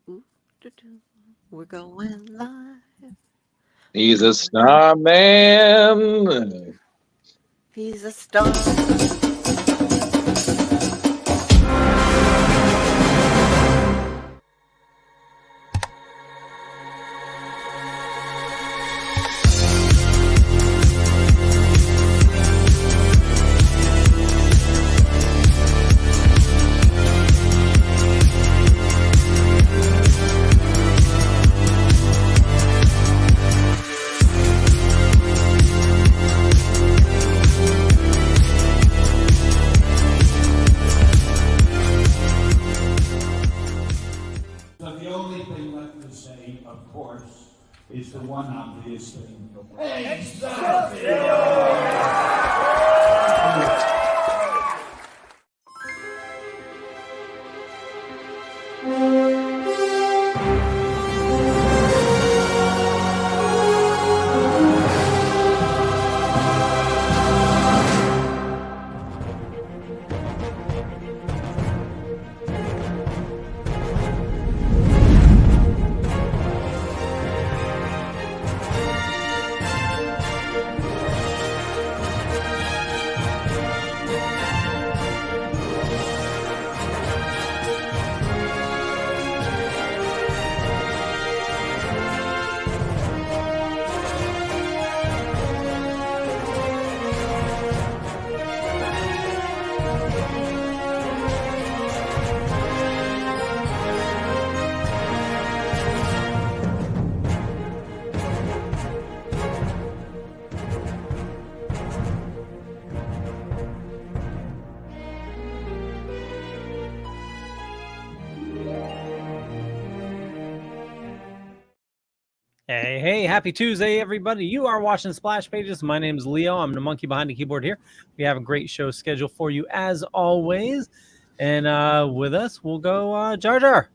Ooh, we're going live. He's a starman. He's a star. So the only thing left to say, of course, is the one obvious thing. Hey, stop Hey, happy Tuesday, everybody. You are watching Splash Pages. My name is Leo. I'm the monkey behind the keyboard here. We have a great show scheduled for you as always. And with us, we'll go Jar Jar.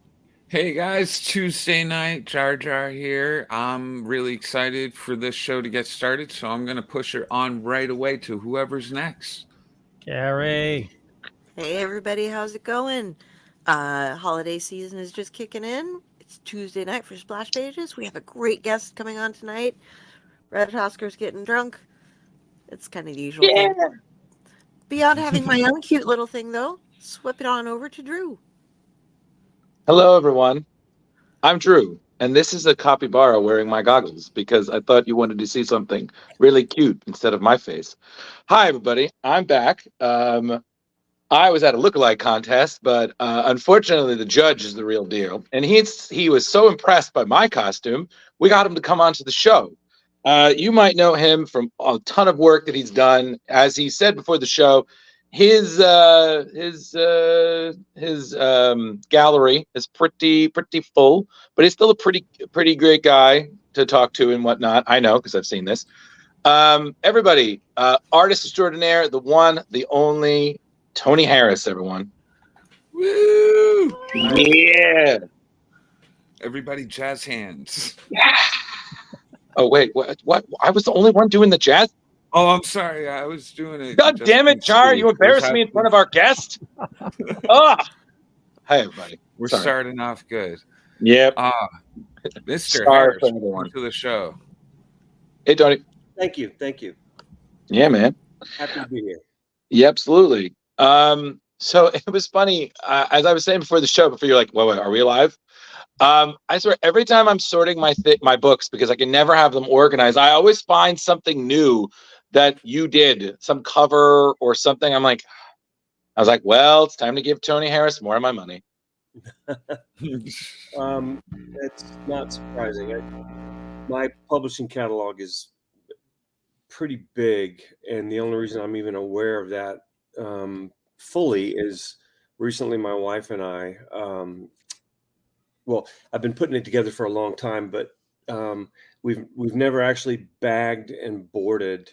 Hey guys, Tuesday night, Jar Jar here. I'm really excited for this show to get started, so I'm going to push it on right away to whoever's next. Gary. Hey everybody, how's it going? Holiday season is just kicking in. It's Tuesday night for Splash Pages. We have a great guest coming on tonight. Red Oscar's getting drunk. It's kind of the usual thing. Beyond having my own cute little thing, though, swip it on over to Drew. Hello, everyone. I'm Drew, and this is a capybara wearing my goggles because I thought you wanted to see something really cute instead of my face. Hi, everybody. I'm back. I was at a lookalike contest, but unfortunately, the judge is the real deal, and he was so impressed by my costume, we got him to come onto the show. You might know him from a ton of work that he's done. As he said before the show, his gallery is pretty full, but he's still a pretty great guy to talk to and whatnot. I know because I've seen this. Everybody, artist extraordinaire, the one, the only, Tony Harris. Everyone, Woo! yeah. Everybody jazz hands. Oh wait, what? I was the only one doing the jazz. Oh, I'm sorry. I was doing it. God damn it, Jar! You embarrassed me in front of our guest. Oh, hi everybody. We're Sorry. starting off good. Yep. Mr. Sorry Harris, for everyone. welcome to the show. Hey, Tony. Thank you. Yeah, man. Happy to be here. Yeah, absolutely. So it was funny, as I was saying before the show, before you're like, wait, are we alive? I swear, every time I'm sorting my books, because I can never have them organized, I always find something new that you did, some cover or something. I was like, well, it's time to give Tony Harris more of my money. It's not surprising. My publishing catalog is pretty big, and the only reason I'm even aware of that fully is recently my wife and I, well, I've been putting it together for a long time, but we've never actually bagged and boarded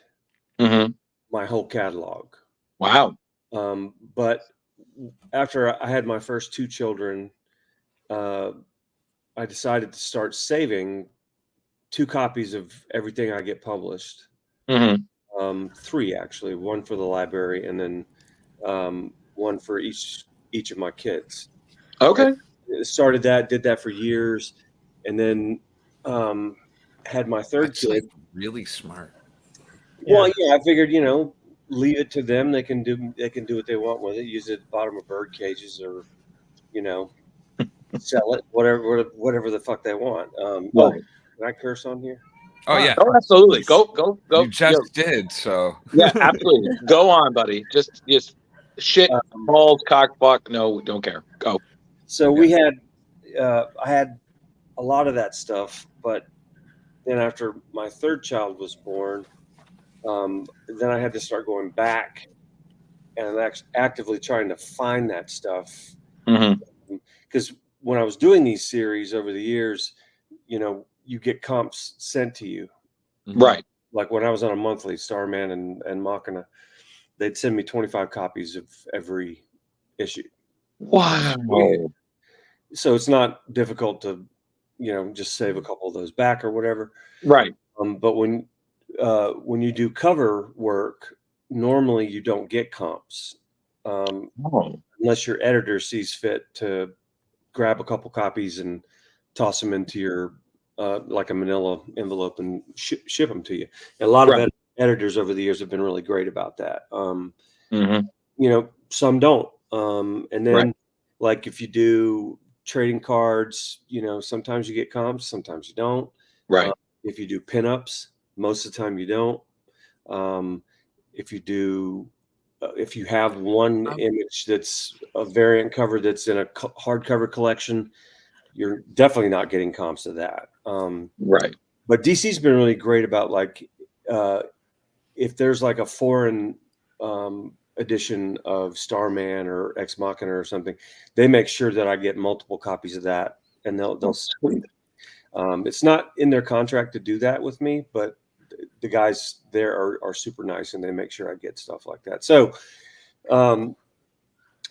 my whole catalog. Wow. But after I had my first two children, I decided to start saving 2 copies of everything I get published. 3 actually, one for the library and then one for each each of my kids. Okay. Started that, did that for years, and then had my third That's kid. like really smart. Well, yeah, I figured, leave it to them. They can do what they want with it. Use it at the bottom of bird cages, or sell it, whatever the fuck they want. Oh, Right. can I curse on here? Oh yeah, Oh, absolutely. Go. you just Yo, did. So yeah, absolutely. Go on, buddy. Just shit, balls, cock, fuck. No, don't care. Go. So we had, I had a lot of that stuff, but then after my third child was born, then I had to start going back and actively trying to find that stuff. Because when I was doing these series over the years, you get comps sent to you. Right. Like when I was on a monthly, Starman and Machina, they'd send me 25 copies of every issue. Wow. So it's not difficult to, just save a couple of those back or whatever. Right. But when you do cover work, normally you don't get comps unless your editor sees fit to grab a couple copies and toss them into your like a manila envelope and ship them to you. And a lot of editors over the years have been really great about that. Some don't. And then like if you do trading cards, sometimes you get comps, sometimes you don't. Right. If you do pinups, most of the time you don't. If you have one image that's a variant cover that's in a hardcover collection, you're definitely not getting comps of that. Right. But DC's been really great about if there's like a foreign edition of Starman or Ex Machina or something, they make sure that I get multiple copies of that, and they'll sweet. It's not in their contract to do that with me, but the guys there are super nice, and they make sure I get stuff like that. So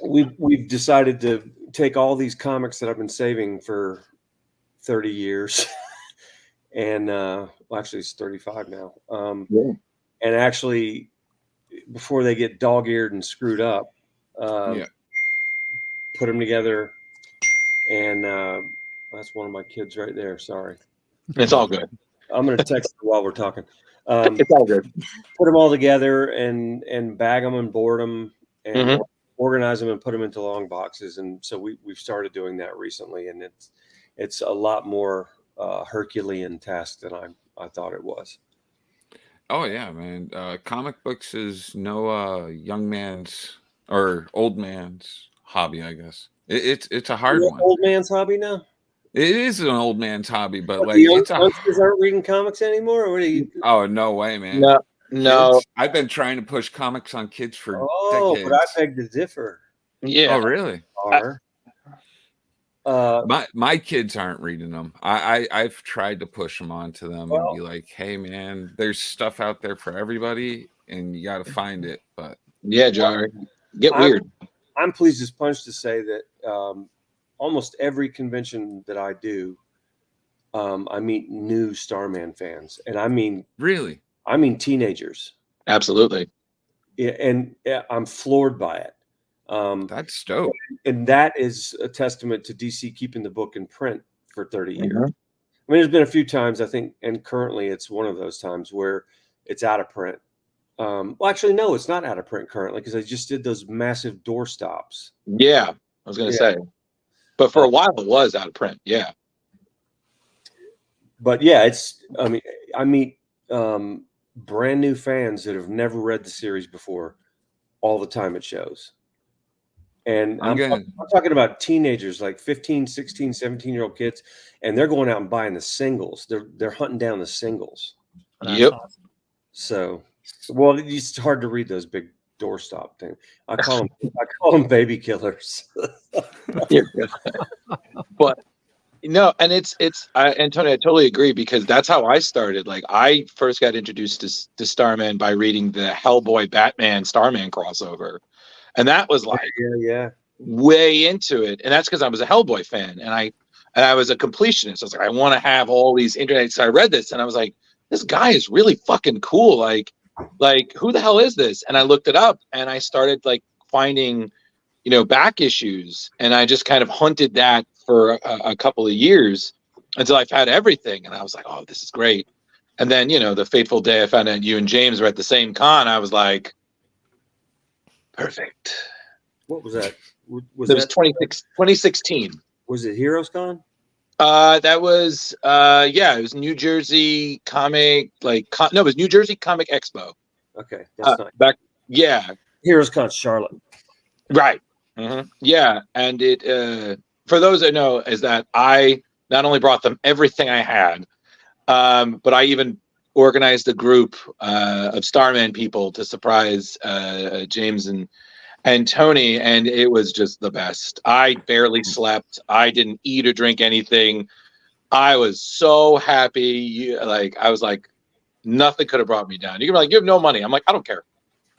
we've decided to take all these comics that I've been saving for 30 years, and actually it's 35 now. And actually, before they get dog-eared and screwed up, put them together. And that's one of my kids right there. Sorry. It's all good. I'm going to text her while we're talking. It's all good. Put them all together and bag them and board them and organize them and put them into long boxes. And so we've started doing that recently, and it's a lot more Herculean task than I thought it was. Oh yeah, man. Comic books is no young man's or old man's hobby, I guess. It's a hard one. Old man's hobby now? It is an old man's hobby, but What, like the youngsters aren't reading comics anymore? Or what are you? Oh no way, man. No. Kids, I've been trying to push comics on kids for decades. But I beg to differ. Yeah. Oh really? My kids aren't reading them. I've tried to push them onto them and be like, hey man, there's stuff out there for everybody and you got to find it. But yeah, Jar, get weird. I'm pleased as punch to say that almost every convention that I do, I meet new Starman fans, and I mean teenagers. Absolutely. Yeah, and I'm floored by it. That's dope. And that is a testament to DC keeping the book in print for 30 years. I mean, there's been a few times, I think, and currently it's one of those times where it's out of print. Well, actually, no, it's not out of print currently because I just did those massive door stops. Yeah, I was going to say. But for a while, it was out of print. Yeah. But yeah, I meet brand new fans that have never read the series before all the time at shows. And I'm talking about teenagers, like 15, 16, 17-year-old kids, and they're going out and buying the singles. They're hunting down the singles. Yep. Awesome. So, well, it's hard to read those big doorstop things. I call them baby killers. But no, and Antonio, I totally agree because that's how I started. Like I first got introduced to Starman by reading the Hellboy Batman Starman crossover. And that was like way into it. And that's because I was a Hellboy fan and I was a completionist. I was like, I want to have all these internet. So I read this and I was like, this guy is really fucking cool. Like who the hell is this? And I looked it up and I started like finding, back issues, and I just kind of hunted that for a couple of years until I've had everything, and I was like, oh, this is great. And then the fateful day I found out you and James were at the same con, I was like, perfect. What was that? It was 2016. Was it Heroes Con? That was it was New Jersey Comic no, it was New Jersey Comic Expo. Okay, that's nice. Back, Heroes Con Charlotte. right. Yeah, and it for those that know is that I not only brought them everything I had, but I even organized a group of Starman people to surprise James and Tony, and it was just the best. I barely slept. I didn't eat or drink anything. I was so happy. I was like, nothing could have brought me down. You can be like, you have no money. I'm like, I don't care.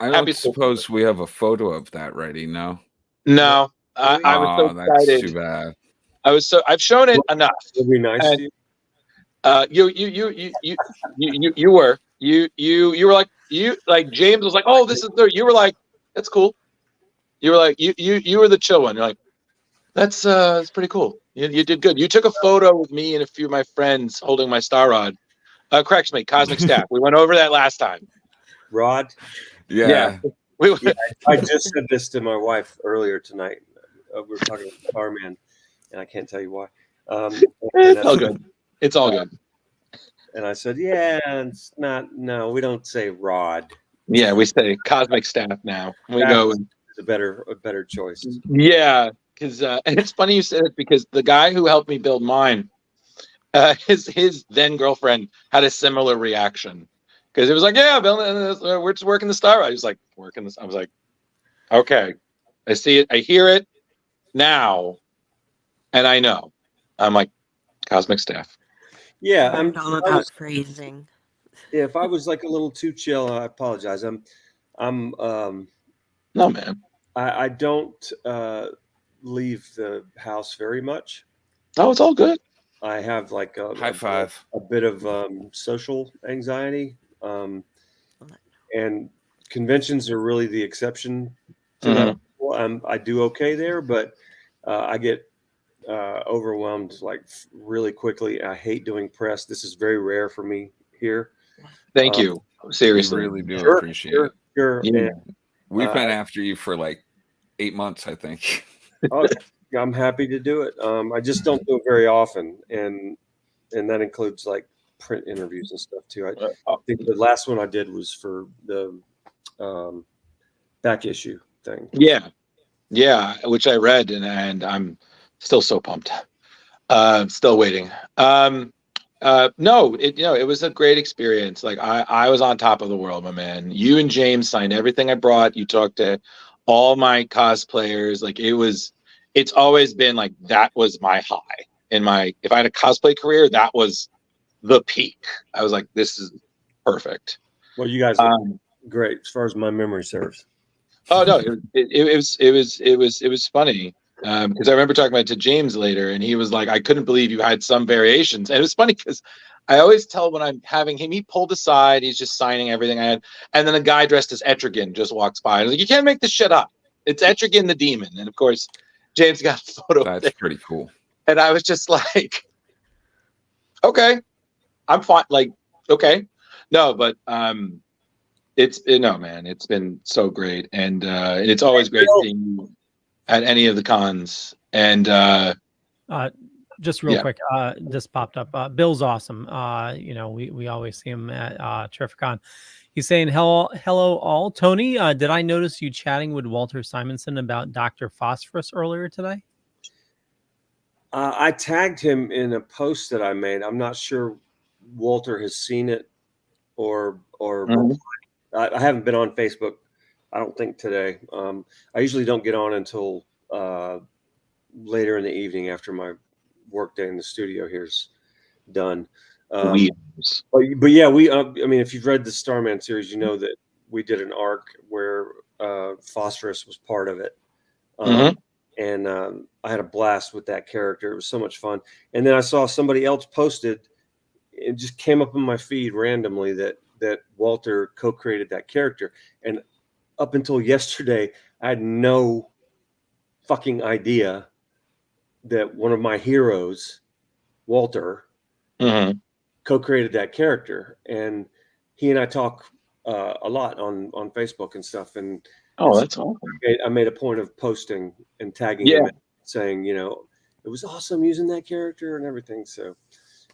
I don't suppose we have a photo of that ready. No. No, I was so excited. That's too bad. I've shown it enough. It'd be nice to you. You were like James was like, oh, this is the, you were like, that's cool. You were like, you were the chill one. You're like, that's pretty cool. You did good. You took a photo with me and a few of my friends holding my star rod. Correct me, Cosmic Staff. We went over that last time. Rod. Yeah. I just said this to my wife earlier tonight. We were talking about Starman, and I can't tell you why. It's all good. It's all good. And I said, yeah, it's not. No, we don't say Rod. Yeah, we say Cosmic Staff now. We go. It's a better choice. Yeah, because and it's funny you said it because the guy who helped me build mine, his then girlfriend had a similar reaction. Because it was like, yeah, Bill, we're just working the star. I was like, working this. I was like, okay, I see it, I hear it now, and I know. I'm like, Cosmic Staff. Yeah, I'm all about phrasing. Yeah, if I was like a little too chill, I apologize. I'm No, man. I don't leave the house very much. Oh, it's all good. I have like High five. a bit of social anxiety. And conventions are really the exception to that. Well, I do okay there, but I get overwhelmed like really quickly. I hate doing press. This is very rare for me here. Thank you. Seriously. We really do appreciate it. Sure. Yeah. And, We've been after you for like 8 months, I think. I'm happy to do it. I just don't do it very often, and that includes like print interviews and stuff too. I think the last one I did was for the back issue thing. Yeah, which I read, and I'm still so pumped. Still waiting. No, it was a great experience. Like I was on top of the world, my man. You and James signed everything I brought. You talked to all my cosplayers. Like it's always been like that was my high if I had a cosplay career, that was the peak. I was like, this is perfect. Well, you guys are great as far as my memory serves. Oh no, it was funny. Because I remember talking about it to James later, and he was like, I couldn't believe you had some variations. And it was funny because I always tell when I'm having him, he pulled aside, he's just signing everything I had. And then a guy dressed as Etrigan just walks by. And I was like, you can't make this shit up. It's Etrigan the demon. And of course, James got a photo. That's pretty cool. And I was just like, okay, I'm fine. Like, okay. No, but man, it's been so great. And it's always great seeing you at any of the cons. And just real quick, just popped up. Bill's awesome. We always see him at Terrificon. He's saying hello all. Tony, did I notice you chatting with Walter Simonson about Dr. Phosphorus earlier today? I tagged him in a post that I made. I'm not sure Walter has seen it or I haven't been on Facebook, I don't think today. I usually don't get on until later in the evening after my work day in the studio here's done. But yeah, I mean, if you've read the Starman series, you know that we did an arc where Phosphorus was part of it. And I had a blast with that character. It was so much fun. And then I saw somebody else posted, it just came up in my feed randomly that Walter co-created that character. And up until yesterday, I had no fucking idea that one of my heroes, Walter, co-created that character, and he and I talk a lot on Facebook and stuff. And that's awesome. I made a point of posting and tagging him, and saying, you know, it was awesome using that character and everything. So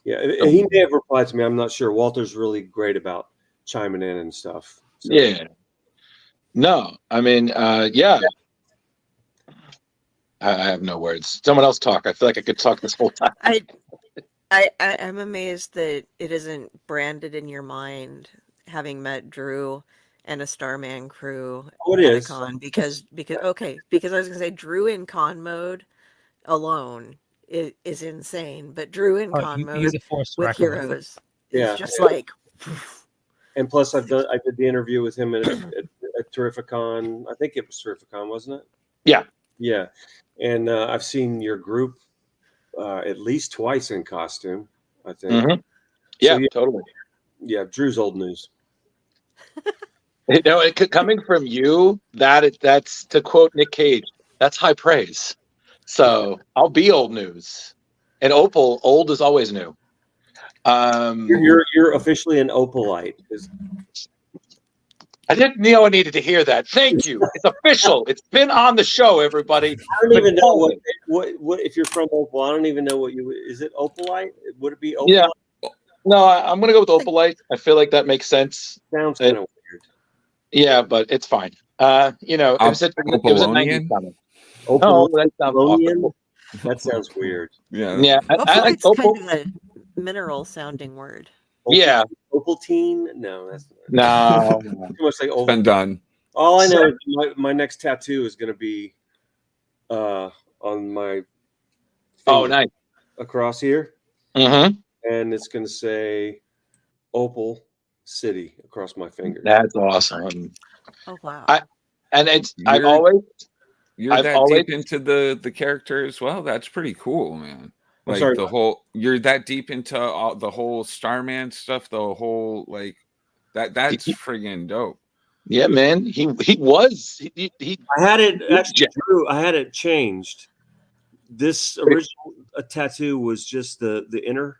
yeah, he may have replied to me. I'm not sure. Walter's really great about chiming in and stuff. So. Yeah. No, I mean, yeah. I have no words. Someone else talk. I feel like I could talk this whole time. I'm amazed that it isn't branded in your mind, having met Drew and a Starman crew it at a is. con, because I was gonna say Drew in con mode alone is insane, but Drew in con mode he's a force to with reckon with. heroes Yeah. is just like. And plus, I did the interview with him at Terrificon. I think it was Terrificon, wasn't it? Yeah. Yeah. And I've seen your group at least twice in costume, I think. Yeah, So, totally. Yeah, Drew's old news. You know, coming from you, that's, to quote Nick Cage, that's high praise. So I'll be old news. And Opal, old is always new. You're officially an opalite. I didn't know I needed to hear that. Thank you. It's official. It's been on the show, everybody. I don't even know what if you're from Opal. I don't even know what is it opalite? Would it be opalite? Yeah. No, I'm gonna go with opalite. I feel like that makes sense. Sounds kind of weird. Yeah, but it's fine. You know, it was a 90s comment. Opal, that sounds awful. That sounds weird. Yeah. I like It's opal. kind of a mineral sounding word. Yeah. Opaltine? No, that's no. too much like opal. Been done. All I know is my next tattoo is going to be on my finger, Nice. across here, Mm-hmm. and it's going to say Opal City across my finger. That's awesome. Oh wow! You're deep into the character as well. That's pretty cool, man. Like you're that deep into the whole Starman stuff, the whole that's friggin' dope. Yeah, man. He was. I had it actually, Drew. I had it changed. This original tattoo was just the inner.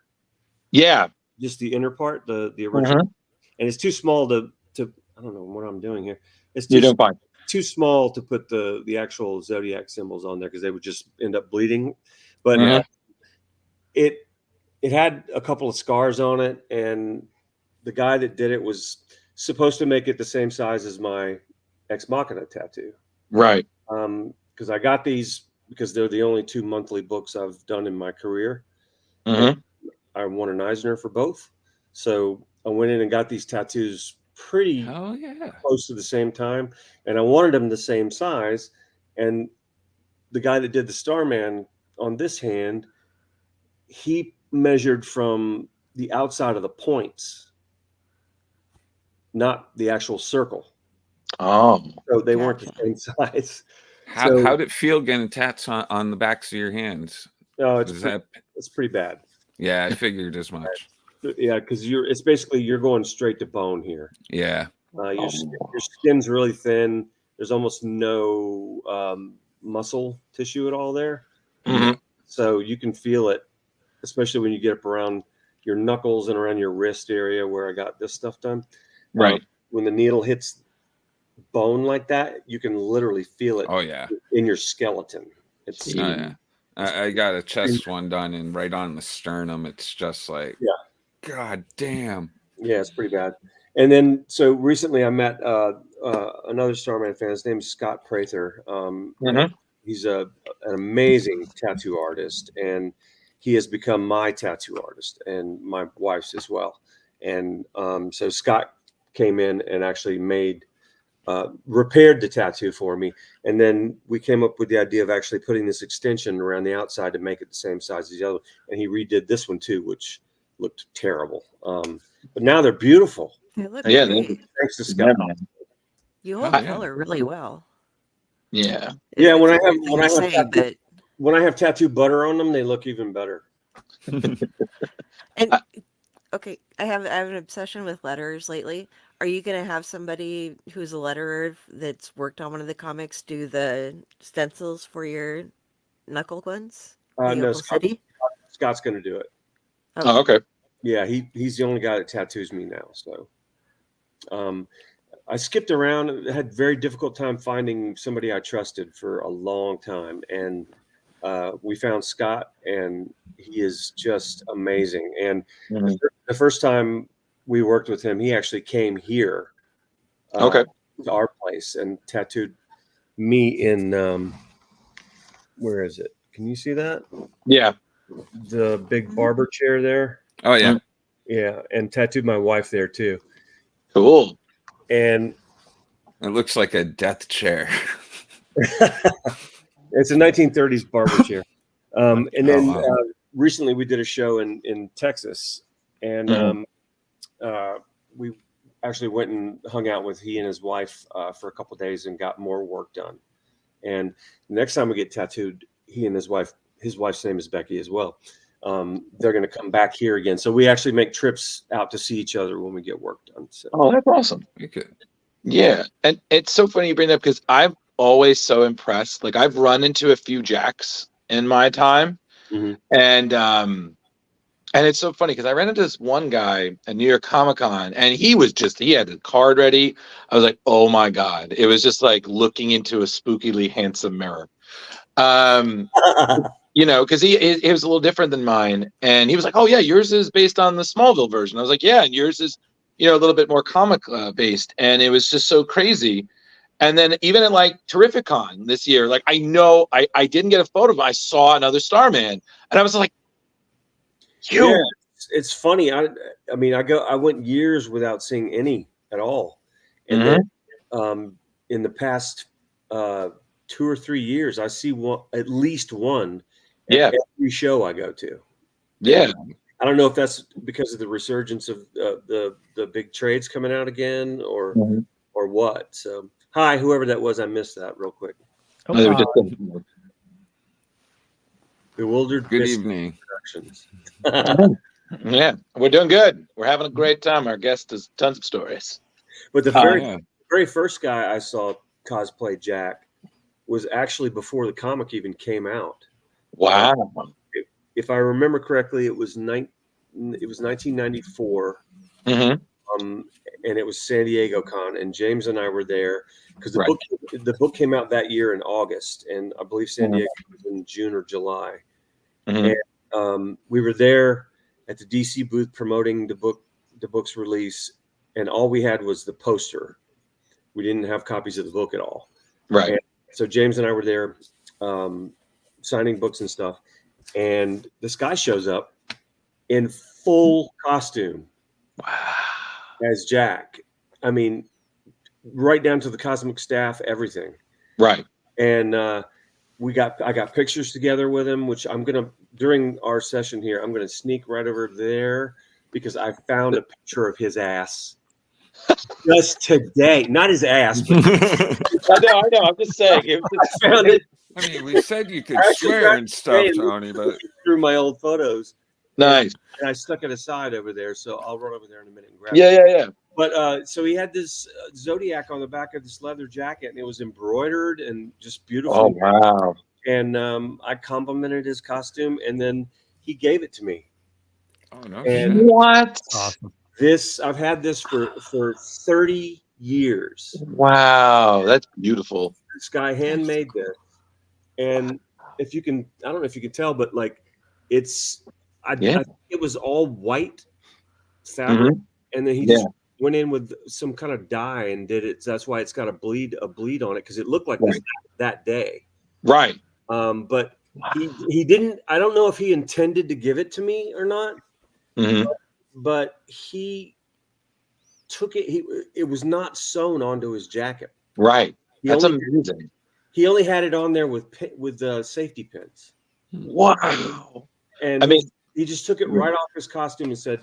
Yeah. Just the inner part, the original, and it's too small to. I don't know what I'm doing here. It's too small to put the actual zodiac symbols on there because they would just end up bleeding. But it had a couple of scars on it, and the guy that did it was supposed to make it the same size as my Ex Machina tattoo. Right. Because I got these because they're the only 2 monthly books I've done in my career. I won an Eisner for both. So I went in and got these tattoos pretty close to the same time. And I wanted them the same size. And the guy that did the Starman on this hand, he measured from the outside of the points, not the actual circle. Oh. So they weren't the same size. How'd it feel getting tats on the backs of your hands? No, it's pretty bad. Yeah, I figured as much. Yeah, because it's basically you're going straight to bone here. Yeah. Your skin's really thin. There's almost no muscle tissue at all there. So you can feel it, especially when you get up around your knuckles and around your wrist area where I got this stuff done. Right. When the needle hits bone like that, you can literally feel it. Oh yeah. In your skeleton. It's I got a chest one done, and right on the sternum, it's just like, God damn. Yeah, it's pretty bad. And then, so recently I met another Starman fan. His name's Scott Prather. He's an amazing tattoo artist, and he has become my tattoo artist and my wife's as well. And so Scott came in and actually repaired the tattoo for me. And then we came up with the idea of actually putting this extension around the outside to make it the same size as the other. And he redid this one too, which looked terrible. But now they're beautiful. They look great. Thanks to Scott. You hold color really well. Yeah. Yeah. When I have tattoo butter on them, they look even better. And Okay, I have an obsession with letters lately. Are you gonna have somebody who's a letterer that's worked on one of the comics do the stencils for your knuckle ones? The No, Opal City? Scott's going to do it. Oh, Okay. okay. Yeah, he's the only guy that tattoos me now. So I skipped around, had very difficult time finding somebody I trusted for a long time, and we found Scott, and he is just amazing. And Mhm. the first time we worked with him, he actually came here Okay. to our place and tattooed me in where is it? Can you see that? Yeah. The big barber chair there. Oh yeah. Mm. Yeah, and tattooed my wife there too. Cool. And It looks like a death chair. it's a 1930s barber chair. And then wow. Recently we did a show in Texas, and we actually went and hung out with he and his wife for a couple of days and got more work done. And the next time we get tattooed, he and his wife's name is Becky as well. They're going to come back here again. So we actually make trips out to see each other when we get work done. So. Oh, that's awesome. Okay. Yeah. And it's so funny you bring that up because I'm always so impressed. Like I've run into a few Jacks in my time. Mm-hmm. And it's so funny because I ran into this one guy at New York Comic Con and he had the card ready. I was like, oh my God. It was just like looking into a spookily handsome mirror. Because he was a little different than mine. And he was like, oh yeah, yours is based on the Smallville version. I was like, yeah, and yours is, a little bit more comic based. And it was just so crazy. And then even at like Terrificon this year, like I didn't get a photo, but I saw another Starman. And I was like, yeah, it's funny. I went years without seeing any at all. And then in the past 2 or 3 years, I see at least one at every show I go to. Yeah. And I don't know if that's because of the resurgence of the big trades coming out again or what. So hi, whoever that was, I missed that real quick. Bewildered. Good evening. Yeah, we're doing good. We're having a great time. Our guest has tons of stories. But the very first guy I saw cosplay Jack was actually before the comic even came out. Wow. If I remember correctly, it was 1994. Mm-hmm. And it was San Diego Con, and James and I were there because the book came out that year in August, and I believe San Diego was in June or July. Mm-hmm. And we were there at the DC booth promoting the book's release, and all we had was the poster. We didn't have copies of the book at all. Right. And so James and I were there signing books and stuff, and this guy shows up in full costume. Wow. As Jack. I mean, right down to the cosmic staff, everything. Right. And I got pictures together with him, which during our session here, I'm gonna sneak right over there because I found a picture of his ass just today. Not his ass, but I know. I'm just saying. I found it. I mean, we said you could swear and stuff, Tony, but through my old photos. Nice. And I stuck it aside over there, so I'll run over there in a minute and grab it. Yeah. But so he had this Zodiac on the back of this leather jacket, and it was embroidered and just beautiful. Oh, wow. And I complimented his costume, and then he gave it to me. Oh, no. And what? Awesome. I've had this for 30 years. Wow, that's beautiful. This guy handmade this. And I don't know if you can tell, but like I think it was all white fabric, and then he just went in with some kind of dye and did it. So that's why it's got a bleed on it, because it looked like it was that day. Right. But he didn't. I don't know if he intended to give it to me or not. Mm-hmm. But he took it. It was not sewn onto his jacket. Right. That's amazing. He only had it on there with safety pins. Wow. And he just took it right off his costume and said,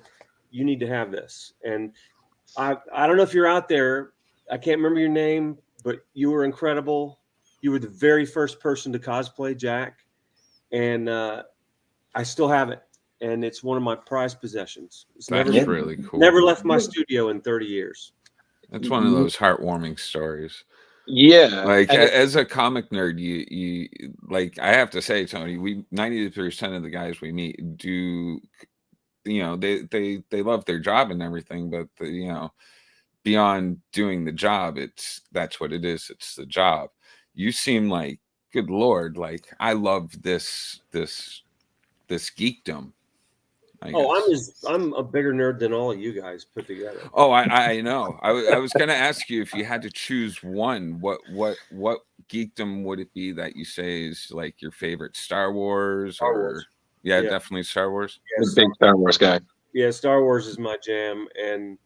"You need to have this." And I don't know if you're out there. I can't remember your name, but you were incredible. You were the very first person to cosplay Jack, and I still have it. and it's one of my prized possessions. It's That's never really cool. never left my studio in 30 years. That's one of those heartwarming stories. Yeah. Like and as a comic nerd, you like I have to say, Tony, we 90% of the guys we meet do, they love their job and everything, but beyond doing the job, that's what it is. It's the job. You seem like, good Lord, like I love this geekdom. I'm a bigger nerd than all of you guys put together. Oh, I know. I was going to ask you if you had to choose one, what geekdom would it be that you say is like your favorite? Star Wars. Yeah, definitely Star Wars. I'm a big Star Wars guy. Yeah, Star Wars is my jam, and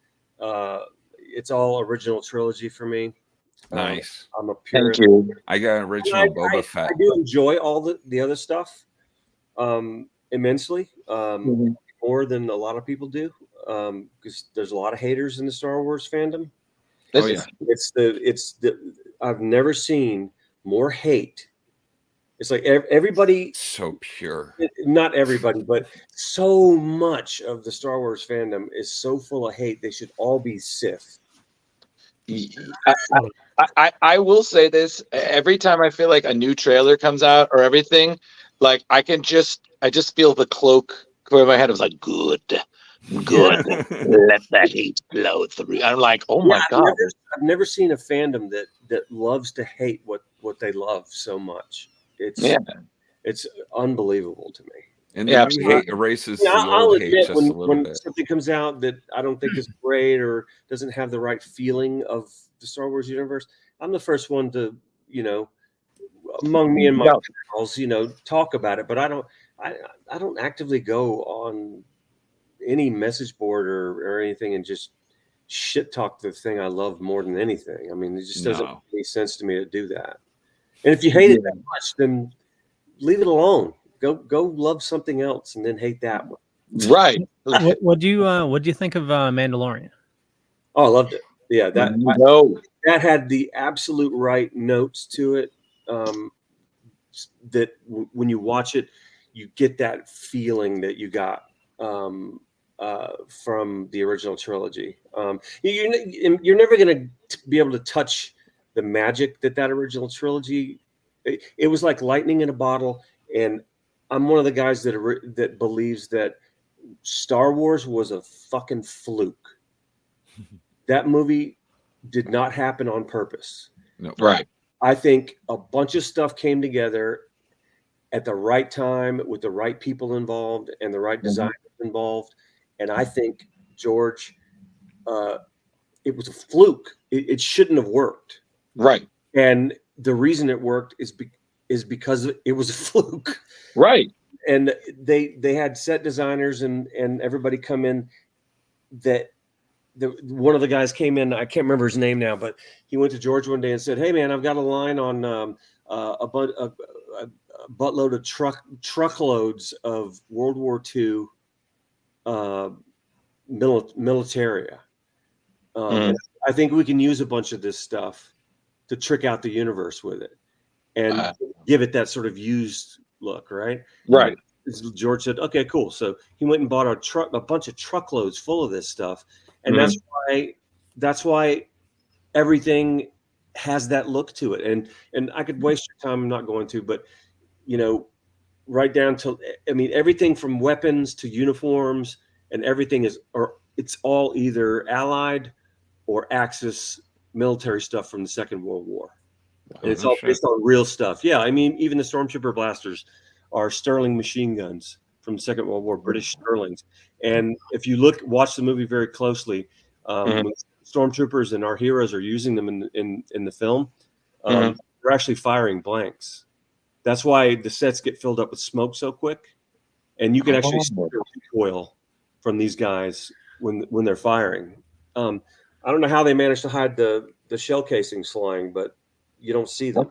it's all original trilogy for me. Nice. I'm a purist. Thank you. I got original Boba Fett. I do enjoy all the other stuff immensely, more than a lot of people do, because there's a lot of haters in the Star Wars fandom. Oh yeah, I've never seen more hate. It's like everybody, so pure. Not everybody, but so much of the Star Wars fandom is so full of hate. They should all be Sith. I will say this: every time I feel like a new trailer comes out or everything, like I just feel the cloak over my head. It was like good. Let that hate flow through. I'm like, oh my god! I've never seen a fandom that loves to hate what they love so much. It's unbelievable to me. And the new hate erases the old hate just a little when bit. something comes out that I don't think is great or doesn't have the right feeling of the Star Wars universe, I'm the first one to, among me and my pals, talk about it. But I don't actively go on any message board or anything and just shit talk the thing I love more than anything. I mean, it just doesn't make any sense to me to do that. And if you hate it that much, then leave it alone. Go love something else and then hate that one. Right. What do you think of Mandalorian? Oh, I loved it. Yeah, that had the absolute right notes to it. That when you watch it, you get that feeling that you got from the original trilogy. You're never going to be able to touch the magic that original trilogy. It was like lightning in a bottle, and I'm one of the guys that believes that Star Wars was a fucking fluke. That movie did not happen on purpose. No. Right. I think a bunch of stuff came together at the right time with the right people involved and the right designers involved. And I think, George, it was a fluke. It shouldn't have worked. Right. And the reason it worked is because it was a fluke. Right. And they had set designers and everybody come in that one of the guys came in, I can't remember his name now, but he went to George one day and said, "Hey man, I've got a line on a buttload of truckloads of World War II militaria. And I think we can use a bunch of this stuff to trick out the universe with it and give it that sort of used look, right?" Right. George said, "Okay, cool." So he went and bought a bunch of truckloads full of this stuff, and that's why everything has that look to it. And I could waste your time. I'm not going to, but right down to, everything from weapons to uniforms and everything it's all either Allied or Axis military stuff from the Second World War. And it's all based on real stuff. Yeah, even the Stormtrooper blasters are Sterling machine guns from the Second World War, British Sterlings. And if you watch the movie very closely, when Stormtroopers and our heroes are using them in the film, they're actually firing blanks. That's why the sets get filled up with smoke so quick, and you can actually see the recoil from these guys when they're firing. I don't know how they managed to hide the shell casings flying, but you don't see them.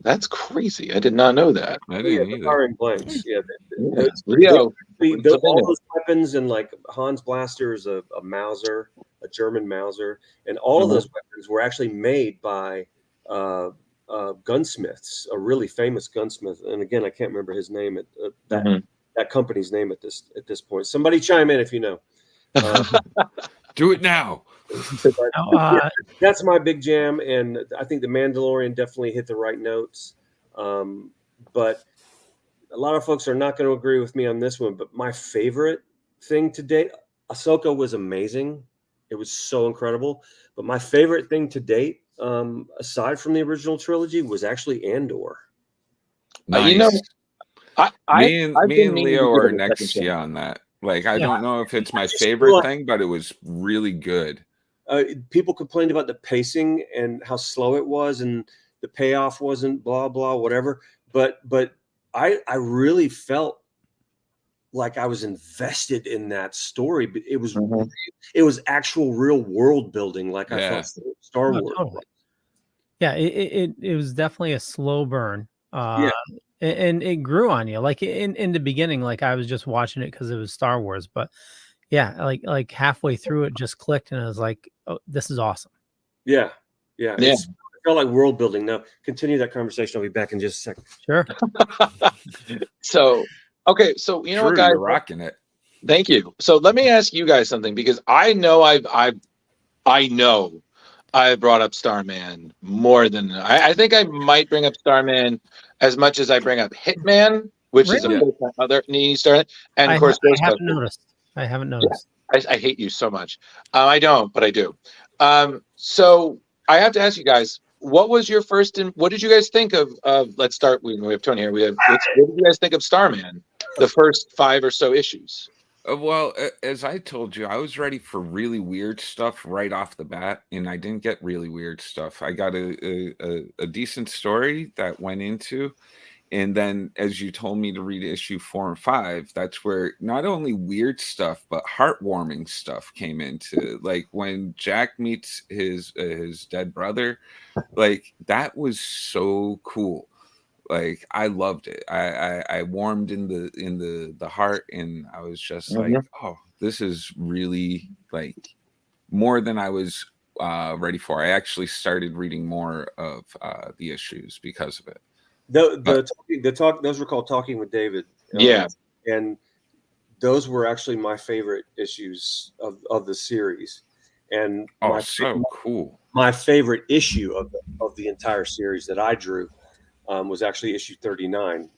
That's crazy. I did not know that. I didn't either. Firing blanks. Yeah. Leo, all those weapons, and like Han's blaster is a Mauser, a German Mauser, and all of those weapons were actually made by gunsmiths, a really famous gunsmith. And again, I can't remember his name. that company's name at this point. Somebody chime in if you know. Do it now. That's my big jam, and I think The Mandalorian definitely hit the right notes. But a lot of folks are not going to agree with me on this one. But my favorite thing to date, Ahsoka was amazing. It was so incredible. But my favorite thing to date, aside from the original trilogy, was actually Andor. Nice. You know, me and Leo are next to you on that. Like, I don't know if it's my favorite thing, but it was really good. People complained about the pacing and how slow it was, and the payoff wasn't blah blah whatever. But I really felt like I was invested in that story. It was it was actual real world building, like I felt Star Wars. Totally. Yeah, it was definitely a slow burn. And it grew on you. Like in the beginning, like I was just watching it because it was Star Wars, but yeah, like halfway through it just clicked, and I was like, oh, this is awesome. Yeah. It felt like world building. Now continue that conversation. I'll be back in just a second. Sure. So you know what, guys, you're rocking it. Thank you. So let me ask you guys something, because I know I brought up Starman more than I think I might bring up Starman as much as I bring up Hitman, which is another needy Starman, and of course I haven't noticed. Yeah, I hate you so much. I don't, but I do. So I have to ask you guys, what was your first? What did you guys think of? Let's start. We have Tony here. What did you guys think of Starman? The first 5 or so issues. Well, as I told you, I was ready for really weird stuff right off the bat, and I didn't get really weird stuff. I got a decent story that went into, and then as you told me to read issue 4 and 5, that's where not only weird stuff but heartwarming stuff came into. Like when Jack meets his dead brother, like that was so cool. Like I loved it. I warmed in the heart, and I was just like, oh, this is really like more than I was ready for. I actually started reading more of the issues because of it. Those were called Talking with David. And those were actually my favorite issues of the series. And cool. My favorite issue of the entire series that I drew was actually issue 39,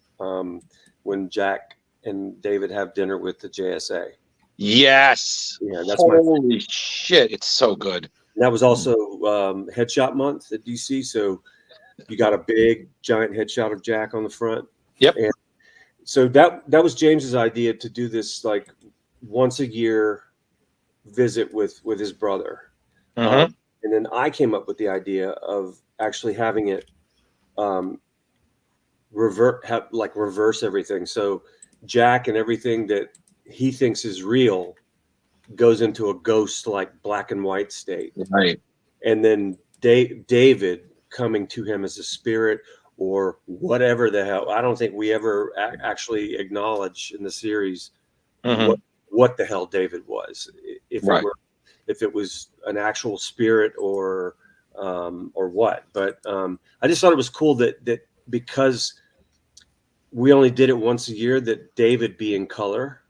when Jack and David have dinner with the JSA. Yes. Yeah, that's holy shit! It's so good. And that was also headshot month at DC, so you got a big giant headshot of Jack on the front. Yep. And so that was James's idea, to do this like once a year visit with his brother, and then I came up with the idea of actually having it reverse everything. So Jack and everything that he thinks is real goes into a ghost, like black and white state. Right. And then David coming to him as a spirit or whatever the hell. I don't think we ever actually acknowledge in the series what the hell David was. If it was an actual spirit or what. But I just thought it was cool that because we only did it once a year, that David be in color,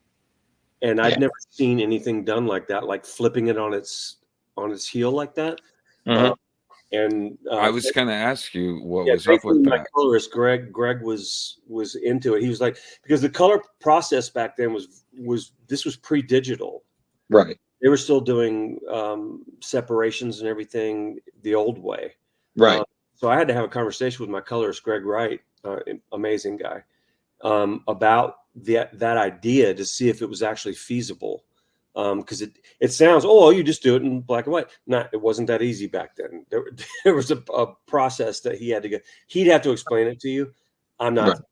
and I'd never seen anything done like that, like flipping it on its heel like that. And I was going to ask you what was up with my that. Colorist Greg was into it. He was like, because the color process back then was pre-digital, right? They were still doing separations and everything the old way, right? So I had to have a conversation with my colorist, Greg Wright, amazing guy, about that idea, to see if it was actually feasible. Because it sounds, you just do it in black and white. It wasn't that easy back then. There was a process that he had to go. He'd have to explain it to you. I'm not,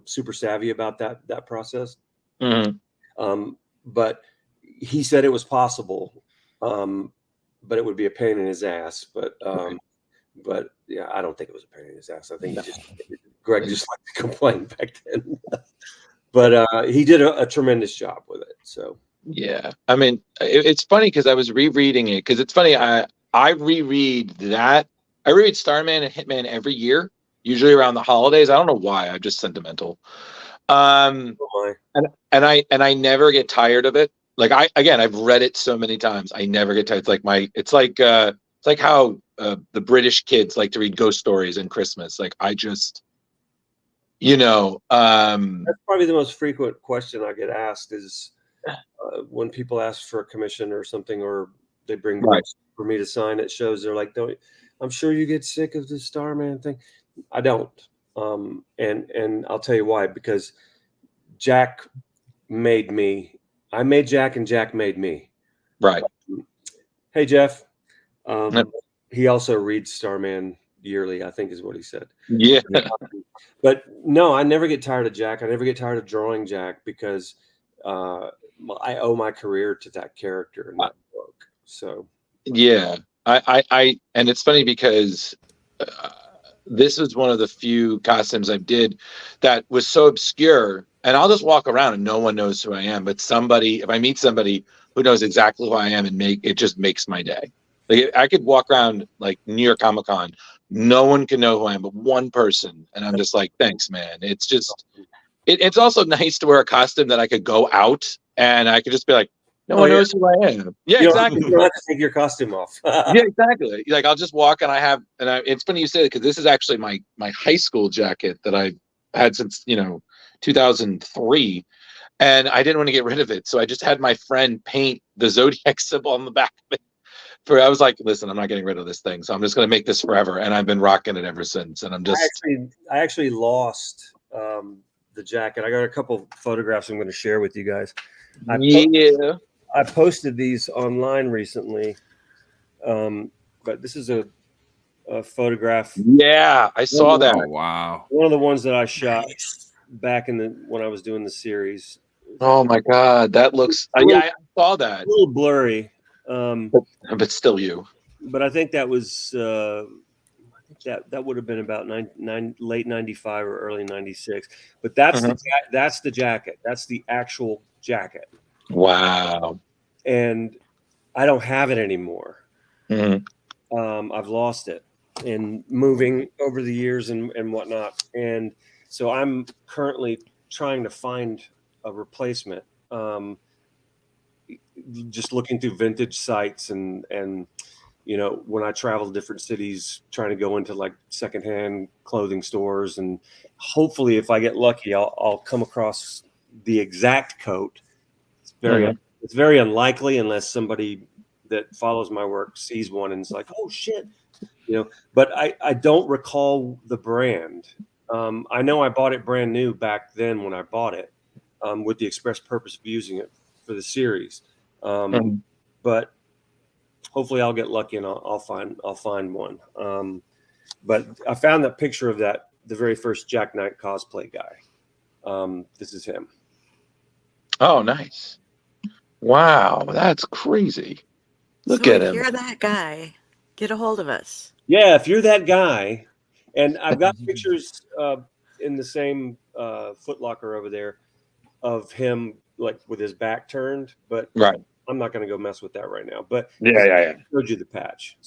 super savvy about that process. But he said it was possible, but it would be a pain in his ass. But yeah, I don't think it was a pain in his ass. I think Greg just liked to complain back then. But he did a tremendous job with it. So. Yeah, I mean, it's funny because I was rereading it, because it's funny. I reread Starman and Hitman every year, usually around the holidays. I don't know why. I'm just sentimental. Um, Oh and I never get tired of it. Like I've read it so many times. I never get tired. It's like how the British kids like to read ghost stories in Christmas. Like I just, That's probably the most frequent question I get asked is when people ask for a commission or something, or they bring Right. books for me to sign at shows. They're like, "Don't." I'm sure you get sick of the Starman thing. I don't, and I'll tell you why. Because Jack made me. I made Jack, and Jack made me. Right. Hey, Jeff. Yep. He also reads Starman yearly, I think is what he said. Yeah. But no, I never get tired of Jack. I never get tired of drawing Jack because I owe my career to that character in that book. So Yeah. And it's funny because this is one of the few costumes I did that was so obscure, and I'll just walk around and no one knows who I am. But if I meet somebody who knows exactly who I am, and it just makes my day. Like I could walk around like New York Comic Con, no one can know who I am, but one person, and I'm just like, thanks, man. It's just, it's also nice to wear a costume that I could go out and I could just be like, no one knows who I am. Yeah, exactly. You don't have to take your costume off. Yeah, exactly. Like I'll just walk and it's funny you say it because this is actually my high school jacket that I've had since 2003, and I didn't want to get rid of it, so I just had my friend paint the zodiac symbol on the back of it. I was like, listen, I'm not getting rid of this thing, so I'm just going to make this forever, and I've been rocking it ever since. And I'm just I actually lost the jacket. I got a couple photographs I'm going to share with you guys. I posted these online recently, but this is a photograph. Yeah, I saw that. Oh, wow. One of the ones that I shot back when I was doing the series. Oh my God, that looks. Yeah, I saw that. A little blurry, but still you. But I think that was that would have been about late '95 or early '96. But that's the jacket. That's the actual jacket. Wow. And I don't have it anymore. Mm-hmm. I've lost it in moving over the years and whatnot. And so I'm currently trying to find a replacement. Just looking through vintage sites and when I travel to different cities, trying to go into like secondhand clothing stores, and hopefully if I get lucky, I'll come across the exact coat. It's very unlikely unless somebody that follows my work sees one and is like, oh shit, but I don't recall the brand. I know I bought it brand new back then when I bought it, with the express purpose of using it for the series. But hopefully I'll get lucky and I'll find one. But I found that picture of the very first Jack Knight cosplay guy. This is him. Oh, nice. Wow, that's crazy. Look at him. If you're that guy, get a hold of us. Yeah, if you're that guy, and I've got pictures in the same Foot Locker over there of him like with his back turned, but right. I'm not going to go mess with that right now. But yeah. I showed you the patch.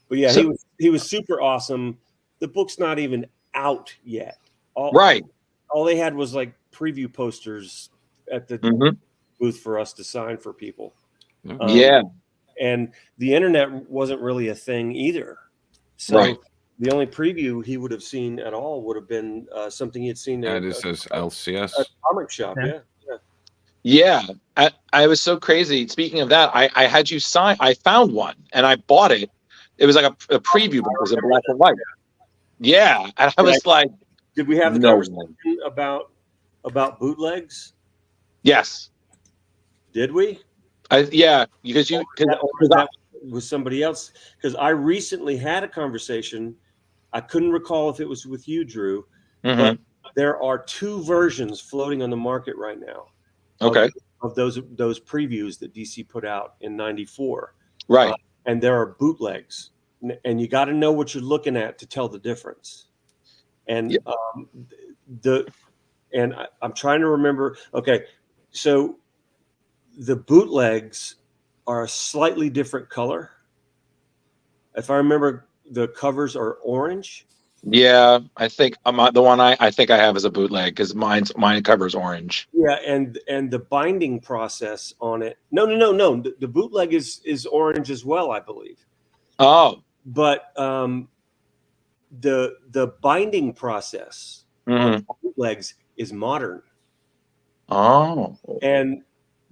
But yeah, he was super awesome. The book's not even out yet. All they had was like preview posters at the booth for us to sign for people. And the internet wasn't really a thing either. So the only preview he would have seen at all would have been something he had seen at LCS a comic shop. Yeah. I was so crazy. Speaking of that, I had you sign. I found one and I bought it. It was like a preview, but it was in black and white. Yeah, and I was like, did we have the conversation about bootlegs? Yes. Did we? Yeah, because that was somebody else. Because I recently had a conversation. I couldn't recall if it was with you, Drew, but there are two versions floating on the market right now. Okay. Of those previews that DC put out in '94. Right. And there are bootlegs, and you got to know what you're looking at to tell the difference. And I'm trying to remember. Okay, so the bootlegs are a slightly different color. If I remember, the covers are orange, Yeah, I think the one I think I have is a bootleg because mine covers orange. Yeah, and the binding process on it. No. The bootleg is orange as well, I believe. Oh, But the binding process on bootlegs is modern, oh, and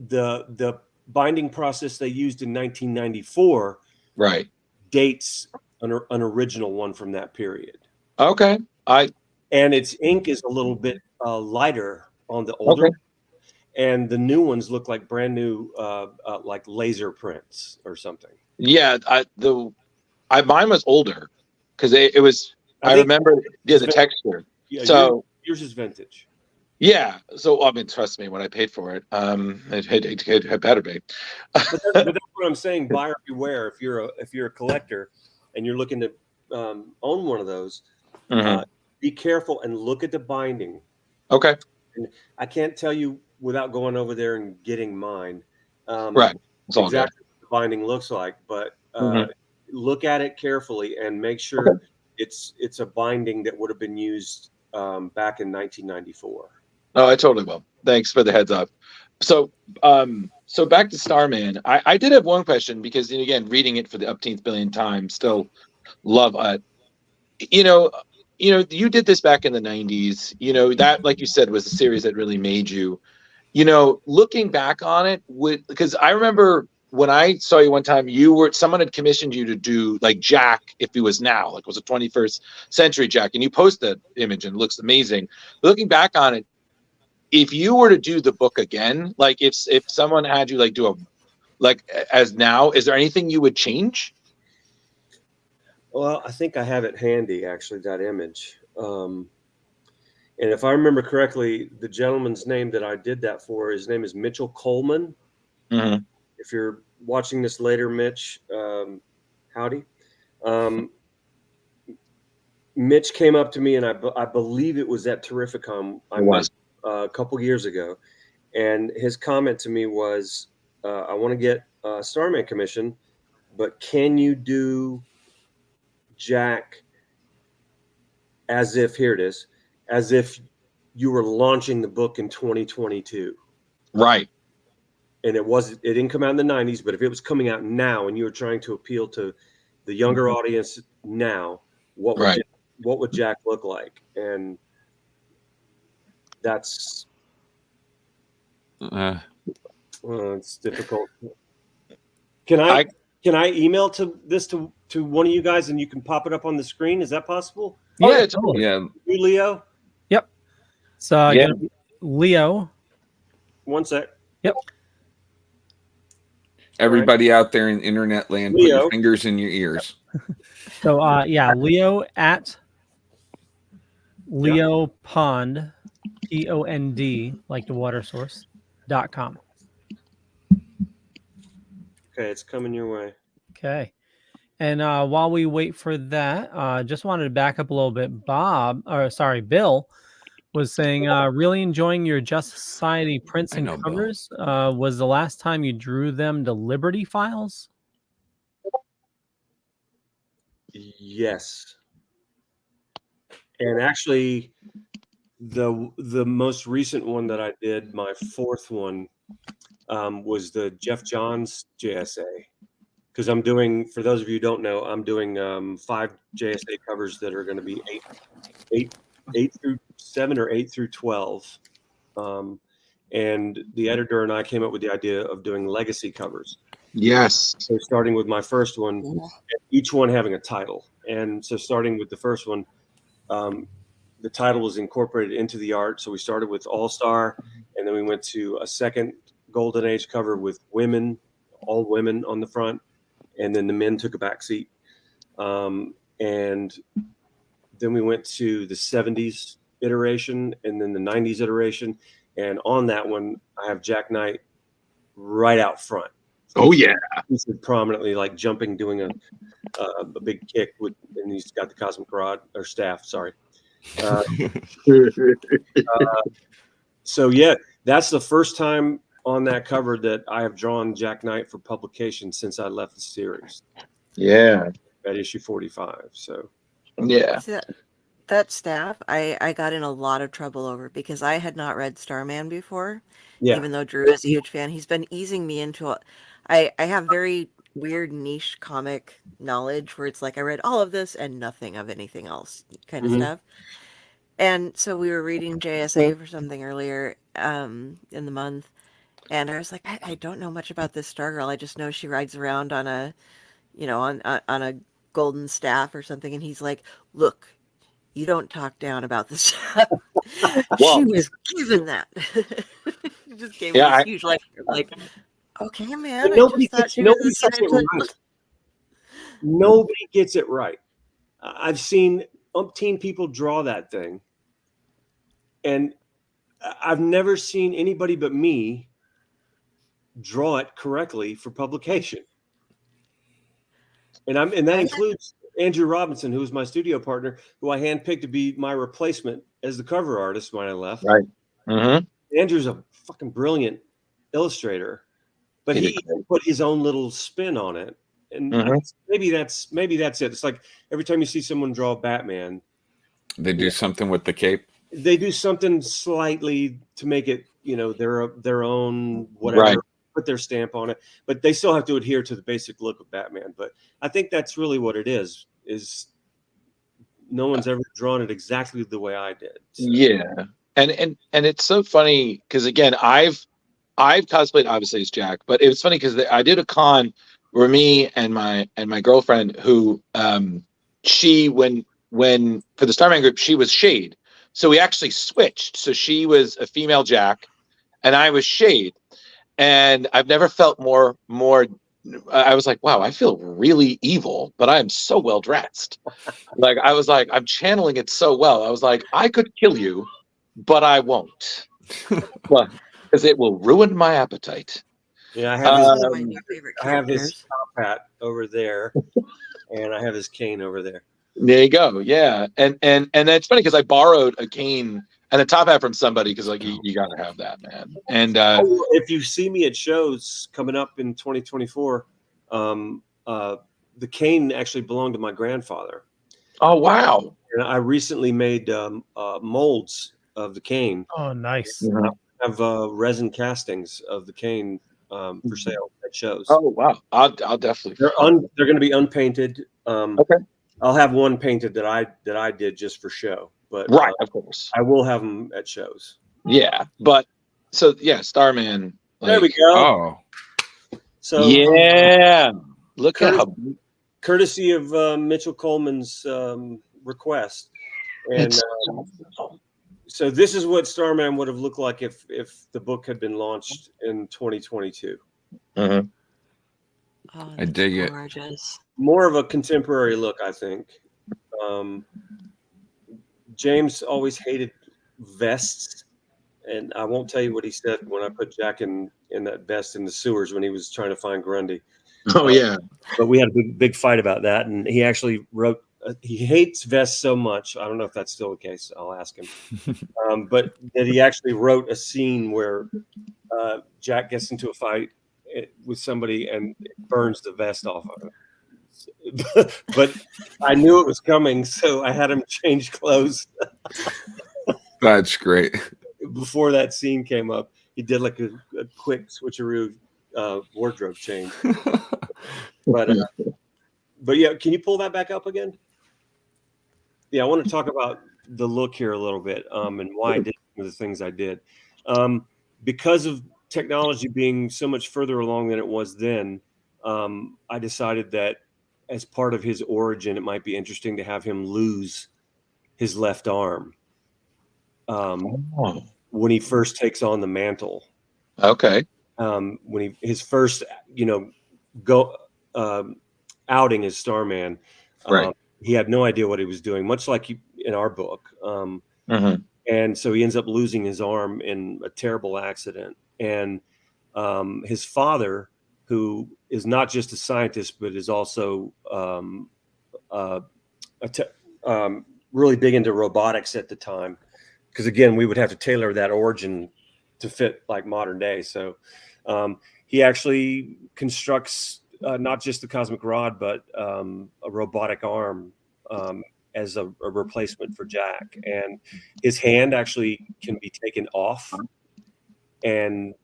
the binding process they used in 1994 right. dates an original one from that period. Okay, And its ink is a little bit lighter on the older, okay. and the new ones look like brand new, like laser prints or something. Yeah, mine was older because it was. I think remember the vintage. texture. Yeah, So yours is vintage. yeah, so I mean, trust me, when I paid for it, it better be. But that's what I'm saying. Buyer beware. If you're a collector and you're looking to own one of those, be careful and look at the binding. Okay. And I can't tell you without going over there and getting mine. Right. It's all exactly what the binding looks like, but look at it carefully and make sure it's a binding that would have been used back in 1994. Oh, I totally will. Thanks for the heads up. So, so back to Starman. I did have one question because, again, reading it for the upteenth billion time, still love it. You know, you did this back in the 90s. You know, that, like you said, was a series that really made you. You know, looking back on it, because I remember when I saw you one time, someone had commissioned you to do like Jack if he was now, like it was a 21st century Jack, and you post that image and it looks amazing. Looking back on it, if you were to do the book again, like if someone had you like do a like as now, is there anything you would change? Well, I think I have it handy, actually, that image. And if I remember correctly, the gentleman's name that I did that for, his name is Mitchell Coleman. If you're watching this later, Mitch, howdy. Mitch came up to me, and I believe it was at Terrificon I went a couple years ago. And his comment to me was, I want to get a Starman commission, but can you do Jack as if, here it is, as if you were launching the book in 2022? Right. And it didn't come out in the 90s, but if it was coming out now and you were trying to appeal to the younger audience now, what would Jack look like? And that's it's difficult. Can I email this to one of you guys and you can pop it up on the screen? Is that possible? Yeah, totally. Yeah. You, Leo? Yep. So Leo. One sec. Yep. Everybody out there in internet land, put your fingers in your ears. So Leo at Leo Pond, POND, like the water source.com. Okay, it's coming your way. Okay. And while we wait for that, just wanted to back up a little bit. Bill was saying, really enjoying your Just Society prints and covers. Was the last time you drew them to Liberty Files? Yes. And actually, the most recent one that I did, my fourth one, was the Jeff Johns JSA. Because I'm doing, for those of you who don't know, I'm doing 5 JSA covers that are going to be 8 through 7 or 8 through 12. And the editor and I came up with the idea of doing legacy covers. Yes. So starting with my first one, each one having a title. And so starting with the first one, the title was incorporated into the art. So we started with All Star, and then we went to a second Golden Age cover with women, all women on the front. And then the men took a back seat. And then we went to the 70s iteration and then the 90s iteration. And on that one, I have Jack Knight right out front. Oh, yeah. He's prominently like jumping, doing a big kick and he's got the cosmic rod or staff. Sorry. So, yeah, that's the first time on that cover that I have drawn Jack Knight for publication since I left the series. Yeah. At issue 45. So yeah. That staff, I got in a lot of trouble over because I had not read Starman before, Yeah. even though Drew is a huge fan. He's been easing me into I have very weird niche comic knowledge where it's like I read all of this and nothing of anything else kind of Mhm. stuff. And so we were reading JSA for something earlier in the month, and I was like, I don't know much about this Stargirl. I just know she rides around on a, on a golden staff or something. And he's like, look, you don't talk down about this staff. She Well, was given that. He just gave me yeah, this huge lecture. I'm like, okay, man, But I just thought she was nobody gets assigned it to. right. Nobody gets it right. I've seen umpteen people draw that thing, and I've never seen anybody but me draw it correctly for publication. And that includes Andrew Robinson, who was my studio partner, who I handpicked to be my replacement as the cover artist when I left. right. Mm-hmm. Andrew's a fucking brilliant illustrator, but he put his own little spin on it. And Mhm. maybe that's it. It's like every time you see someone draw Batman, They do something with the cape. they do something slightly to make it, their own whatever, Right. put their stamp on it, but they still have to adhere to the basic look of Batman. But I think that's really what it is no one's ever drawn it exactly the way I did. So. Yeah. And it's so funny because again, I've cosplayed obviously as Jack, but it was funny because I did a con where me and my girlfriend who she when for the Starman group she was Shade, so we actually switched. So she was a female Jack, and I was Shade, and I've never felt more. I was like, wow, I feel really evil, but I am so well dressed. Like I was like, I'm channeling it so well. I was like, I could kill you, but I won't. Well, because it will ruin my appetite. Yeah, I That's have one of my new favorite I have his characters. top hat over there, and I have his cane over there. There you go. Yeah, and it's funny because I borrowed a cane and a top hat from somebody because like you got to have that, man. And if you see me at shows coming up in 2024, the cane actually belonged to my grandfather. oh wow, And I recently made molds of the cane. Oh, nice. Mhm. I have resin castings of the cane for sale at shows. Oh wow, I'll definitely. They're going to be unpainted. Okay. I'll have one painted that I did just for show, but Right, of course. I will have them at shows. Yeah, but so yeah, Starman. There we go. Oh, So Yeah, look at how courtesy of Mitchell Coleman's request, and so this is what Starman would have looked like if the book had been launched in 2022. Mhm. Oh, I dig it. gorgeous. More of a contemporary look, I think. James always hated vests, and I won't tell you what he said when I put Jack in that vest in the sewers when he was trying to find Grundy. Oh yeah. But we had a big fight about that, and he actually wrote. He hates vests so much. I don't know if that's still the case. I'll ask him. But that he actually wrote a scene where Jack gets into a fight with somebody and burns the vest off of him. But I knew it was coming, so I had him change clothes. that's great. Before that scene came up, he did like a quick switcheroo wardrobe change. But yeah, can you pull that back up again? Yeah, I want to talk about the look here a little bit, and why I did the things I did. Because of technology being so much further along than it was then, I decided that as part of his origin, it might be interesting to have him lose his left arm when he first takes on the mantle. Okay. When his first, outing as Starman, Right. he had no idea what he was doing, much like in our book. Mhm. And so he ends up losing his arm in a terrible accident. And his father, who is not just a scientist, but is also really big into robotics at the time, because again, we would have to tailor that origin to fit like modern day. So he actually constructs not just the cosmic rod, but a robotic arm as a replacement for Jack, and his hand actually can be taken off, and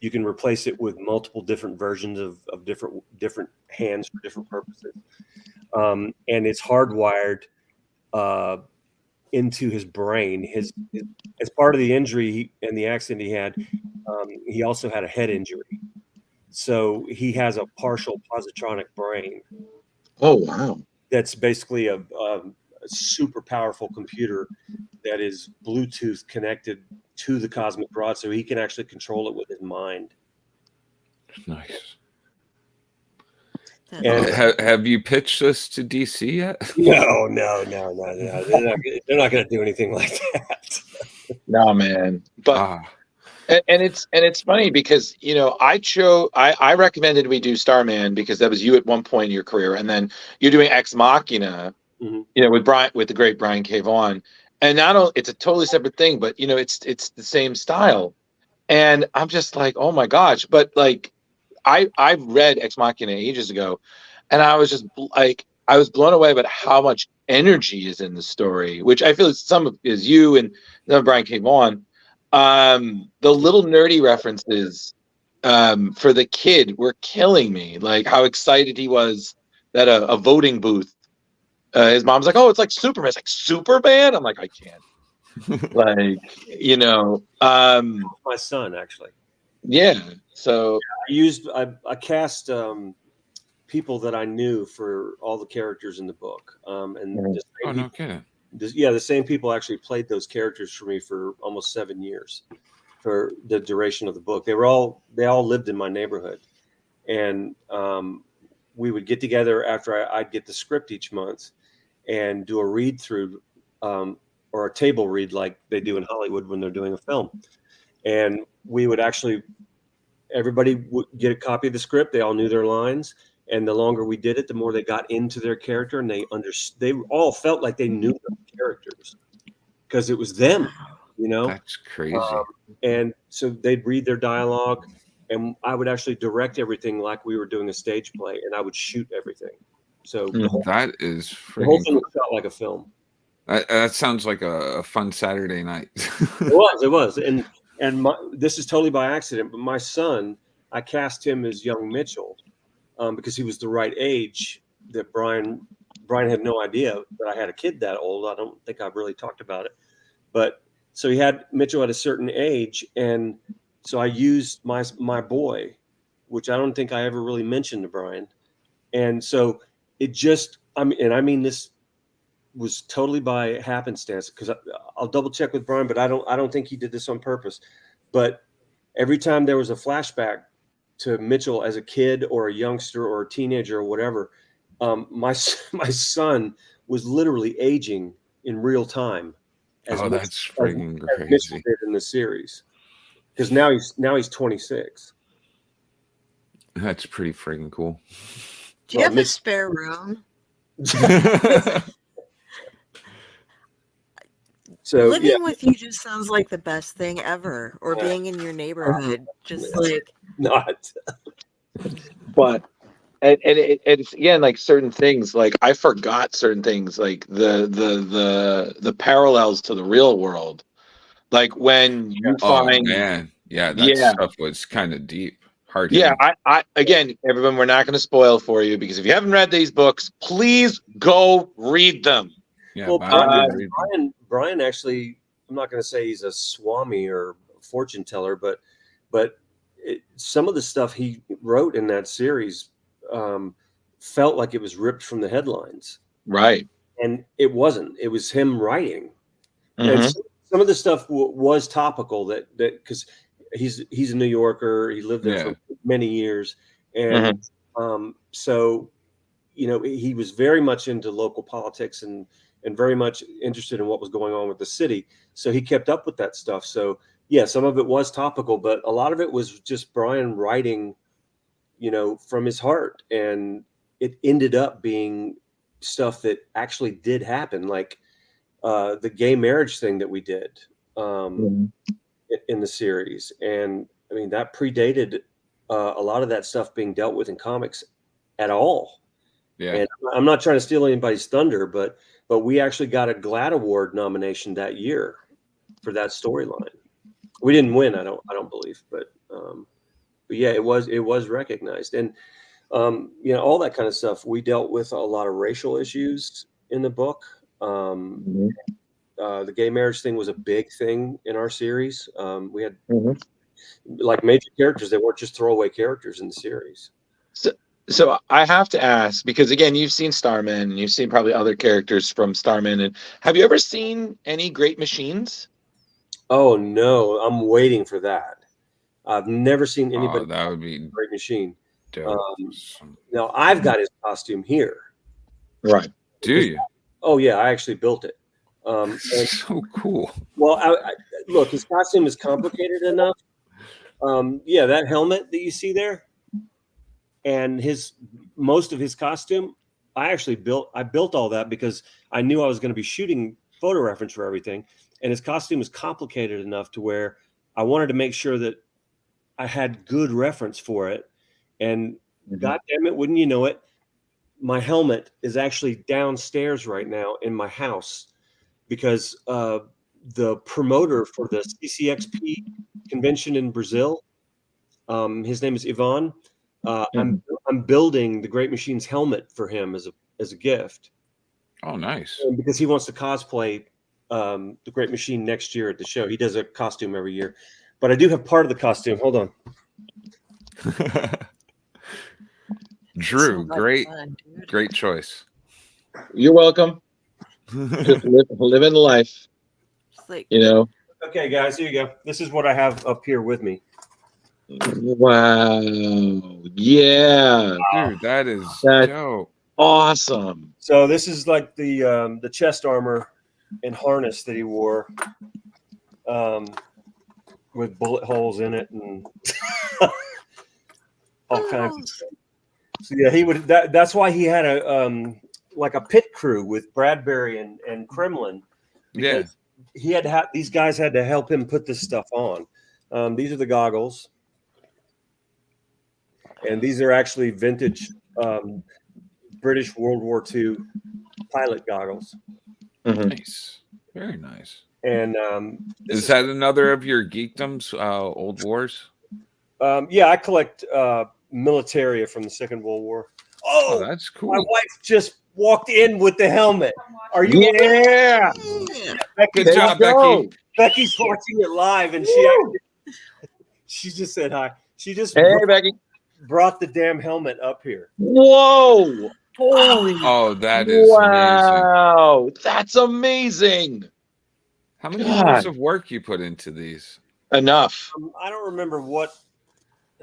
you can replace it with multiple different versions of different hands for different purposes. And it's hardwired into his brain. His as part of the injury and the accident he had, he also had a head injury, so he has a partial positronic brain. Oh wow! That's basically a super powerful computer that is Bluetooth connected to the cosmic rod, so he can actually control it with his mind. Nice. And have you pitched this to DC yet? No. They're not going to do anything like that. No, man. But and it's funny because I recommended we do Starman because that was you at one point in your career, and then you're doing Ex Machina, with the great Brian K. Vaughan, and not only it's a totally separate thing, but it's the same style, and I'm just like, oh my gosh, but like I read Ex Machina ages ago, and I was just like, I was blown away about how much energy is in the story, which I feel some of is you and Brian K. Vaughan. The little nerdy references for the kid were killing me. Like how excited he was that a voting booth. His mom's like, "Oh, it's like Superman." It's like Superman. I'm like, I can't. Like, my son actually. Yeah. So I cast people that I knew for all the characters in the book. No kidding. The same people actually played those characters for me for almost 7 years, for the duration of the book. They all lived in my neighborhood, and we would get together after I'd get the script each month and do a read through or a table read like they do in Hollywood when they're doing a film. And we would actually, everybody would get a copy of the script. They all knew their lines. And the longer we did it, the more they got into their character, and they all felt like they knew the characters because it was them, That's crazy. And so they'd read their dialogue, and I would actually direct everything like we were doing a stage play, and I would shoot everything. So that is the whole thing was shot like a film. That sounds like a fun Saturday night. It was, and this is totally by accident. But my son, I cast him as young Mitchell. Because he was the right age that Brian had no idea that I had a kid that old. I don't think I've really talked about it, but so Mitchell at a certain age. And so I used my boy, which I don't think I ever really mentioned to Brian. And so it just, I mean, this was totally by happenstance, because I'll double check with Brian, but I don't think he did this on purpose. But every time there was a flashback to Mitchell as a kid or a youngster or a teenager or whatever, my son was literally aging in real time. That's freaking crazy. Mitchell did in the series, because now he's 26. That's pretty freaking cool. Do you have a spare room? So living with you just sounds like the best thing ever, or being in your neighborhood, just like not. But it's again like certain things. Like I forgot certain things, like the parallels to the real world. Like when you find, that stuff was kind of deep. Hard. Yeah, I again, everyone, we're not going to spoil for you, because if you haven't read these books, please go read them. Yeah, well, Brian actually, I'm not going to say he's a Swami or fortune teller, but some of the stuff he wrote in that series felt like it was ripped from the headlines. Right. And it wasn't. It was him writing. Mm-hmm. And some of the stuff was topical that because he's a New Yorker. He lived there for many years. And so, he was very much into local politics and very much interested in what was going on with the city. So he kept up with that stuff. So yeah, some of it was topical, but a lot of it was just Brian writing, from his heart. And it ended up being stuff that actually did happen. Like the gay marriage thing that we did in the series. And I mean, that predated a lot of that stuff being dealt with in comics at all. Yeah. And I'm not trying to steal anybody's thunder, but we actually got a GLAAD Award nomination that year for that storyline. We didn't win, I don't believe, but yeah, it was recognized. And you know, all that kind of stuff. We dealt with a lot of racial issues in the book. The gay marriage thing was a big thing in our series. We had like major characters that weren't just throwaway characters in the series. So I have to ask, because again, you've seen Starman, and you've seen probably other characters from Starman, and have you ever seen any Great Machines? Oh no, I'm waiting for that. I've never seen anybody. That would be Great Machine. dope. Now I've got his costume here. Right. Do you? Oh yeah, I actually built it. And, So cool. well, look, his costume is complicated enough. Yeah, that helmet that you see there, and most of his costume, I built all that because I knew I was going to be shooting photo reference for everything, and his costume is complicated enough to where I wanted to make sure that I had good reference for it. And God damn it, wouldn't you know it, my helmet is actually downstairs right now in my house because the promoter for the CCXP convention in Brazil, his name is Vaughan. I'm building the Great Machine's helmet for him as a gift. Oh, nice. And because he wants to cosplay the Great Machine next year at the show. He does a costume every year, but I do have part of the costume. Hold on. Drew, great choice. You're welcome. Just living life. Just like, You know. Okay, guys, here you go. This is what I have up here with me. Wow. Yeah. Dude, that is dope. Awesome. So this is like the chest armor and harness that he wore, with bullet holes in it and all kinds of stuff. So yeah, he would. That's why he had a like a pit crew with Bradbury and Kremlin. Yeah. He had these guys had to help him put this stuff on. These are the goggles, and these are actually vintage British World War II pilot goggles. Nice, very nice. And is that another of your geekdoms, Old Wars? Yeah, I collect militaria from the Second World War. Oh, that's cool. My wife just walked in with the helmet. Are you? Yeah. Becky, Good job, Becky. Becky's watching it live, and she just said hi. She just Becky brought the damn helmet up here. Whoa! Holy! Oh, that is wow! That's amazing. How many hours of work you put into these? Enough. I don't remember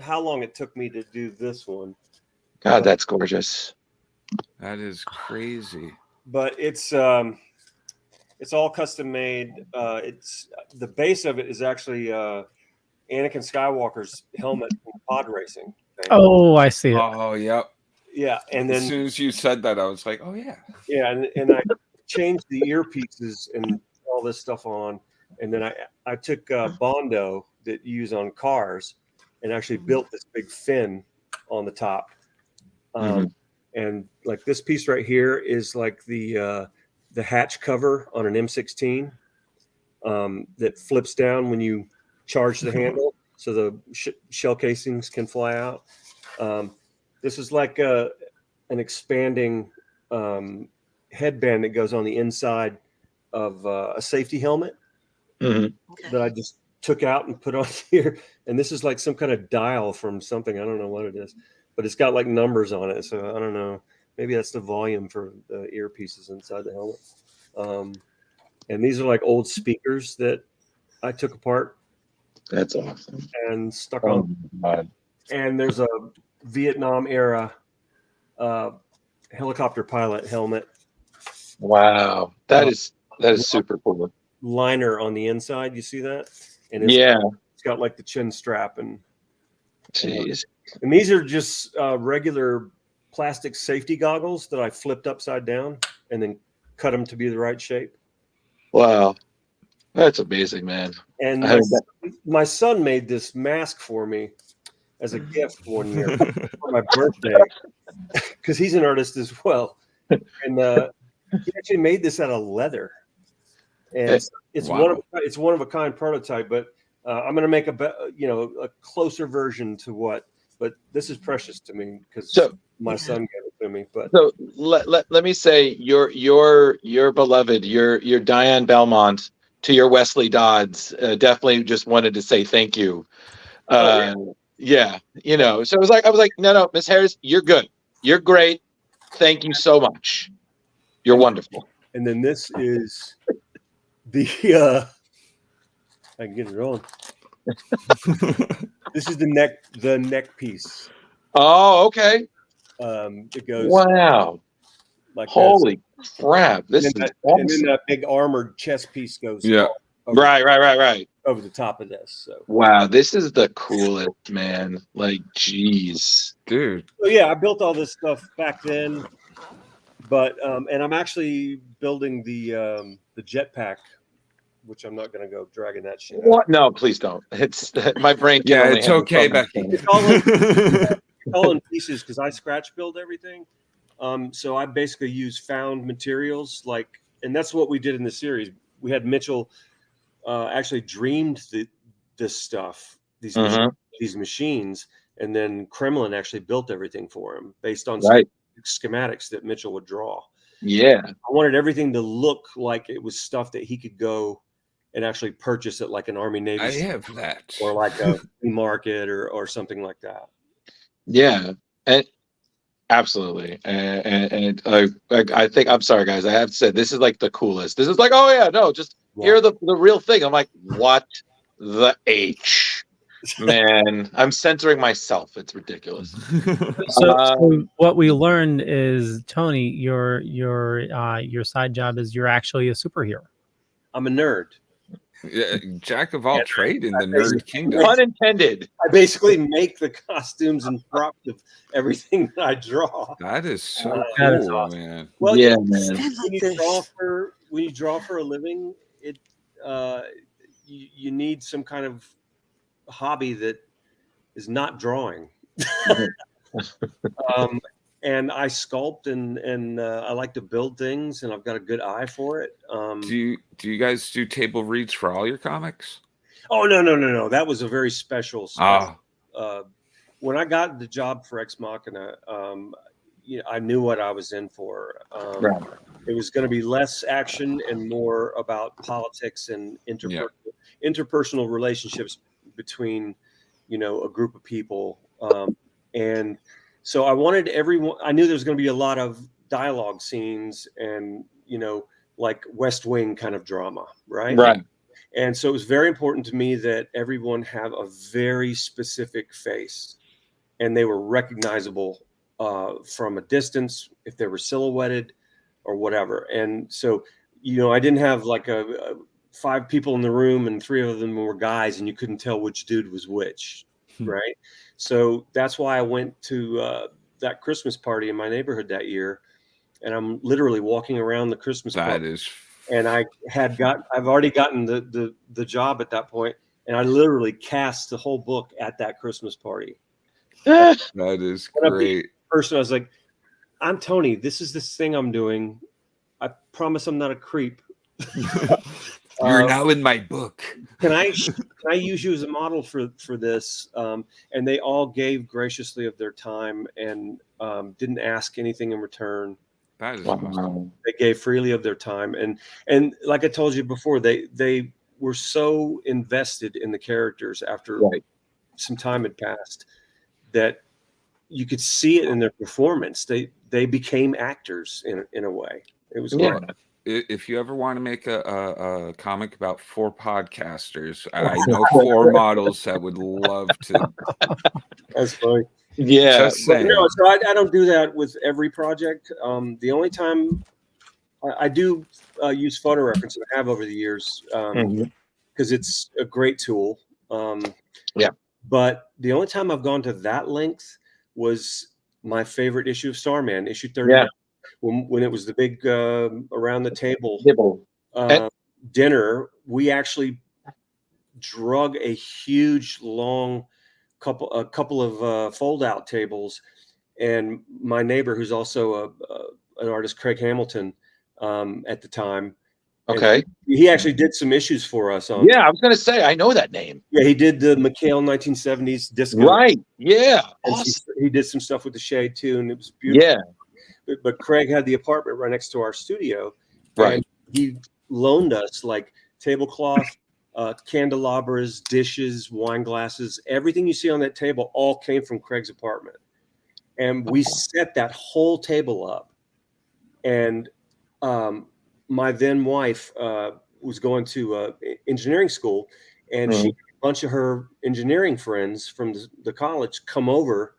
how long it took me to do this one. God, that's gorgeous. That is crazy. But it's all custom made. It's the base of it is actually Anakin Skywalker's helmet from pod racing. Oh, I see it. Oh, yep. Yeah, and then as soon as you said that, I was like, oh yeah. Yeah, and I changed the earpieces and all this stuff on, and then I took Bondo that you use on cars and actually built this big fin on the top. And like this piece right here is like the hatch cover on an M16 that flips down when you charge the handle, so the shell casings can fly out. This is like an expanding headband that goes on the inside of a safety helmet that I just took out and put on here. And this is like some kind of dial from something. I don't know what it is, but it's got like numbers on it. So I don't know. Maybe that's the volume for the earpieces inside the helmet. And these are like old speakers that I took apart. That's awesome. And stuck on. God. And there's a Vietnam era helicopter pilot helmet. Wow. That is super cool. Liner on the inside. You see that? And it's got like the chin strap and jeez. And these are just regular plastic safety goggles that I flipped upside down and then cut them to be the right shape. Wow. That's amazing, man. And my son made this mask for me as a gift one year for my birthday. because he's an artist as well, and he actually made this out of leather, and it's Wow. one of a kind prototype. But I'm going to make a closer version to what. But this is precious to me because my son gave it to me. But so let me say your beloved, your Diane Belmont to your Wesley Dodds, definitely just wanted to say thank you. Yeah, you know, so I was like, no, Miss Harris, you're good. You're great. Thank you so much. You're wonderful. And then this is the I can get it on. This is the neck piece. Oh, okay. It goes Wow. like Holy crap. This is awesome. and then that big armored chest piece goes over, right. Over the top of this. So wow, this is the coolest, man. Like, geez. Dude. So yeah, I built all this stuff back then. But and I'm actually building the jetpack, which I'm not going to go dragging that shit out. What? No, please don't. It's my brain. Yeah, it's okay, Becky. It's all in pieces because I scratch build everything. So I basically use found materials, and that's what we did in the series. We had Mitchell actually dreamed this stuff, these machines, and then Kremlin actually built everything for him based on schematics that Mitchell would draw. Yeah, I wanted everything to look like it was stuff that he could go and actually purchase at like an Army Navy. I have that, or like a flea market or something like that. Yeah, and absolutely, and I think, I'm sorry, guys, I have to say this is like the coolest. This is like, oh yeah, no, just hear the real thing. I'm like, what the H? Man, I'm censoring myself. It's ridiculous. So what we learned is, Tony, your side job is you're actually a superhero. I'm a nerd. Yeah, jack of all trade in the nerd kingdom. Unintended. I basically make the costumes and props of everything that I draw. That is so that is cool, awesome. man. Well, yeah, man. man. When you draw for a living, you need some kind of hobby that is not drawing. And I sculpt and I like to build things, and I've got a good eye for it. Do you guys do table reads for all your comics? Oh no! That was a very special. When I got the job for Ex Machina, I knew what I was in for. It was going to be less action and more about politics and interpersonal relationships between, a group of people. And so I wanted everyone. I knew there was going to be a lot of dialogue scenes and like West Wing kind of drama, right? Right. And so it was very important to me that everyone have a very specific face, and they were recognizable from a distance if they were silhouetted or whatever. And so, I didn't have like a 5 people in the room and 3 of them were guys, and you couldn't tell which dude was which, right? So that's why I went to that Christmas party in my neighborhood that year, and I'm literally walking around the Christmas party. And I've already gotten the job at that point, and I literally cast the whole book at that Christmas party. That is great. Person, I was like, I'm Tony. This is this thing I'm doing. I promise I'm not a creep. You're now in my book. Can I use you as a model for this? And they all gave graciously of their time and didn't ask anything in return. That is awesome. They gave freely of their time, and like I told you before, they were so invested in the characters after some time had passed that you could see it in their performance. They became actors in a way. It was great. If you ever want to make a comic about 4 podcasters, I know 4 models that would love to. That's funny. Yeah, so I don't do that with every project. The only time I do use photo reference, and I have over the years, because it's a great tool. But the only time I've gone to that length was my favorite issue of Starman, issue 39, when it was the big around the table dinner. We actually drug a huge long couple of fold out tables and my neighbor, who's also an artist, Craig Hamilton, at the time. Okay. He actually did some issues for us on. Yeah, I was gonna say I know that name. Yeah, he did the McHale 1970s disco. Right. Yeah. And Awesome. he did some stuff with the Shade too, and it was beautiful. Yeah. But Craig had the apartment right next to our studio. Right. And he loaned us like tablecloth, candelabras, dishes, wine glasses. Everything you see on that table all came from Craig's apartment. And we set that whole table up. And my then wife was going to engineering school, and she had a bunch of her engineering friends from the college come over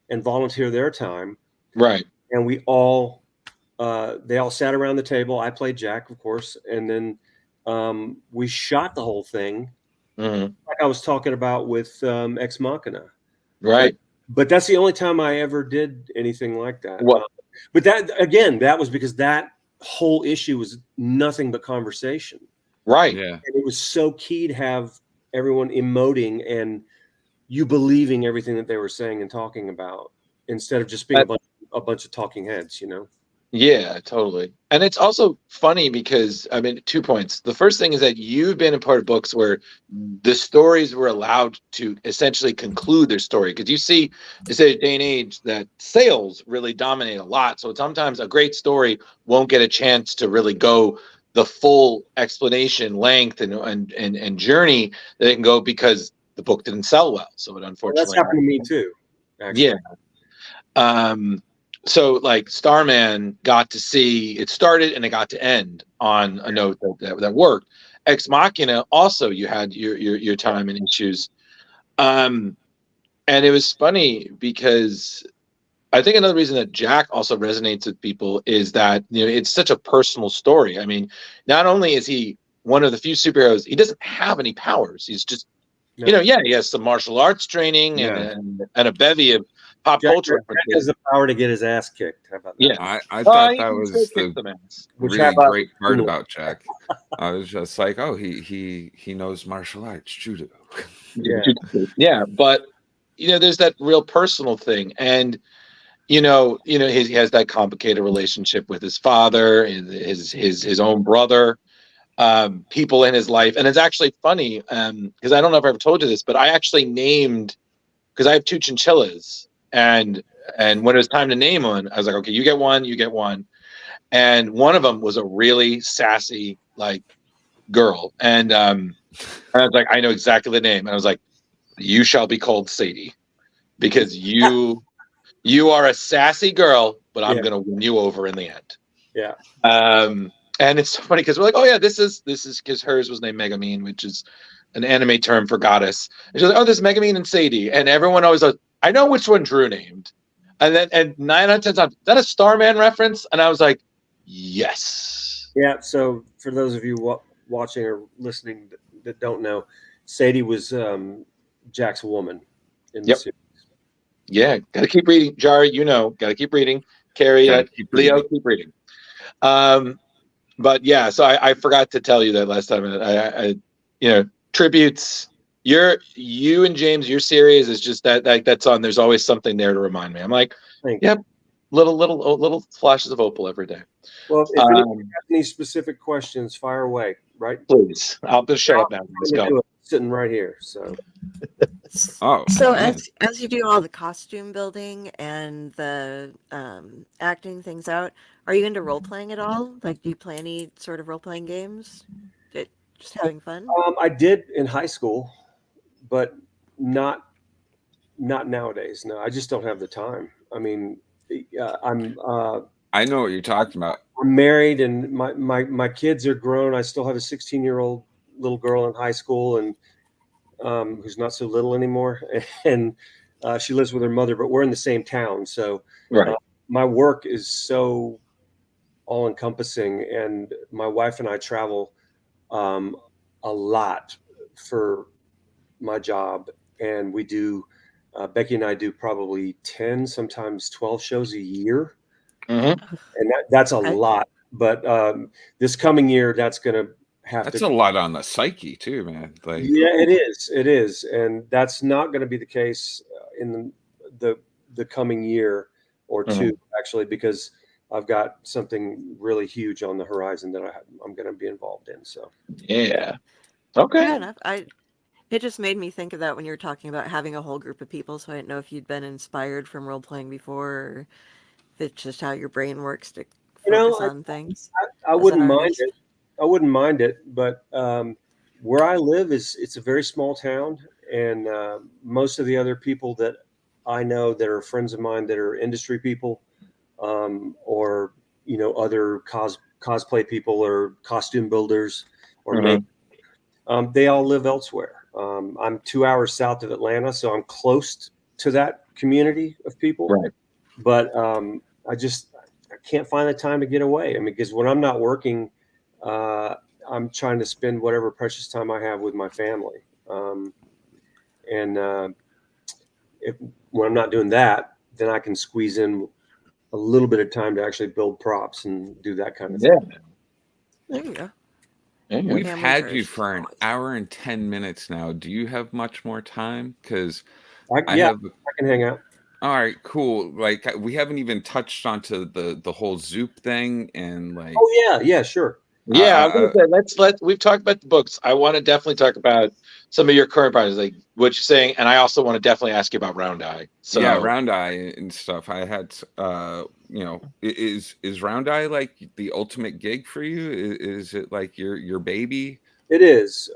and volunteer their time. Right. And we all they all sat around the table. I played Jack, of course, and then we shot the whole thing, like I was talking about with Ex Machina. Right. But that's the only time I ever did anything like that. What? But that, again, that was because that whole issue was nothing but conversation. Right. Yeah. And it was so key to have everyone emoting and you believing everything that they were saying and talking about, instead of just being a bunch of talking heads, you know? Yeah, totally. And it's also funny because, I mean, 2 points. The first thing is that you've been a part of books where the stories were allowed to essentially conclude their story. Because you see, it's a day and age that sales really dominate a lot. So sometimes a great story won't get a chance to really go the full explanation, length, and journey that it can go because the book didn't sell well. So it unfortunately. That's happened to me too, actually. Yeah. So like Starman got to see it started and it got to end on a note that worked. Ex Machina also, you had your time and issues. And it was funny because I think another reason that Jack also resonates with people is that, you know, it's such a personal story. I mean, not only is he one of the few superheroes, he doesn't have any powers. He's just, you know, he has some martial arts training and a bevy of pop culture. Jack has the power to get his ass kicked. How about that? Yeah, I thought that was the really about great part about Jack. I was just like, oh, he knows martial arts, judo. Yeah, but you know, there's that real personal thing, and you know, he has that complicated relationship with his father, his own brother, people in his life, and it's actually funny because I don't know if I ever told you this, but I actually named, because I have 2 chinchillas. And when it was time to name one, I was like, okay, you get one. And one of them was a really sassy, like, girl. And I was like, I know exactly the name. And I was like, you shall be called Sadie, because you are a sassy girl, but I'm going to win you over in the end. Yeah. And it's so funny because we're like, oh yeah, this is because hers was named Megamine, which is an anime term for goddess. And she's like, oh, this is Megamine and Sadie. And everyone always goes, I know which one Drew named. And 9 out of 10 times, is that a Starman reference? And I was like, yes. Yeah. So for those of you watching or listening that don't know, Sadie was Jack's woman in the series. Yeah. Got to keep reading. Jari, got to keep reading. Carrie, Leo, keep reading. But yeah, so I forgot to tell you that last time. I tributes. You and James, your series is just that's on. There's always something there to remind me. I'm like, yep, little flashes of opal every day. Well, if anyone has any specific questions, fire away. Right? Please, I'll just shut up now. Let's go. Sitting right here. So. So as you do all the costume building and the acting things out, are you into role playing at all? Like, do you play any sort of role playing games? Just having fun? I did in high school, but not nowadays. No, I just don't have the time. I mean, I know what you're talking about. I'm married and my kids are grown. I still have a 16-year-old little girl in high school and who's not so little anymore. And she lives with her mother, but we're in the same town. So my work is so all encompassing, and my wife and I travel a lot for my job. And we do, Becky and I do probably 10, sometimes 12 shows a year. And that's a lot. But this coming year, that's going to have That's a lot on the psyche too, man. Like, yeah, it is. And that's not going to be the case in the coming year. or two, actually, because I've got something really huge on the horizon that I'm going to be involved in. So Yeah. Okay. Fair enough. It just made me think of that when you were talking about having a whole group of people. So I didn't know if you'd been inspired from role playing before, or if it's just how your brain works to focus on things I as an wouldn't mind artist. it. I wouldn't mind it, but where I live it's a very small town, and most of the other people that I know that are friends of mine that are industry people, or other cosplay people or costume builders or make, they all live elsewhere. I'm 2 hours south of Atlanta, so I'm close to that community of people. Right. But I can't find the time to get away. I mean, because when I'm not working, I'm trying to spend whatever precious time I have with my family. And when I'm not doing that, then I can squeeze in a little bit of time to actually build props and do that kind of Yeah. thing. There you go. We've Family had you first. for an hour and 10 minutes now. Do you have much more time? Because I can hang out. All right, cool. Like we haven't even touched onto the whole Zoop thing and like. Oh yeah, sure. Yeah, I was gonna say we've talked about the books. I want to definitely talk about some of your current projects, like what you're saying, and I also want to definitely ask you about Round Eye. So yeah, Round Eye and stuff. I had is Round Eye like the ultimate gig for you? Is it like your baby? It is.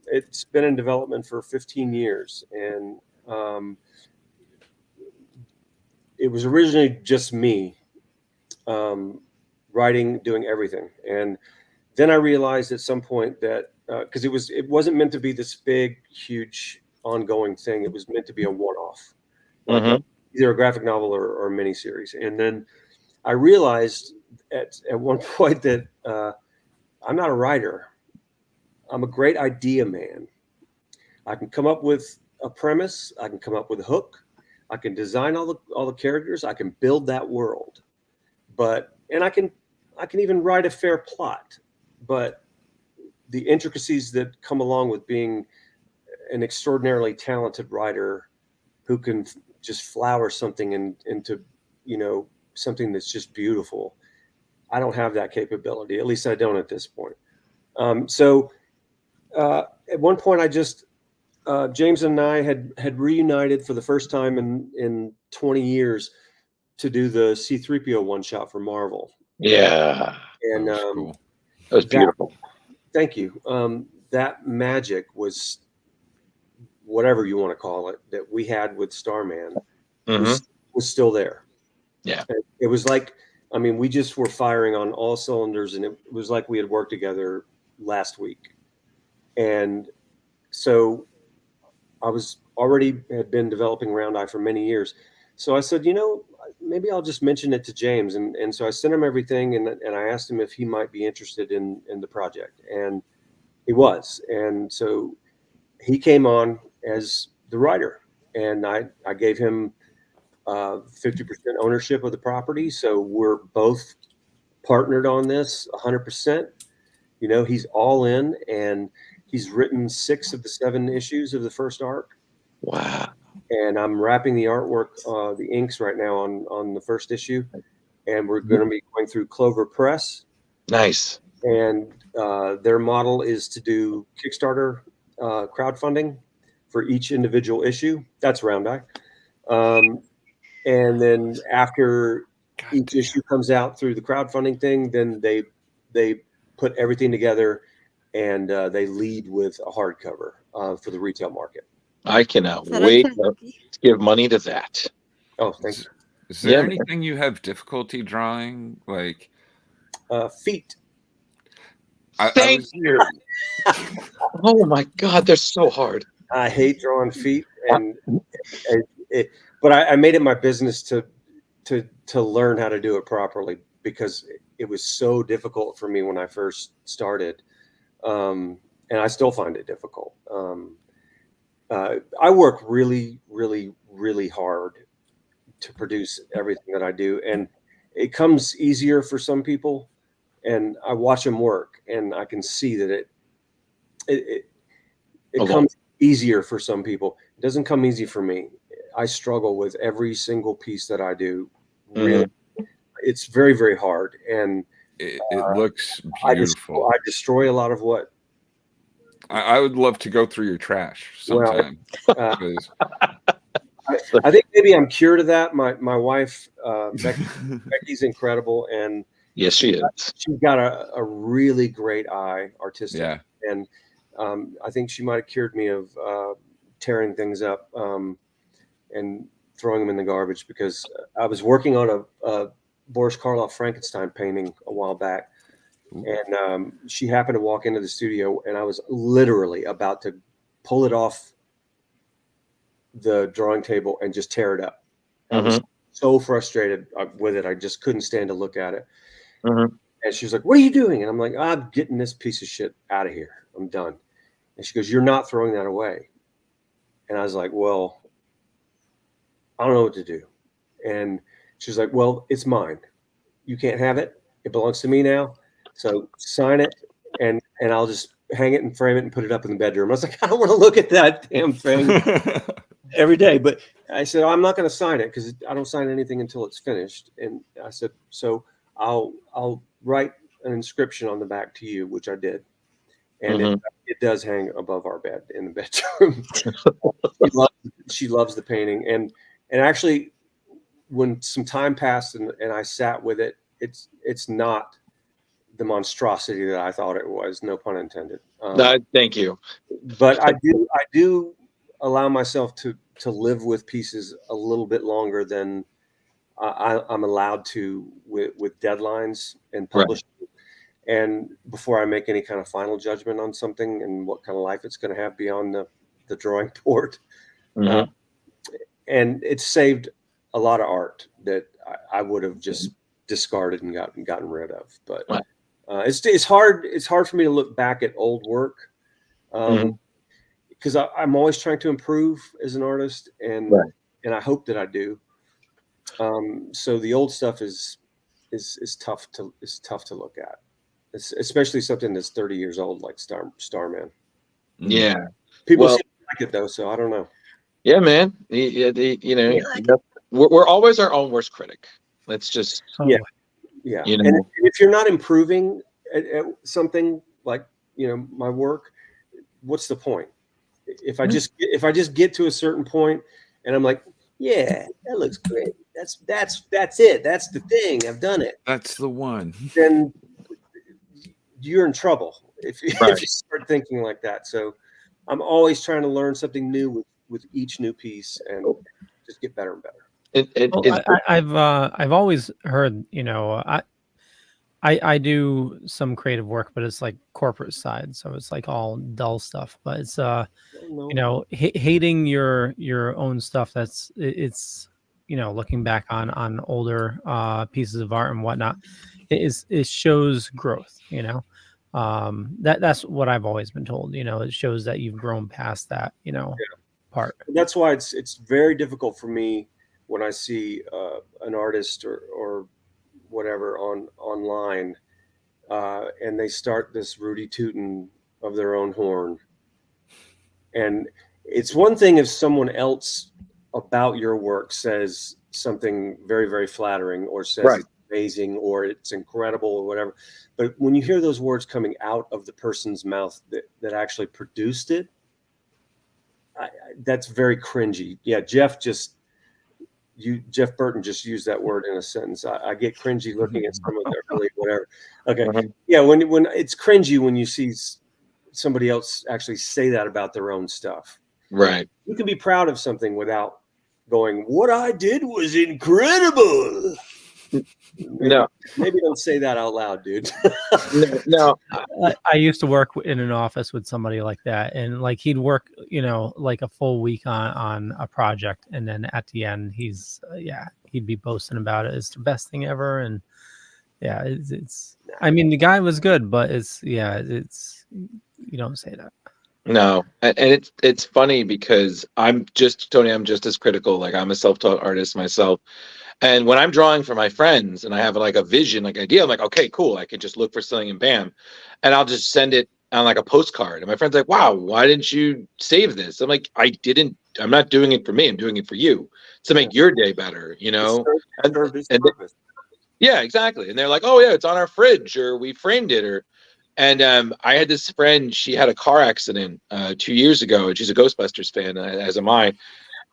It's been in development for 15 years, and it was originally just me writing, doing everything. And then I realized at some point that because it wasn't meant to be this big, huge, ongoing thing. It was meant to be a one-off, like either a graphic novel or a miniseries. And then I realized at one point that I'm not a writer. I'm a great idea man. I can come up with a premise. I can come up with a hook. I can design all the characters. I can build that world, and I can even write a fair plot. But the intricacies that come along with being an extraordinarily talented writer who can just flower something into something that's just beautiful, I don't have that capability. At least I don't at this point. So at one point, James and I had reunited for the first time in 20 years to do the C-3PO one shot for Marvel. Yeah, and that was cool. That was beautiful. Thank you. That magic was, whatever you want to call it, that we had with Starman was still there. Yeah, it was like, I mean, we just were firing on all cylinders, and it was like we had worked together last week. And so I had been developing Round Eye for many years. So I said, maybe I'll just mention it to James. And so I sent him everything, and I asked him if he might be interested in the project. And he was. And so he came on as the writer, and I gave him 50% ownership of the property. So we're both partnered on this 100%. He's all in, and he's written 6 of the 7 issues of the first arc. Wow. And I'm wrapping the artwork, the inks right now on the first issue. And we're going to be going through Clover Press. Nice. And their model is to do Kickstarter crowdfunding for each individual issue. That's Round Eye. And then after each issue comes out through the crowdfunding thing, then they put everything together, and they lead with a hardcover for the retail market. I cannot wait to give money to that. Oh, thanks. Is there anything you have difficulty drawing? Like feet. Thank you. Oh my God, they're so hard. I hate drawing feet, but I made it my business to learn how to do it properly, because it was so difficult for me when I first started, and I still find it difficult. I work really, really, really hard to produce everything that I do, and it comes easier for some people. And I watch them work, and I can see that it comes easier for some people. It doesn't come easy for me. I struggle with every single piece that I do really, it's very, very hard. And it looks beautiful. I destroy a lot of what. I would love to go through your trash sometime. I think maybe I'm cured of that. My wife, Becky's incredible, and yes, she is. She's got a really great eye, artistic, yeah. And I think she might have cured me of tearing things up and throwing them in the garbage, because I was working on a Boris Karloff Frankenstein painting a while back. And she happened to walk into the studio, and I was literally about to pull it off the drawing table and just tear it up. I was so frustrated with it. I just couldn't stand to look at it. And she was like, "What are you doing?" And I'm like, "I'm getting this piece of shit out of here. I'm done." And she goes, "You're not throwing that away." And I was like, "Well, I don't know what to do." And she's like, "Well, it's mine. You can't have it. It belongs to me now. So sign it, and I'll just hang it and frame it and put it up in the bedroom." I was like, "I don't want to look at that damn thing every day." But I said, "I'm not going to sign it, because I don't sign anything until it's finished." And I said, "So I'll write an inscription on the back to you," which I did. And it does hang above our bed in the bedroom. She loves the painting. And actually, when some time passed and I sat with it, it's not the monstrosity that I thought it was. No pun intended. Thank you. But I do allow myself to live with pieces a little bit longer than I'm allowed to with deadlines and publishing. Right. And before I make any kind of final judgment on something and what kind of life it's going to have beyond the drawing board. And it's saved a lot of art that I would have just discarded and gotten rid of. But it's hard for me to look back at old work, because I'm always trying to improve as an artist, and I hope that I do. So the old stuff is tough to look at, especially something that's 30 years old like Starman. Yeah, people seem to like it though, so I don't know. Yeah, man. We're always our own worst critic. Let's just yeah. And if you're not improving at something like my work, what's the point? If I just get to a certain point and I'm like, yeah, that looks great. That's it. That's the thing. I've done it. That's the one. Then you're in trouble if you start thinking like that. So I'm always trying to learn something new with each new piece and just get better and better. I've always heard, I do some creative work, but it's like corporate side, so it's like all dull stuff. But it's hating your own stuff. It's looking back on older pieces of art and whatnot, it shows growth. That's what I've always been told. It shows that you've grown past that part. That's why it's very difficult for me when I see an artist or whatever online and they start this Rudy Tootin' of their own horn. And it's one thing if someone else about your work says something very, very flattering or says it's amazing or it's incredible or whatever. But when you hear those words coming out of the person's mouth that actually produced it, that's very cringy. Yeah, Jeff Burton just used that word in a sentence. I get cringy looking at some of their early whatever. Okay. Yeah, when it's cringy when you see somebody else actually say that about their own stuff. Right. You can be proud of something without going, "What I did was incredible." No. Maybe don't say that out loud, dude. No. I used to work in an office with somebody like that, and like he'd work, like a full week on a project, and then at the end, he'd be boasting about it. It's the best thing ever, and it's. I mean, the guy was good, but it's you don't say that. No, and it's funny because I'm just as critical. Like I'm a self-taught artist myself. And when I'm drawing for my friends and I have like a vision, like idea, I'm like, okay, cool. I can just look for something and bam. And I'll just send it on like a postcard. And my friend's like, wow, why didn't you save this? I'm like, I'm not doing it for me. I'm doing it for you to make your day better, you know? It served its purpose. Yeah, exactly. And they're like, oh yeah, it's on our fridge, or we framed it, or. And I had this friend. She had a car accident 2 years ago, and she's a Ghostbusters fan, as am I.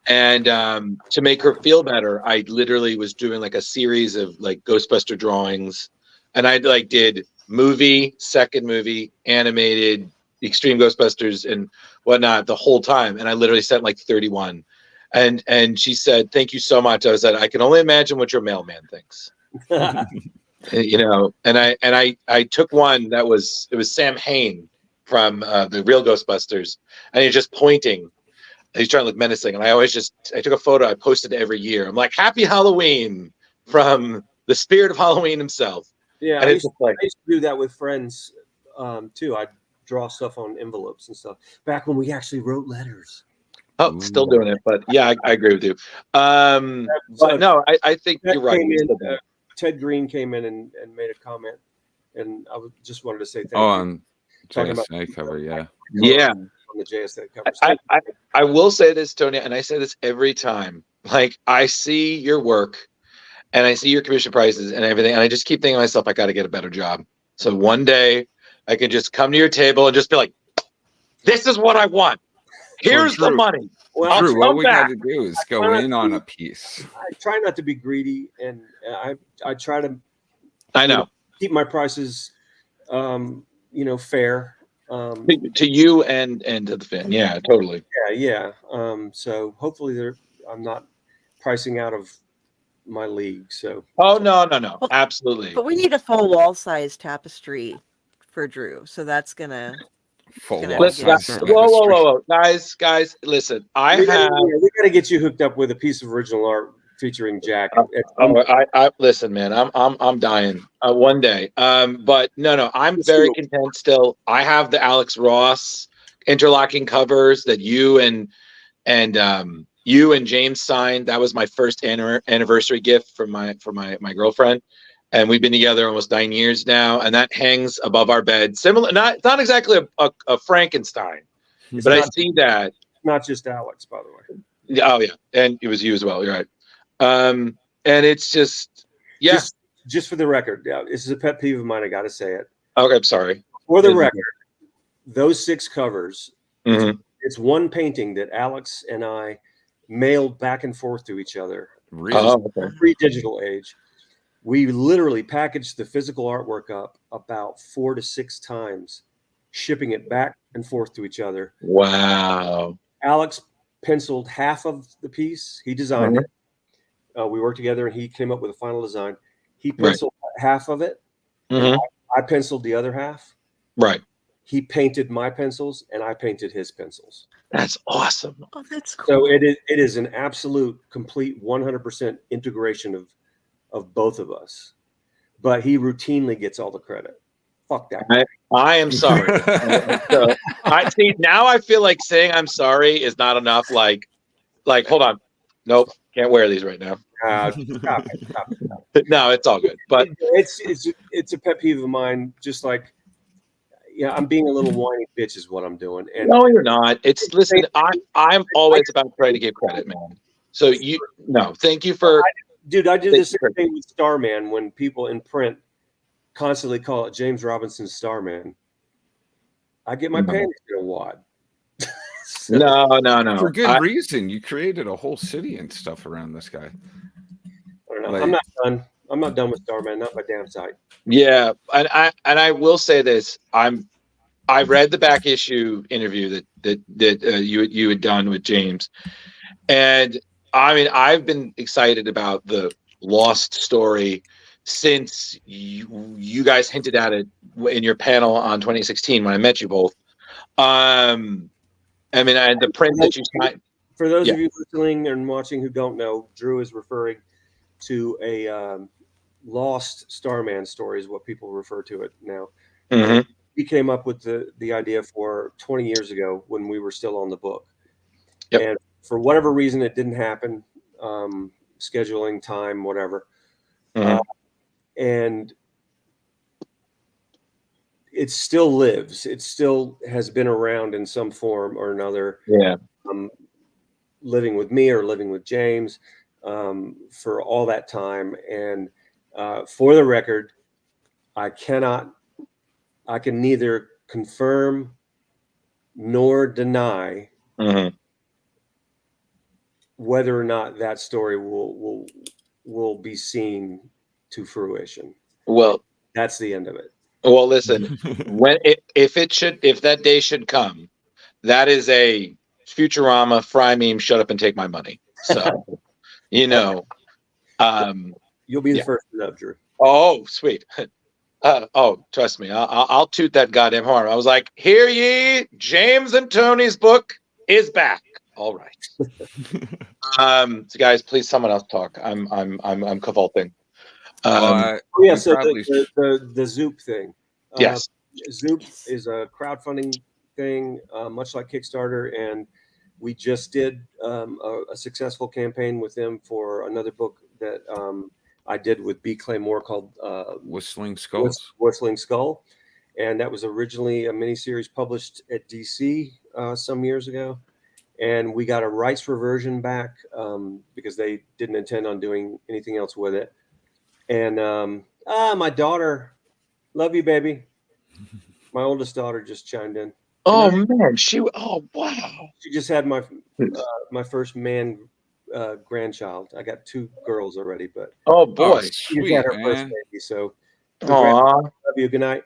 And to make her feel better, I literally was doing like a series of like Ghostbuster drawings, and I like did movie, second movie, animated, Extreme Ghostbusters, and whatnot the whole time. And I literally sent like 31. And she said, "Thank you so much." I said, "I can only imagine what your mailman thinks." You know, and I took one that was Sam Hain from the real Ghostbusters, and he's just pointing. He's trying to look menacing, and I took a photo. I posted it every year. I'm like, "Happy Halloween" from the spirit of Halloween himself. Yeah, And I it's used, like, I used to do that with friends too. I'd draw stuff on envelopes and stuff back when we actually wrote letters. oh, still doing it, but yeah, I agree with you. But no, I think you're right. Ted Green came in and made a comment, and just wanted to say thank you. On Talking about JSA cover, yeah. on the JSA covers. I will say this, Tony, and I say this every time. Like, I see your work, and I see your commission prices and everything, and I just keep thinking to myself, I got to get a better job. So one day, I can just come to your table and just be like, "This is what I want. Here's the money." Well, Drew, what we got back. to do is go in on a piece. I try not to be greedy, and I try to. I know. Keep my prices, fair. To you and to the fan. Yeah, totally. Yeah. So hopefully I'm not pricing out of my league. So. Oh no, absolutely. But we need a full wall size tapestry for Drew, so that's gonna. Whoa, guys, listen. We gotta get you hooked up with a piece of original art featuring Jack. I listen, man. I'm dying one day. But no, I'm very content still. I have the Alex Ross interlocking covers that you and James signed. That was my first anniversary gift from my girlfriend, and we've been together almost 9 years now. And that hangs above our bed. Similar, not exactly a Frankenstein, but I see that. Not just Alex, by the way. Oh yeah, and it was you as well. You're right. And it's just, yeah. Just for the record, this is a pet peeve of mine. I got to say it. Okay, I'm sorry. For the record, those 6 covers, mm-hmm. It's one painting that Alex and I mailed back and forth to each other. Pre-digital age. We literally packaged the physical artwork up about 4 to 6 times, shipping it back and forth to each other. Wow. Alex penciled half of the piece. He designed it. We worked together, and he came up with a final design. He penciled half of it. Mm-hmm. I penciled the other half. Right. He painted my pencils, and I painted his pencils. That's awesome. Oh, that's cool. So it is an absolute, complete 100% integration of both of us. But he routinely gets all the credit. Fuck that. I am sorry. So, I see now. I feel like saying I'm sorry is not enough. Like, hold on. Nope, can't wear these right now. Stop it. No, it's all good. But it's a pet peeve of mine. Just like, I'm being a little whiny bitch is what I'm doing. And no, you're not. Listen. I'm always about trying to give credit, man. So thank you for. I did the same thing with Starman when people in print constantly call it James Robinson's Starman. I get my panties in a wad. No. For good reason. You created a whole city and stuff around this guy. I don't know. I'm not done. I'm not done with Starman. Not my damn sight. Yeah, and I will say this. I read the back issue interview that you had done with James, and I mean I've been excited about the Lost story since you guys hinted at it in your panel on 2016 when I met you both. I mean, and the print that you signed. For those of you listening and watching who don't know, Drew is referring to a Lost Starman story, is what people refer to it now. Mm-hmm. He came up with the idea for 20 years ago when we were still on the book. Yep. And for whatever reason, it didn't happen. Scheduling, time, whatever. Mm-hmm. And it still lives. It still has been around in some form or another. Yeah. Living with me or living with James for all that time. And for the record, I can neither confirm nor deny whether or not that story will be seen to fruition. Well, that's the end of it. Well, listen, if that day should come, that is a Futurama fry meme. Shut up and take my money. So, You'll be the first to know, Drew. Oh, sweet. Trust me, I'll toot that goddamn horn. I was like, "Hear ye, James and Tony's book is back." All right. So guys, please, someone else talk. I'm cavolting. So the Zoop thing. Yes. Zoop is a crowdfunding thing, much like Kickstarter, and we just did a successful campaign with them for another book that I did with B. Claymore called Whistling Skulls. Whistling Skull, and that was originally a miniseries published at DC some years ago, and we got a rights reversion back because they didn't intend on doing anything else with it. And my daughter, love you, baby. My oldest daughter just chimed in. Oh man, wow. She just had my first man grandchild. I got 2 girls already, but boy, she just had her first baby. So, love you. Good night.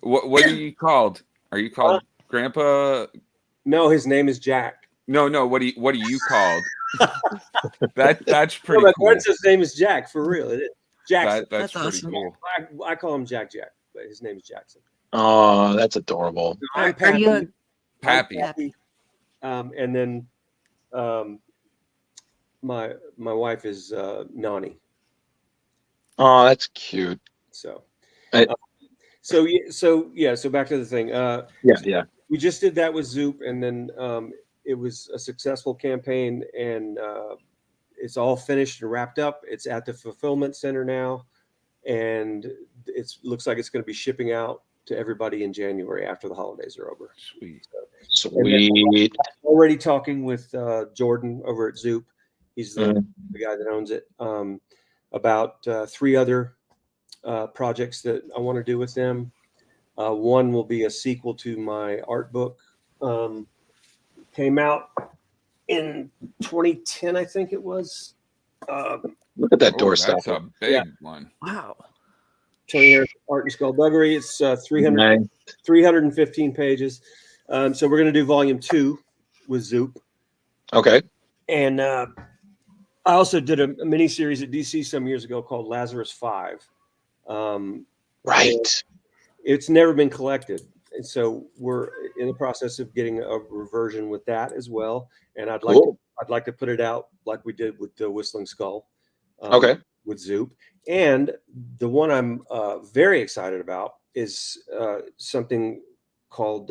What are you called? Are you called Grandpa? No, his name is Jack. No. What are you called? That's pretty my cool. His name is Jack, for real. It is. Jackson. That's pretty awesome. cool. I call him Jack, but his name is Jackson. Oh, that's adorable. I'm Are you Pappy. And then my wife is Nani. Oh, that's cute. So So back to the thing. Yeah. We just did that with Zoop, and then it was a successful campaign, and it's all finished and wrapped up. It's at the fulfillment center now, and it looks like it's going to be shipping out to everybody in January after the holidays are over. Sweet. Already talking with Jordan over at Zoop. He's the guy that owns it. About 3 other projects that I want to do with them. One will be a sequel to my art book. Came out in 2010, I think it was. Look at that door That's a big one. Wow. Tony Harris Art and Skullduggery. It's 315 pages. So we're going to do volume 2 with Zoop. Okay. And I also did a mini series at DC some years ago called Lazarus 5. Right. It's never been collected. And so we're in the process of getting a reversion with that as well. And I'd like to put it out like we did with the Whistling Skull. With Zoop. And the one I'm very excited about is something called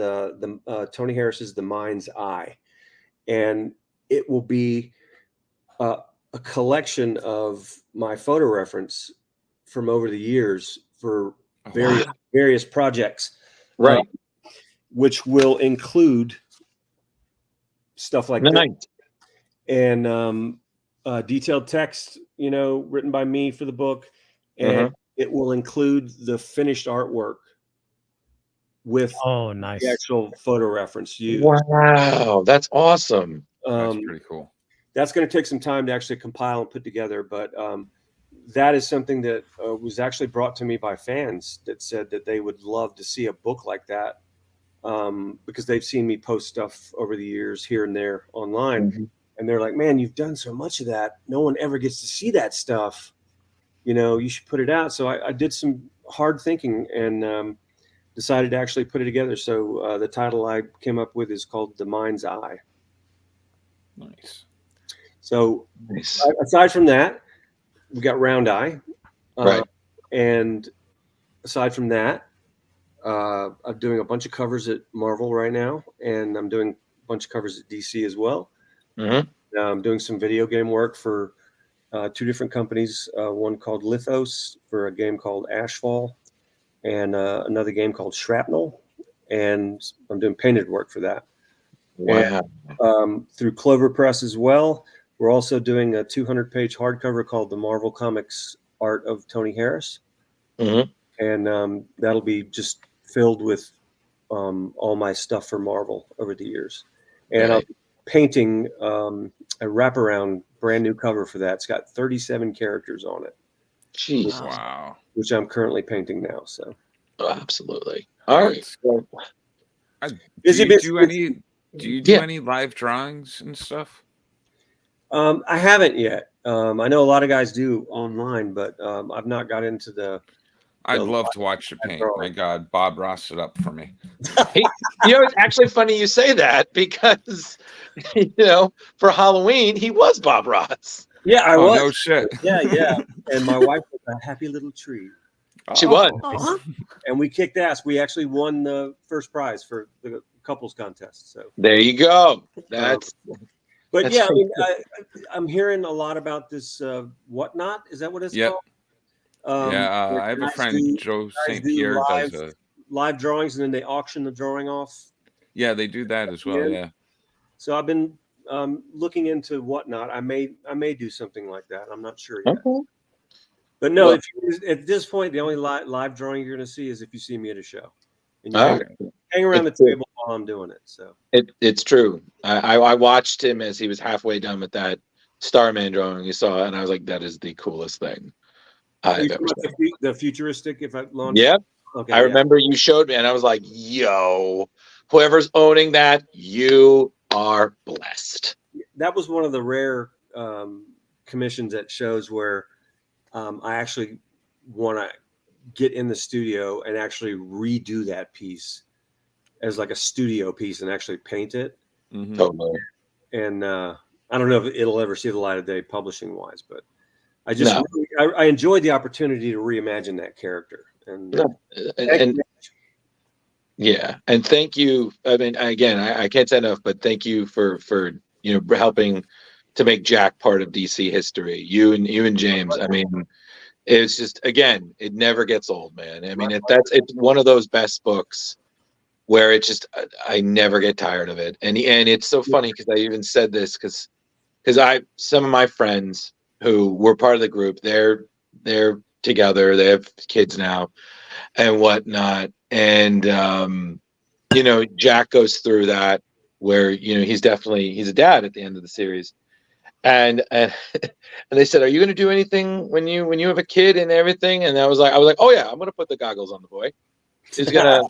Tony Harris's The Mind's Eye. And it will be a collection of my photo reference from over the years for various projects. Right. Which will include stuff like that. And detailed text, written by me for the book. And it will include the finished artwork with nice. the actual photo reference used. Wow, that's awesome. That's pretty cool. That's going to take some time to actually compile and put together, but that is something that was actually brought to me by fans that said that they would love to see a book like that because they've seen me post stuff over the years here and there online. And they're like, man, you've done so much of that. No one ever gets to see that stuff. You should put it out. So I did some hard thinking and decided to actually put it together. So the title I came up with is called The Mind's Eye. Nice. So aside from that, we got Round Eye. Right. And aside from that, I'm doing a bunch of covers at Marvel right now. And I'm doing a bunch of covers at DC as well. I'm doing some video game work for 2 different companies. One called Lithos for a game called Ashfall, and another game called Shrapnel, and I'm doing painted work for that. Wow. And, through Clover Press as well. We're also doing a 200-page hardcover called The Marvel Comics Art of Tony Harris. Mhm. And that'll be just filled with all my stuff for Marvel over the years. And I'm painting a wraparound brand new cover for that. It's got 37 characters on it. Jeez. Wow. Which I'm currently painting now. So Oh, absolutely. All right. Well, Busy, do you busy, do busy. any? Do you do any live drawings and stuff? I haven't yet. I know a lot of guys do online, but I've not got into the. I'd love to watch the paint. My God, Bob Ross it up for me. it's actually funny you say that because, for Halloween, he was Bob Ross. Yeah, I was. No shit. Yeah. And my wife was a happy little tree. She was. And we kicked ass. We actually won the first prize for the couples contest. So there you go. That's. But yeah, I mean, I'm hearing a lot about this Whatnot. Is that what it's called? I have a friend, Joe St. Pierre, does live drawings, and then they auction the drawing off. Yeah, they do that as well. Yeah. So I've been looking into Whatnot. I may do something like that. I'm not sure yet. Okay. But no, at this point, the only live drawing you're going to see is if you see me at a show. And you hang around the table while I'm doing it. So it's true. I watched him as he was halfway done with that Starman drawing you saw, and I was like, that is the coolest thing I've ever seen. The futuristic, if I launch. Yep. Okay, I remember you showed me, and I was like, yo, whoever's owning that, you are blessed. That was one of the rare commissions at shows where I actually want to get in the studio and actually redo that piece as like a studio piece and actually paint it. Mm-hmm. Totally. And I don't know if it'll ever see the light of day publishing wise, but I just I enjoyed the opportunity to reimagine that character. And and thank you. I mean, again, I can't say enough, but thank you for helping to make Jack part of DC history. You and James. I mean, it's just, again, it never gets old, man. I mean, it's one of those best books where it just, I never get tired of it. And it's so funny because I even said this because some of my friends who were part of the group, they're together, they have kids now and whatnot. And, Jack goes through that where, he's a dad at the end of the series. And they said, are you going to do anything when you have a kid and everything? And I was like, oh yeah, I'm going to put the goggles on the boy. He's going to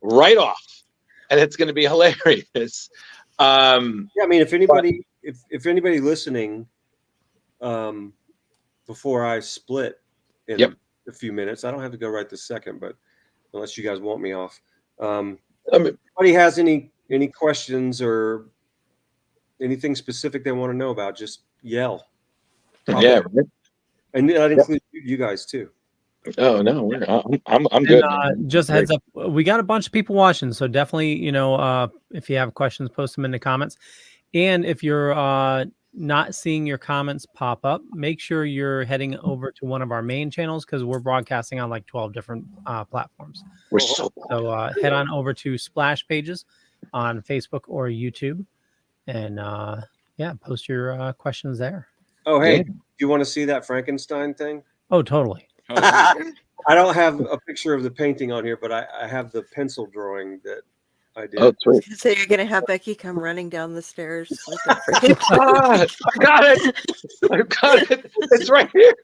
write off, and it's going to be hilarious. I mean, if anybody listening, before I split in a few minutes, I don't have to go right this second, but unless you guys want me off, anybody has any questions or anything specific they want to know about, just yell. Yeah, and that includes you guys too. Oh no, I'm good. Just heads up, we got a bunch of people watching, so definitely, if you have questions, post them in the comments. And if you're not seeing your comments pop up, make sure you're heading over to one of our main channels because we're broadcasting on like 12 different platforms. We're so head on over to Splash Pages on Facebook or YouTube. And post your questions there. Oh, hey, do you want to see that Frankenstein thing? Oh, totally. I don't have a picture of the painting on here, but I have the pencil drawing that I did. Oh, sweet. So you're gonna have Becky come running down the stairs. I got it. It's right here.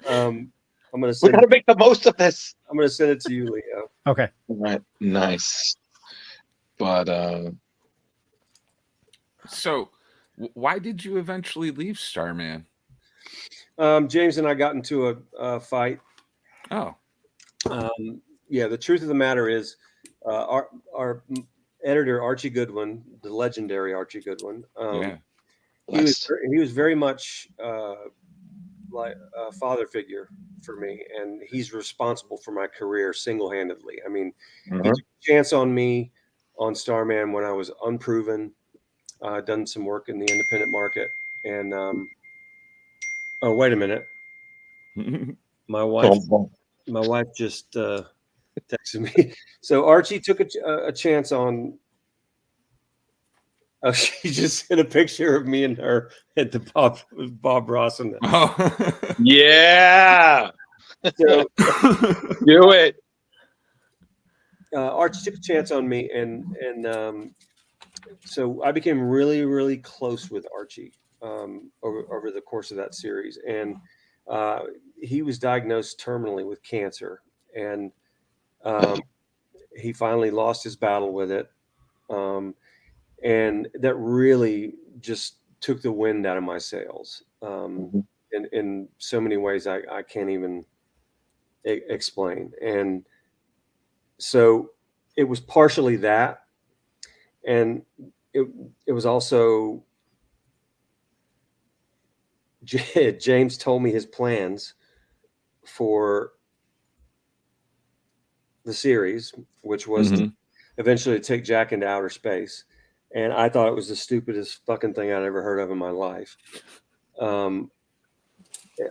I'm gonna. We gotta make the most of this. I'm gonna send it to you, Leo. Okay. All right. Nice. But so, why did you eventually leave Starman? James and I got into a fight. Oh. The truth of the matter is, our editor Archie Goodwin, the legendary Archie Goodwin, he was very much like a father figure for me, and he's responsible for my career single-handedly. I mean, he took a chance on me on Starman when I was unproven. Done some work in the independent market, and oh, wait a minute, my wife just texted me. So Archie took a chance on. She just sent a picture of me and her at the Bob Ross and Oh. Yeah. so Do it. Archie took a chance on me, and so I became really, really close with Archie over the course of that series. And he was diagnosed terminally with cancer, and he finally lost his battle with it. And that really just took the wind out of my sails in so many ways I can't even explain. And so it was partially that, and it was also James told me his plans for the series, which was eventually to take Jack into outer space. And I thought it was the stupidest fucking thing I'd ever heard of in my life.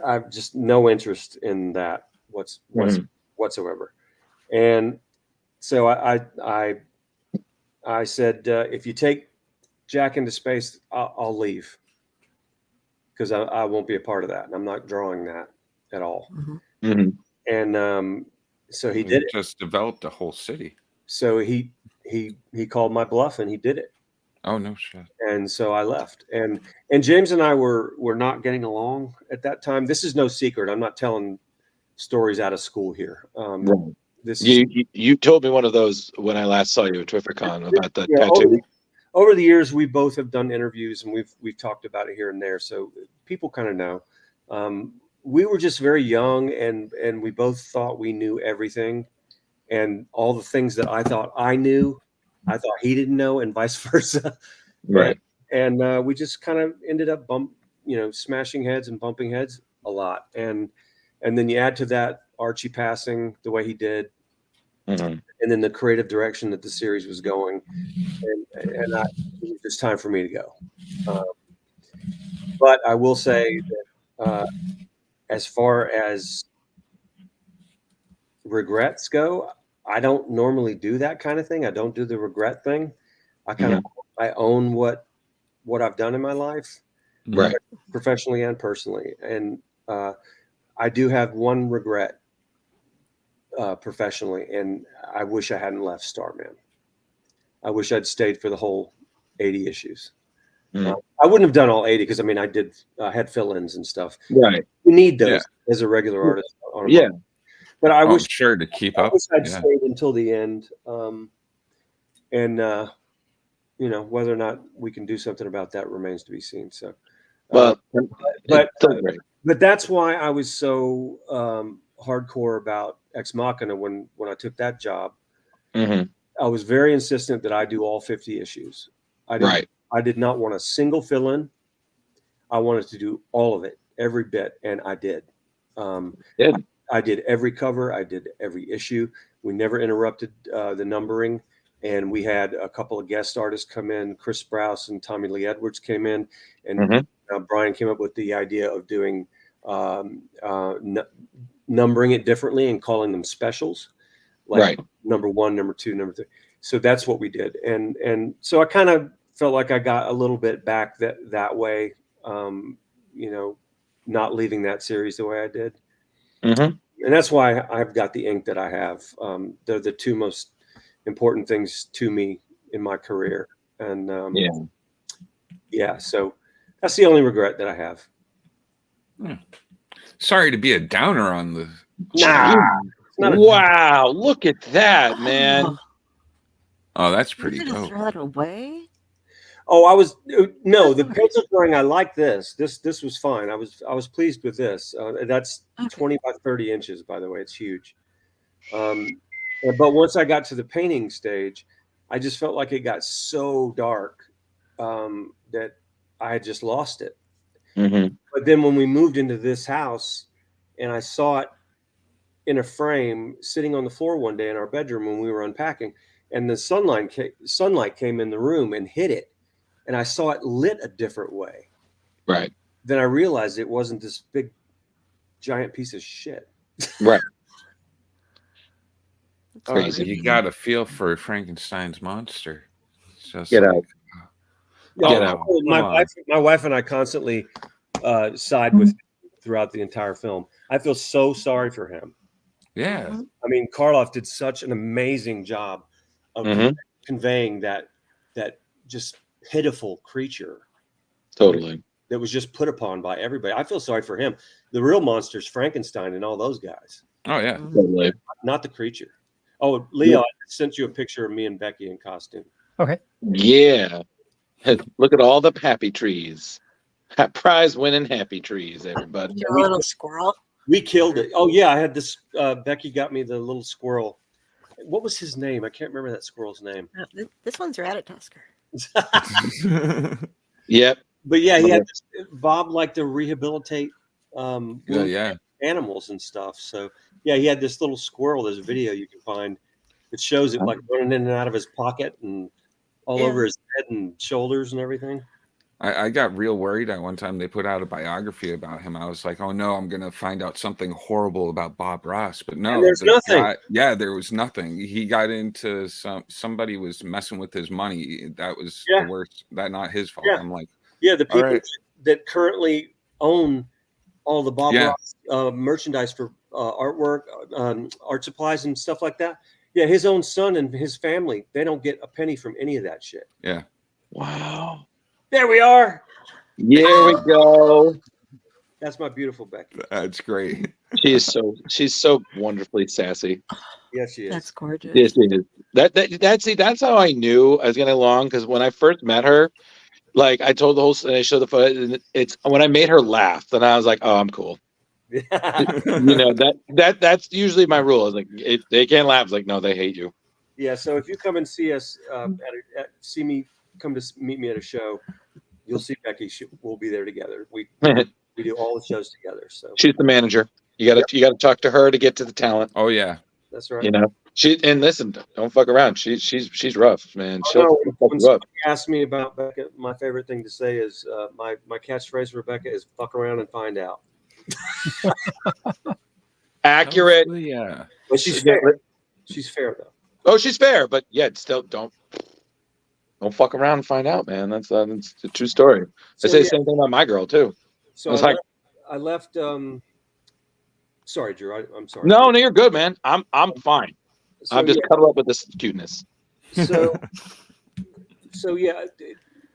I've just no interest in that whatsoever. And so I said, if you take Jack into space, I'll leave, because I won't be a part of that, and I'm not drawing that at all. And so he did it. Just developed a whole city. So he called my bluff, and he did it. Oh, no shit. And so I left, and James and I were not getting along at that time. This is no secret. I'm not telling stories out of school here. You told me one of those when I last saw you at TwifferCon about the tattoo. Over the years, we both have done interviews, and we've talked about it here and there, so people kind of know. We were just very young, and we both thought we knew everything, and all the things that I thought I knew, I thought he didn't know, and vice versa. Right. And we just kind of ended up smashing heads and bumping heads a lot, and then you add to that Archie passing the way he did. And then the creative direction that the series was going, and it was just time for me to go. But I will say that as far as regrets go, I don't normally do that kind of thing. I don't do the regret thing. I own what I've done in my life, right, professionally and personally. And I do have one regret. Professionally, and I wish I hadn't left Starman. I wish I'd stayed for the whole 80 issues. I wouldn't have done all 80 because I had fill-ins and stuff. Right. You need those as a regular artist. But I wish to keep up. I wish I'd stayed until the end. And whether or not we can do something about that remains to be seen. So, but that's why I was so hardcore about Ex Machina when I took that job. I was very insistent that I do all 50 issues. I did not want a single fill-in. I wanted to do all of it, every bit, and I did. I did every cover. I did every issue. We never interrupted the numbering, and we had a couple of guest artists come in. Chris Sprouse and Tommy Lee Edwards came in, and Brian came up with the idea of doing numbering it differently and calling them specials, like number 1, number 2, number 3. So that's what we did, and so I kind of felt like I got a little bit back that way, not leaving that series the way I did, and that's why I've got the ink that I have. They're the two most important things to me in my career, and so that's the only regret that I have. Sorry to be a downer on the. Wow, look at that, man. Oh, that's pretty dope. Dope. Throw that away? Oh, the pencil drawing. I like this. This was fine. I was pleased with this. That's 20 by 30 inches, by the way. It's huge. But once I got to the painting stage, I just felt like it got so dark that I had just lost it. But then when we moved into this house, and I saw it in a frame sitting on the floor one day in our bedroom when we were unpacking, and the sunlight came in the room and hit it, and I saw it lit a different way. Right. Then I realized it wasn't this big, giant piece of shit. Right. Crazy. You got to feel for Frankenstein's monster. It's just Get like, out. Yeah, Get out. my wife and I constantly side with him throughout the entire film. I feel so sorry for him. yeah. Mhm. I mean, Karloff did such an amazing job of conveying that just pitiful creature Totally. that was just put upon by everybody. I feel sorry for him. The real monster's Frankenstein and all those guys, Oh yeah. Mhm. Totally. not the creature. Oh, Leo, I sent you a picture of me and Becky in costume. Okay. Yeah. Look at all the happy trees. Prize winning happy trees, everybody. Your little squirrel. We killed it. Oh yeah, I had this. Becky got me the little squirrel. What was his name? I can't remember that squirrel's name. This one's Ratatosker. Yep. But yeah, he had this, Bob liked to rehabilitate yeah. animals and stuff. So yeah, he had this little squirrel. There's a video you can find that shows it like running in and out of his pocket and all over his head and shoulders and everything. I got real worried at one time. They put out a biography about him. I was like, oh no, I'm gonna find out something horrible about Bob Ross. But no, And there's nothing. There was nothing. He got into somebody was messing with his money. That was the worst. That not his fault. Yeah. I'm like, the people that currently own all the Bob Ross merchandise for artwork, art supplies, and stuff like that. Yeah, his own son and his family, they don't get a penny from any of that shit. Yeah. Wow. There we are. Here we go. That's my beautiful Becky. That's great. She's so wonderfully sassy. Yes, she is. That's gorgeous. Yes, she is. That's how I knew I was getting along, because when I first met her, like I told the whole, and I showed the photo, and it's when I made her laugh, then I was like, oh, I'm cool. That's usually my rule. Is like, if they can't laugh, it's like, no, they hate you. Yeah. So if you come and see us, see me, come to meet me at a show, you'll see Becky. We'll be there together. We do all the shows together. So she's the manager. You gotta talk to her to get to the talent. Oh yeah, that's right. You know, and listen, don't fuck around. She's rough, man. When somebody asks me about Becca, my favorite thing to say is my catchphrase for Rebecca is "fuck around and find out." Accurate. Yeah, but she's fair. She's fair though. Oh, she's fair, but yeah, still don't fuck around and find out, man. That's a true story. I say the same thing about my girl too. So I left. Sorry, Drew. I'm sorry. No, you're good, man. I'm fine. So, I'm just cuddled up with this cuteness. So yeah,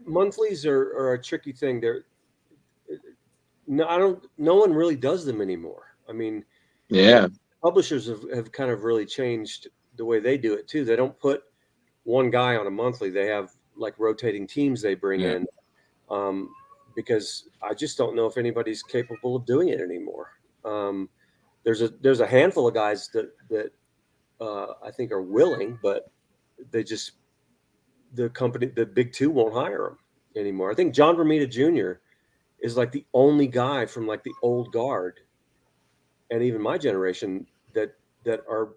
monthlies are a tricky thing. No one really does them anymore. I mean, publishers have kind of really changed the way they do it too. They don't put one guy on a monthly. They have like rotating teams they bring in, because I just don't know if anybody's capable of doing it anymore. There's a handful of guys that I think are willing, but the company, the big two, won't hire them anymore. I think John Romita Jr. is like the only guy from like the old guard, and even my generation that are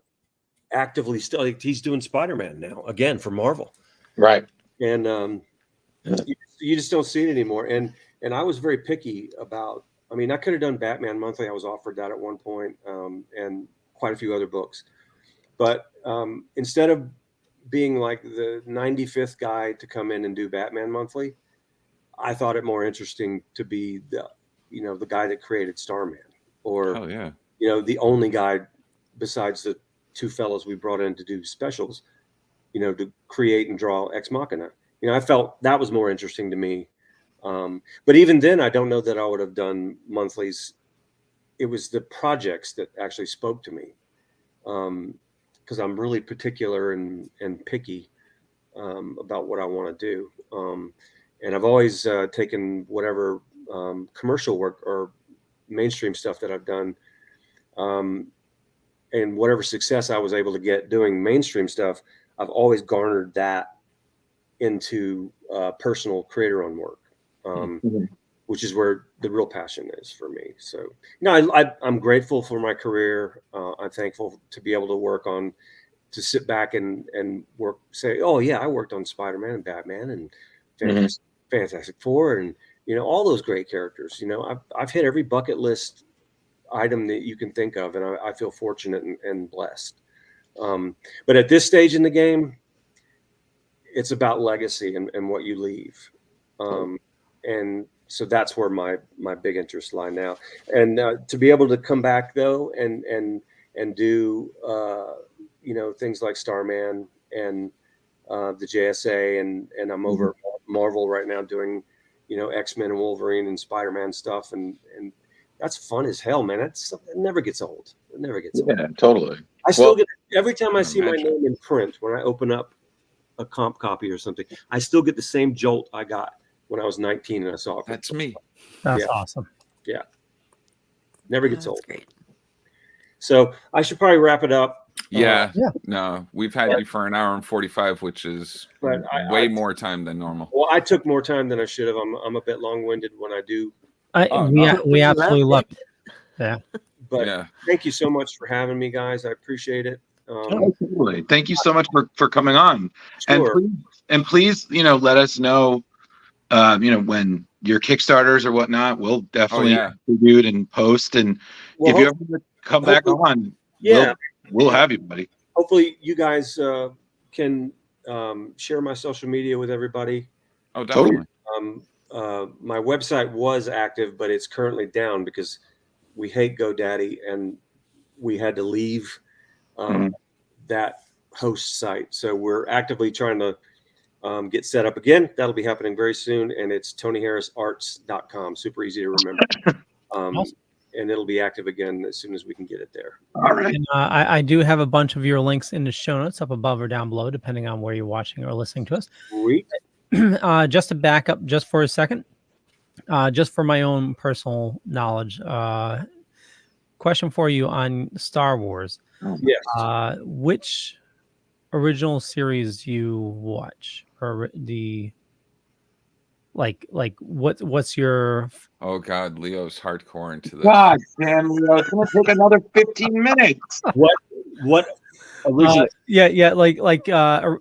actively still. Like, he's doing Spider-Man now again for Marvel, right? And you just don't see it anymore. And I was very picky about. I mean, I could have done Batman Monthly. I was offered that at one point, and quite a few other books. But instead of being like the 95th guy to come in and do Batman Monthly, I thought it more interesting to be the guy that created Starman, or the only guy besides the two fellows we brought in to do specials, to create and draw Ex Machina. I felt that was more interesting to me. But even then, I don't know that I would have done monthlies. It was the projects that actually spoke to me, because I'm really particular and picky about what I want to do. And I've always taken whatever commercial work or mainstream stuff that I've done, and whatever success I was able to get doing mainstream stuff, I've always garnered that into personal creator-owned work. Which is where the real passion is for me. So, I'm grateful for my career. I'm thankful to be able to sit back and work, say, oh yeah, I worked on Spider-Man and Batman and Fantastic Four and, all those great characters. I've hit every bucket list item that you can think of. And I feel fortunate and blessed. But at this stage in the game, it's about legacy and what you leave. And so that's where my big interests lie now. And to be able to come back though and do things like Starman and the JSA and I'm over at Marvel right now doing X-Men and Wolverine and Spider-Man stuff and that's fun as hell, man. It never gets old. It never gets old. Yeah, totally. I still get every time I see my name in print when I open up a comp copy or something, I still get the same jolt I got when I was 19 and I saw it. That's me. That's awesome. Yeah. Never gets old. Great. So I should probably wrap it up. Yeah. No, we've had you for an hour and 45, which is way more time than normal. Well, I took more time than I should have. I'm a bit long-winded when I do. We absolutely love it. Yeah. But thank you so much for having me, guys. I appreciate it. Absolutely. Thank you so much for coming on. Sure. And please, let us know, when your Kickstarters or whatnot, we'll definitely contribute and post. And if you ever come back on, we'll have you, buddy. Hopefully you guys can share my social media with everybody. Oh, definitely. My website was active, but it's currently down because we hate GoDaddy and we had to leave that host site. So we're actively trying to get set up again. That'll be happening very soon. And it's TonyHarrisArts.com. Super easy to remember. Awesome. And it'll be active again as soon as we can get it there. All right. And, I do have a bunch of your links in the show notes up above or down below, depending on where you're watching or listening to us. Sweet. Just to back up just for a second, just for my own personal knowledge, question for you on Star Wars. Yes. Which original series you watch, or the what's your? Oh God, Leo's hardcore into this. God damn, Leo, it's gonna take another 15 minutes. What original?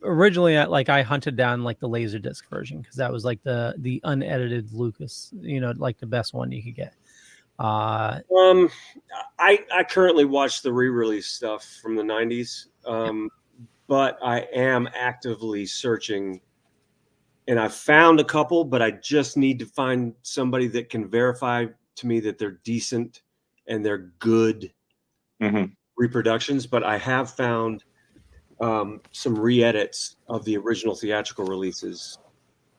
Originally, I hunted down the Laserdisc version because that was the unedited Lucas, the best one you could get. I currently watch the re-release stuff from the 90s, but I am actively searching, and I found a couple, but I just need to find somebody that can verify to me that they're decent and they're good reproductions. But I have found some re-edits of the original theatrical releases.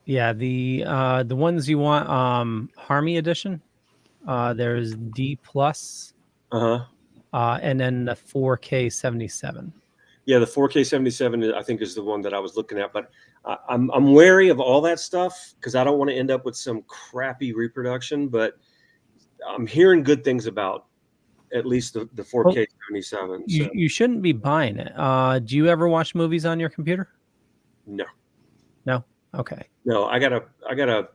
Yeah, the ones you want, Harmy edition. There's D+, and then the 4K 77. Yeah, the 4K 77 I think is the one that I was looking at, but I'm wary of all that stuff because I don't want to end up with some crappy reproduction. But I'm hearing good things about at least the 4K 77. So. You shouldn't be buying it. Do you ever watch movies on your computer? No. Okay. No, I got a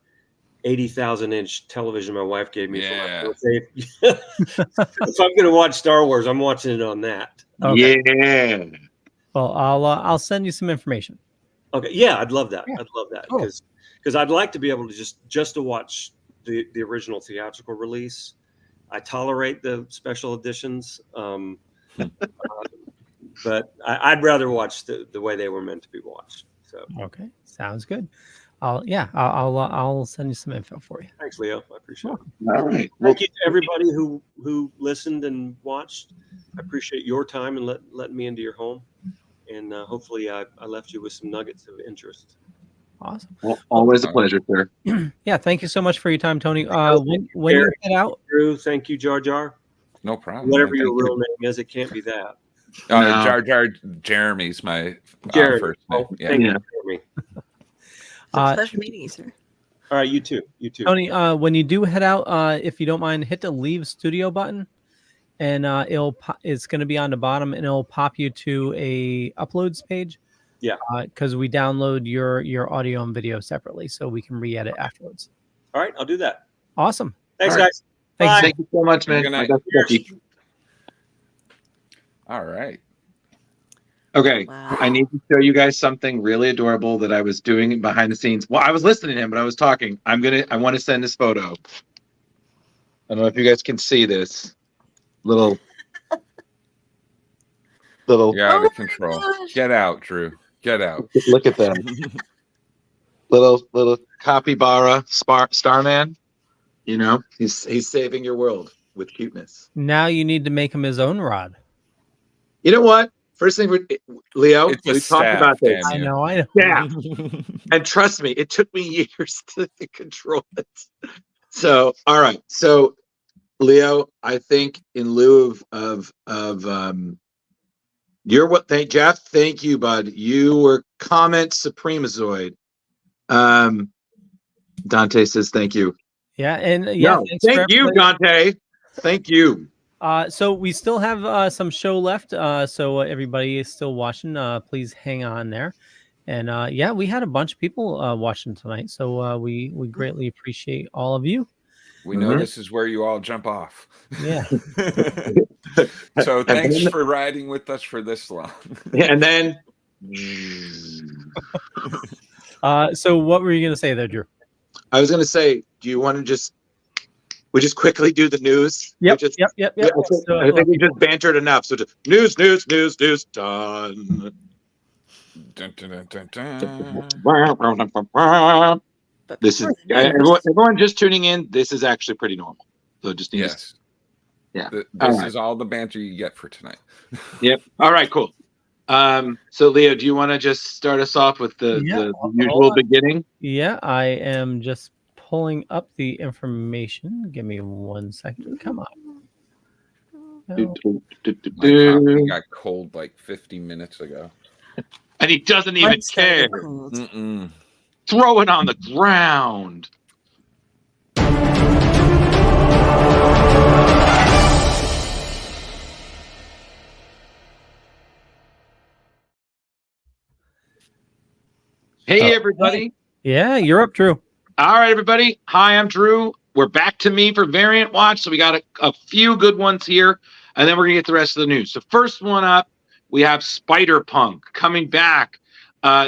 80,000 inch television my wife gave me. Yeah. If I'm going to watch Star Wars, I'm watching it on that. Okay. Yeah. Well, I'll send you some information. Okay. Yeah, I'd love that. Yeah. I'd love that Cool. because I'd like to be able to just to watch the original theatrical release. I tolerate the special editions, but I'd rather watch the way they were meant to be watched. So Okay, sounds good. I'll send you some info for you. thanks, Leo. I appreciate it. All right. Thank you to everybody who listened and watched. I appreciate your time and letting me into your home. And hopefully I left you with some nuggets of interest. Awesome. Well, always a pleasure, sir. Yeah, thank you so much for your time, Tony. When you head out, Drew, thank you, Jar Jar. No problem. Whatever man. your Thank real name is, it can't be that. you. No. Jar Jar Jeremy's my Jeremy. first name. Oh, Yeah. thank you, Jeremy. It's a pleasure meeting you, sir. All right, you too. Tony, when you do head out, if you don't mind, hit the leave studio button, and it's going to be on the bottom, and it'll pop you to a uploads page. Yeah. Because we download your audio and video separately, so we can re-edit afterwards. All right, I'll do that. Awesome. Thanks, All right. guys. Thanks. Bye. Thank you so much, man. Good night. I got cookie. All right. Okay, Wow. I need to show you guys something really adorable that I was doing behind the scenes. Well, I was listening to him, but I was talking. I want to send this photo. I don't know if you guys can see this little Little. You're out Oh of my control. gosh. Get out, Drew. Get out. Look at that. little capybara Starman. You know, he's saving your world with cuteness. Now you need to make him his own rod. You know what? First thing, Leo, It's a we talked staff, about this. damn I you. know. Yeah, and trust me, it took me years to control it. So, all right. So, Leo, I think in lieu of you're what? Jeff. Thank you, bud. You were comment supremazoid. Dante says thank you. Yeah, and yeah, No, thanks for thank you, everybody. Dante. Thank you. So we still have some show left. So everybody is still watching. Please hang on there. And yeah, we had a bunch of people watching tonight. So we greatly appreciate all of you. We know this is where you all jump off. Yeah. So thanks then, for riding with us for this long. and then So what were you going to say there, Drew? I was going to say, do you want to just quickly do the news? Yep. Yep. Yep. I think we just bantered enough. So just news, done. Dun, dun, dun, dun, dun. This is everyone just tuning in. This is actually pretty normal. So just need Yes. Yeah. This is all the banter you get for tonight. Yep. All right, cool. So Leo, do you want to just start us off with the usual beginning? Yeah, I am just pulling up the information. Give me 1 second. Come on. No. My coffee got cold like 50 minutes ago. And he doesn't even care. Throw it on the ground. Hey, everybody. Yeah, you're up, Drew. All right, everybody. Hi, I'm Drew. We're back to me for Variant Watch. So we got a few good ones here, and then we're going to get the rest of the news. So first one up, we have Spider-Punk coming back.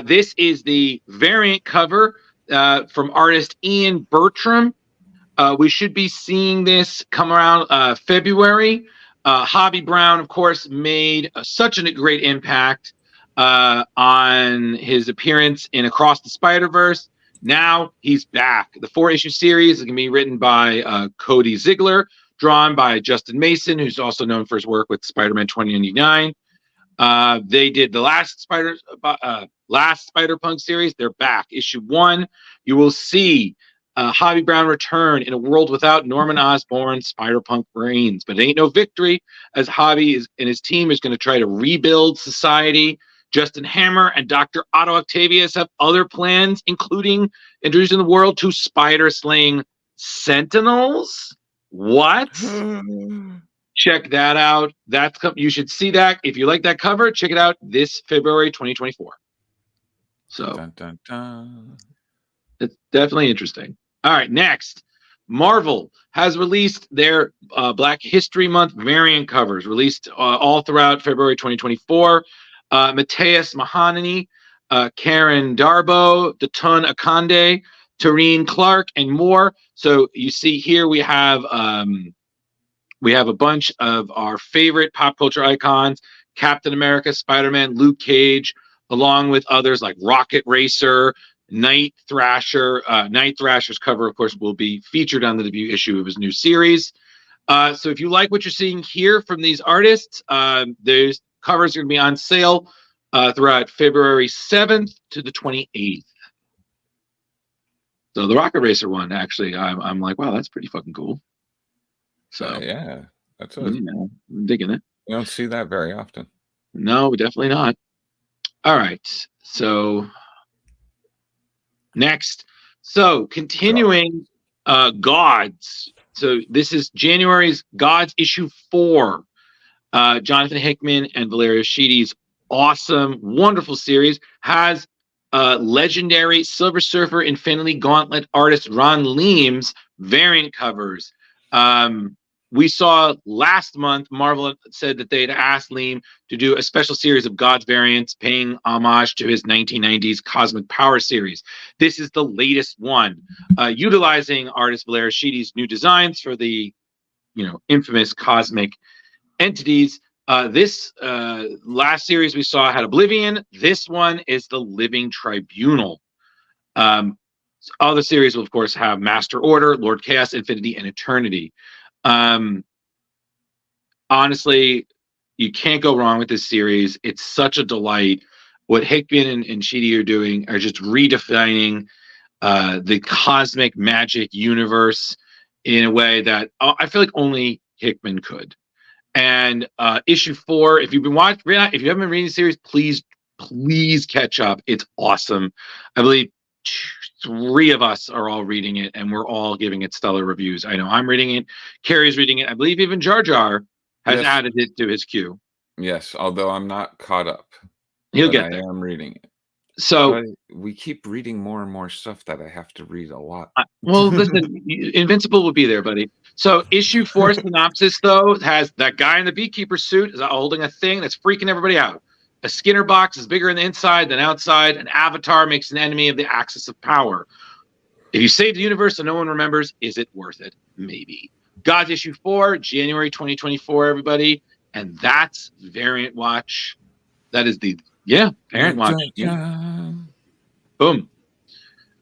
This is the variant cover from artist Ian Bertram. We should be seeing this come around February. Hobby Brown, of course, made such a great impact on his appearance in Across the Spider-Verse. Now he's back. The 4-issue series is going to be written by Cody Ziegler, drawn by Justin Mason, who's also known for his work with Spider-Man 2099. They did the last Spider-Punk series. They're back. Issue 1, you will see Hobby Brown return in a world without Norman Osborn. Spider-Punk reigns, but it ain't no victory, as Hobby and his team is going to try to rebuild society. Justin Hammer and Dr. Otto Octavius have other plans, including introducing the world to spider-slaying sentinels. What? Check that out. You should see that. If you like that cover, check it out this February 2024. So Dun, dun, dun. it's definitely interesting. All right, next. Marvel has released their Black History Month variant covers, released all throughout February 2024. Mateus Mahanani, Karen Darbo, Datun Akande, Tareen Clark, and more. So you see here we have a bunch of our favorite pop culture icons: Captain America, Spider-Man, Luke Cage, along with others like Rocket Racer, Night Thrasher. Night Thrasher's cover, of course, will be featured on the debut issue of his new series. So if you like what you're seeing here from these artists, there's covers are going to be on sale throughout February 7th to the 28th. So the Rocket Racer one, actually, I'm like, wow, that's pretty fucking cool. So yeah, that's I'm digging it. You don't see that very often. No, definitely not. All right. So next. So continuing Gods. So this is January's Gods issue 4. Jonathan Hickman and Valerio Schiti's awesome, wonderful series has legendary Silver Surfer Infinity Gauntlet artist Ron Leem's variant covers. We saw last month, Marvel said that they'd asked Leem to do a special series of Gods variants, paying homage to his 1990s Cosmic Power series. This is the latest one, utilizing artist Valerio Schiti's new designs for the, infamous cosmic entities. This last series we saw had Oblivion. This one is the Living Tribunal. All the series will, of course, have Master Order, Lord Chaos, Infinity, and Eternity. Honestly, you can't go wrong with this series. It's such a delight. What Hickman and Sheedy are doing are just redefining the cosmic magic universe in a way that I feel like only Hickman could. And issue 4, if you've been watching, if you haven't been reading the series, please catch up. It's awesome. I believe 3 of us are all reading it, and we're all giving it stellar reviews. I know I'm reading it. Carrie's reading it. I believe even Jar Jar has added it to his queue. Yes, although I'm not caught up. He'll get there. I am reading it. So but we keep reading more and more stuff that I have to read a lot. Well, listen, Invincible will be there, buddy. So issue 4 synopsis, though, has that guy in the beekeeper suit is holding a thing that's freaking everybody out. A Skinner box is bigger on the inside than outside. An avatar makes an enemy of the axis of power. If you save the universe and no one remembers, is it worth it? Maybe. Gods issue 4, January 2024, everybody. And that's Variant Watch. That is the, Variant Watch. Yeah. Boom.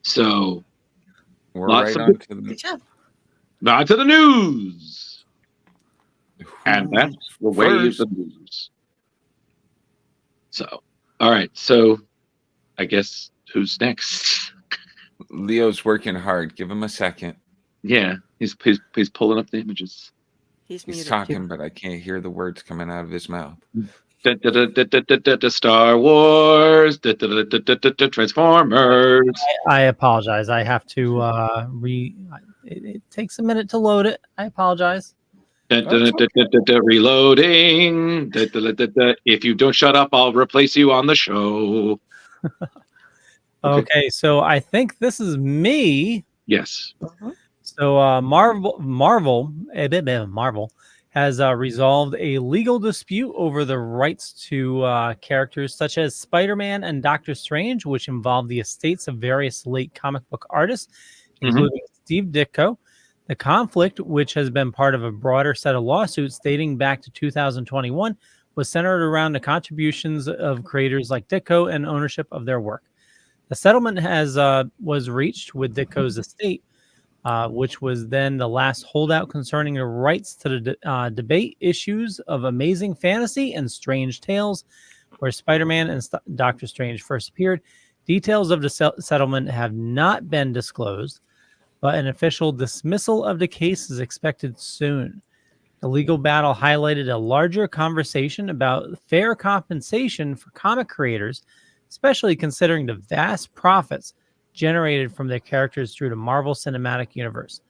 So we're right on to the news. And that's the way of the news. So, all right. So I guess who's next? Leo's working hard. Give him a second. Yeah, he's pulling up the images. He's talking, but I can't hear the words coming out of his mouth. Star Wars, Transformers. I apologize. I have to it takes a minute to load it. I apologize. Reloading. If you don't shut up, I'll replace you on the show. Okay, so I think this is me. Yes. So Marvel has resolved a legal dispute over the rights to characters such as Spider-Man and Doctor Strange, which involve the estates of various late comic book artists, including Steve Ditko. The conflict, which has been part of a broader set of lawsuits dating back to 2021, was centered around the contributions of creators like Ditko and ownership of their work. The settlement was reached with Ditko's estate, which was then the last holdout concerning the rights to the debate issues of Amazing Fantasy and Strange Tales, where Spider-Man and Doctor Strange first appeared. Details of the settlement have not been disclosed, but an official dismissal of the case is expected soon. The legal battle highlighted a larger conversation about fair compensation for comic creators, especially considering the vast profits generated from their characters through the Marvel Cinematic Universe.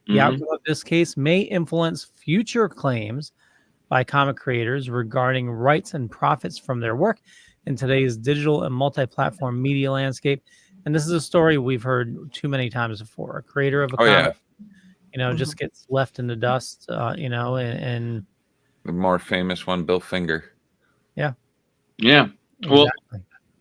The outcome of this case may influence future claims by comic creators regarding rights and profits from their work in today's digital and multi-platform media landscape. And this is a story we've heard too many times before. A creator of a comic, just gets left in the dust, and the more famous one, Bill Finger. Yeah. Exactly. Well,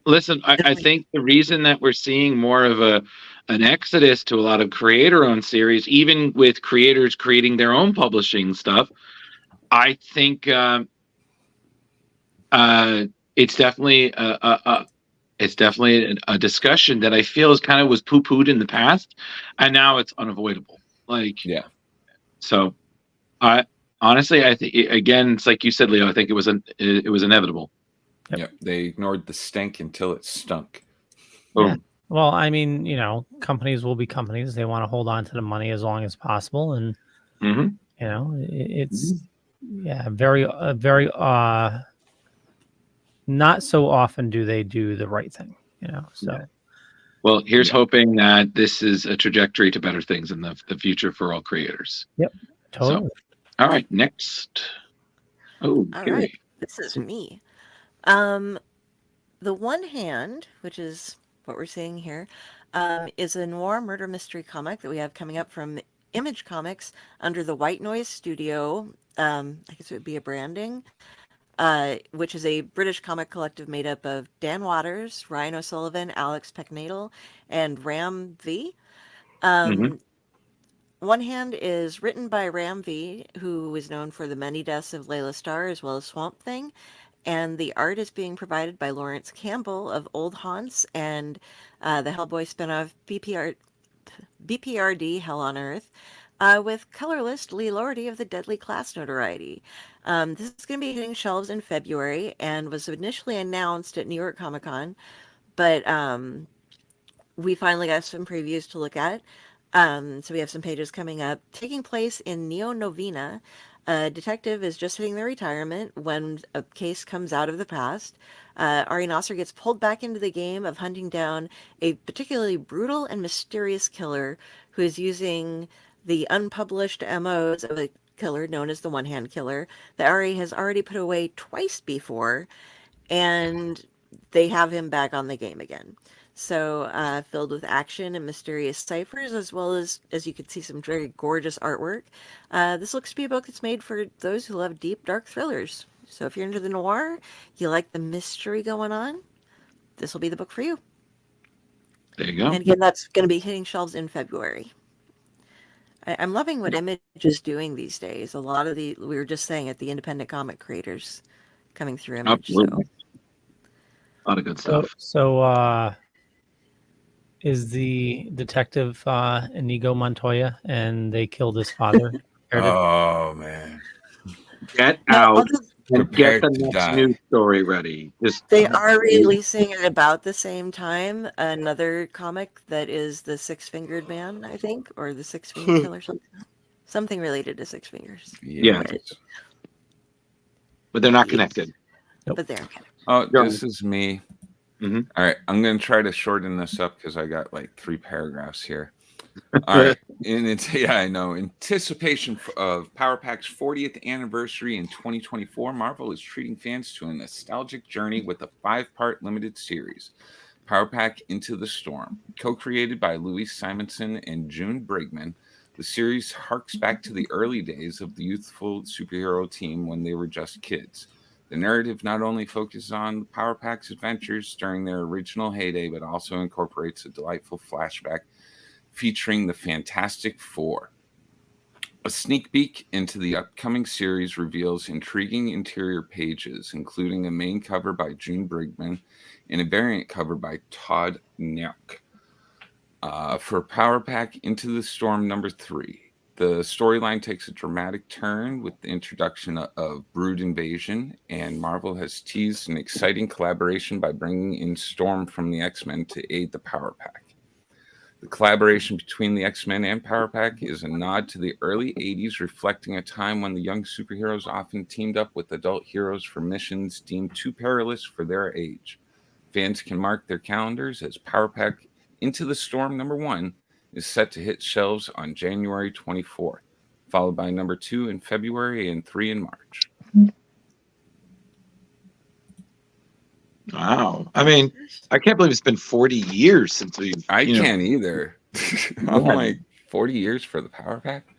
listen, I think the reason that we're seeing more of an exodus to a lot of creator-owned series, even with creators creating their own publishing stuff, I think it's definitely a discussion that I feel is kind of was poo-pooed in the past, and now it's unavoidable. So I honestly, think again, it's like you said, Leo. I think it was inevitable. Yep, they ignored the stink until it stunk. Yeah. Well, I mean, companies will be companies. They want to hold on to the money as long as possible, and it's very not so often do they do the right thing. So. Well, here's hoping that this is a trajectory to better things in the future for all creators. Yep, totally. So, all right, next. Oh, all right, this is me. The One Hand, which is what we're seeing here, is a noir murder mystery comic that we have coming up from Image Comics under the White Noise Studio. I guess it would be a branding, which is a British comic collective made up of Dan Waters, Ryan O'Sullivan, Alex Pecknadel, and Ram V. One One Hand is written by Ram V, who is known for the many deaths of Layla Starr as well as Swamp Thing. And the art is being provided by Lawrence Campbell of Old Haunts and the Hellboy spinoff BPRD Hell on Earth, with colorist Lee Lordy of the Deadly Class notoriety. This is going to be hitting shelves in February and was initially announced at New York Comic Con, but we finally got some previews to look at. So we have some pages coming up. Taking place in Neo Novena, a detective is just hitting their retirement when a case comes out of the past. Ari Nasser gets pulled back into the game of hunting down a particularly brutal and mysterious killer who is using the unpublished MOs of a killer known as the One Hand Killer that Ari has already put away twice before, and they have him back on the game again. So filled with action and mysterious ciphers, as well as you can see, some very gorgeous artwork. This looks to be a book that's made for those who love deep, dark thrillers. So if you're into the noir, you like the mystery going on, this will be the book for you. There you go. And again, that's going to be hitting shelves in February. I'm loving what Image is doing these days. A lot of we were just saying it, the independent comic creators coming through Image. Absolutely. A lot of good stuff. So is the detective Inigo Montoya, and they killed his father? Oh man! Get out and get the next news story ready. They are releasing at about the same time another comic that is the Six-Fingered Man, I think, or the Six-Fingered Killer, something related to Six Fingers. Yeah, but they're not connected. Nope. But they're connected. Oh, this is me. Mm-hmm. All right, I'm going to try to shorten this up because I got like 3 paragraphs here. All right, I know. Anticipation of Power Pack's 40th anniversary in 2024, Marvel is treating fans to a nostalgic journey with a 5-part limited series, Power Pack Into the Storm. Co-created by Louise Simonson and June Brigman, the series harks back to the early days of the youthful superhero team when they were just kids. The narrative not only focuses on the Power Pack's adventures during their original heyday, but also incorporates a delightful flashback featuring the Fantastic Four. A sneak peek into the upcoming series reveals intriguing interior pages, including a main cover by June Brigman and a variant cover by Todd Nauck. For Power Pack Into the Storm number 3, the storyline takes a dramatic turn with the introduction of Brood Invasion, and Marvel has teased an exciting collaboration by bringing in Storm from the X-Men to aid the Power Pack. The collaboration between the X-Men and Power Pack is a nod to the early 80s, reflecting a time when the young superheroes often teamed up with adult heroes for missions deemed too perilous for their age. Fans can mark their calendars as Power Pack Into the Storm number 1 is set to hit shelves on January 24th, followed by number 2 in February and 3 in March. Wow. I mean, I can't believe it's been 40 years since we... I can't either. I'm like, 40 years for the Power Pack?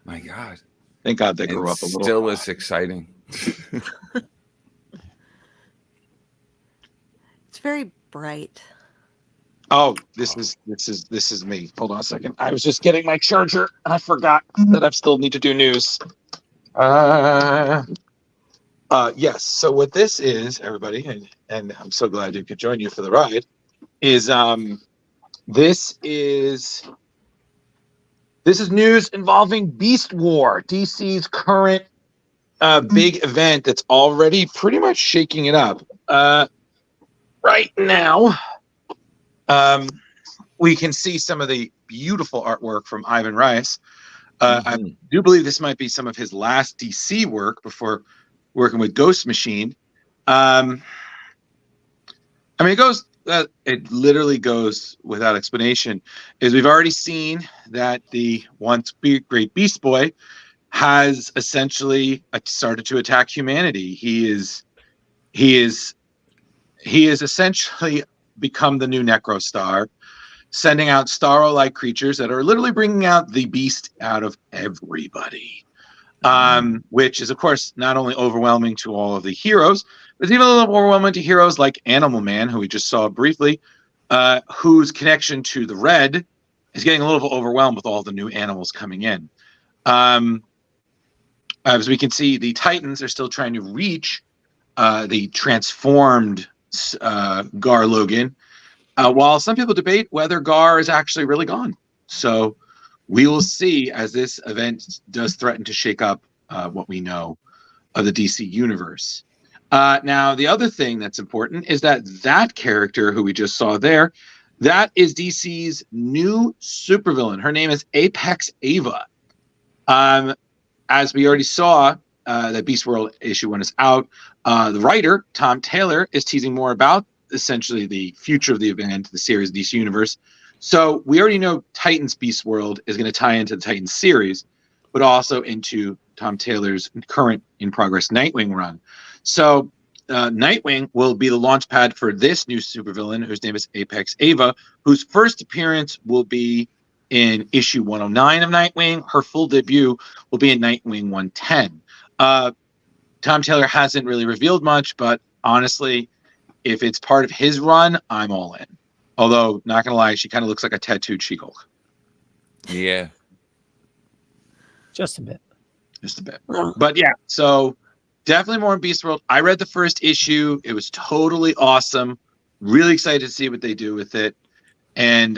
My God. Thank God they grew up a little. Still is exciting. It's very bright. Oh, this is me. Hold on a second. I was just getting my charger and I forgot that I still need to do news. Yes. So what this is, everybody, and I'm so glad you could join you for the ride, is this is news involving Beast War, DC's current big event that's already pretty much shaking it up. Right now, we can see some of the beautiful artwork from Ivan Reis. I do believe this might be some of his last DC work before working with Ghost Machine. I mean, it literally goes without explanation. Is we've already seen that the once great Beast Boy has essentially started to attack humanity. He is essentially become the new Necro Star, sending out Starro-like creatures that are literally bringing out the beast out of everybody. Which is, of course, not only overwhelming to all of the heroes, but it's even a little overwhelming to heroes like Animal Man, who we just saw briefly, whose connection to the Red is getting a little overwhelmed with all the new animals coming in. As we can see, the Titans are still trying to reach the transformed Gar Logan, while some people debate whether Gar is actually really gone. So we will see as this event does threaten to shake up what we know of the DC universe. Now, the other thing that's important is that character who we just saw there, that is DC's new supervillain. Her name is Apex Ava. As we already saw, that Beast World issue 1 is out. The writer, Tom Taylor, is teasing more about essentially the future of the event, the series DC Universe. So we already know Titans Beast World is going to tie into the Titans series, but also into Tom Taylor's current in progress Nightwing run. So Nightwing will be the launch pad for this new supervillain, whose name is Apex Ava, whose first appearance will be in issue 109 of Nightwing. Her full debut will be in Nightwing 110. Tom Taylor hasn't really revealed much, but honestly, if it's part of his run, I'm all in. Although, not gonna lie, she kind of looks like a tattooed She-Hulk. Yeah. Just a bit. Just a bit. But yeah, so definitely more in Beast World. I read the first issue. It was totally awesome. Really excited to see what they do with it. And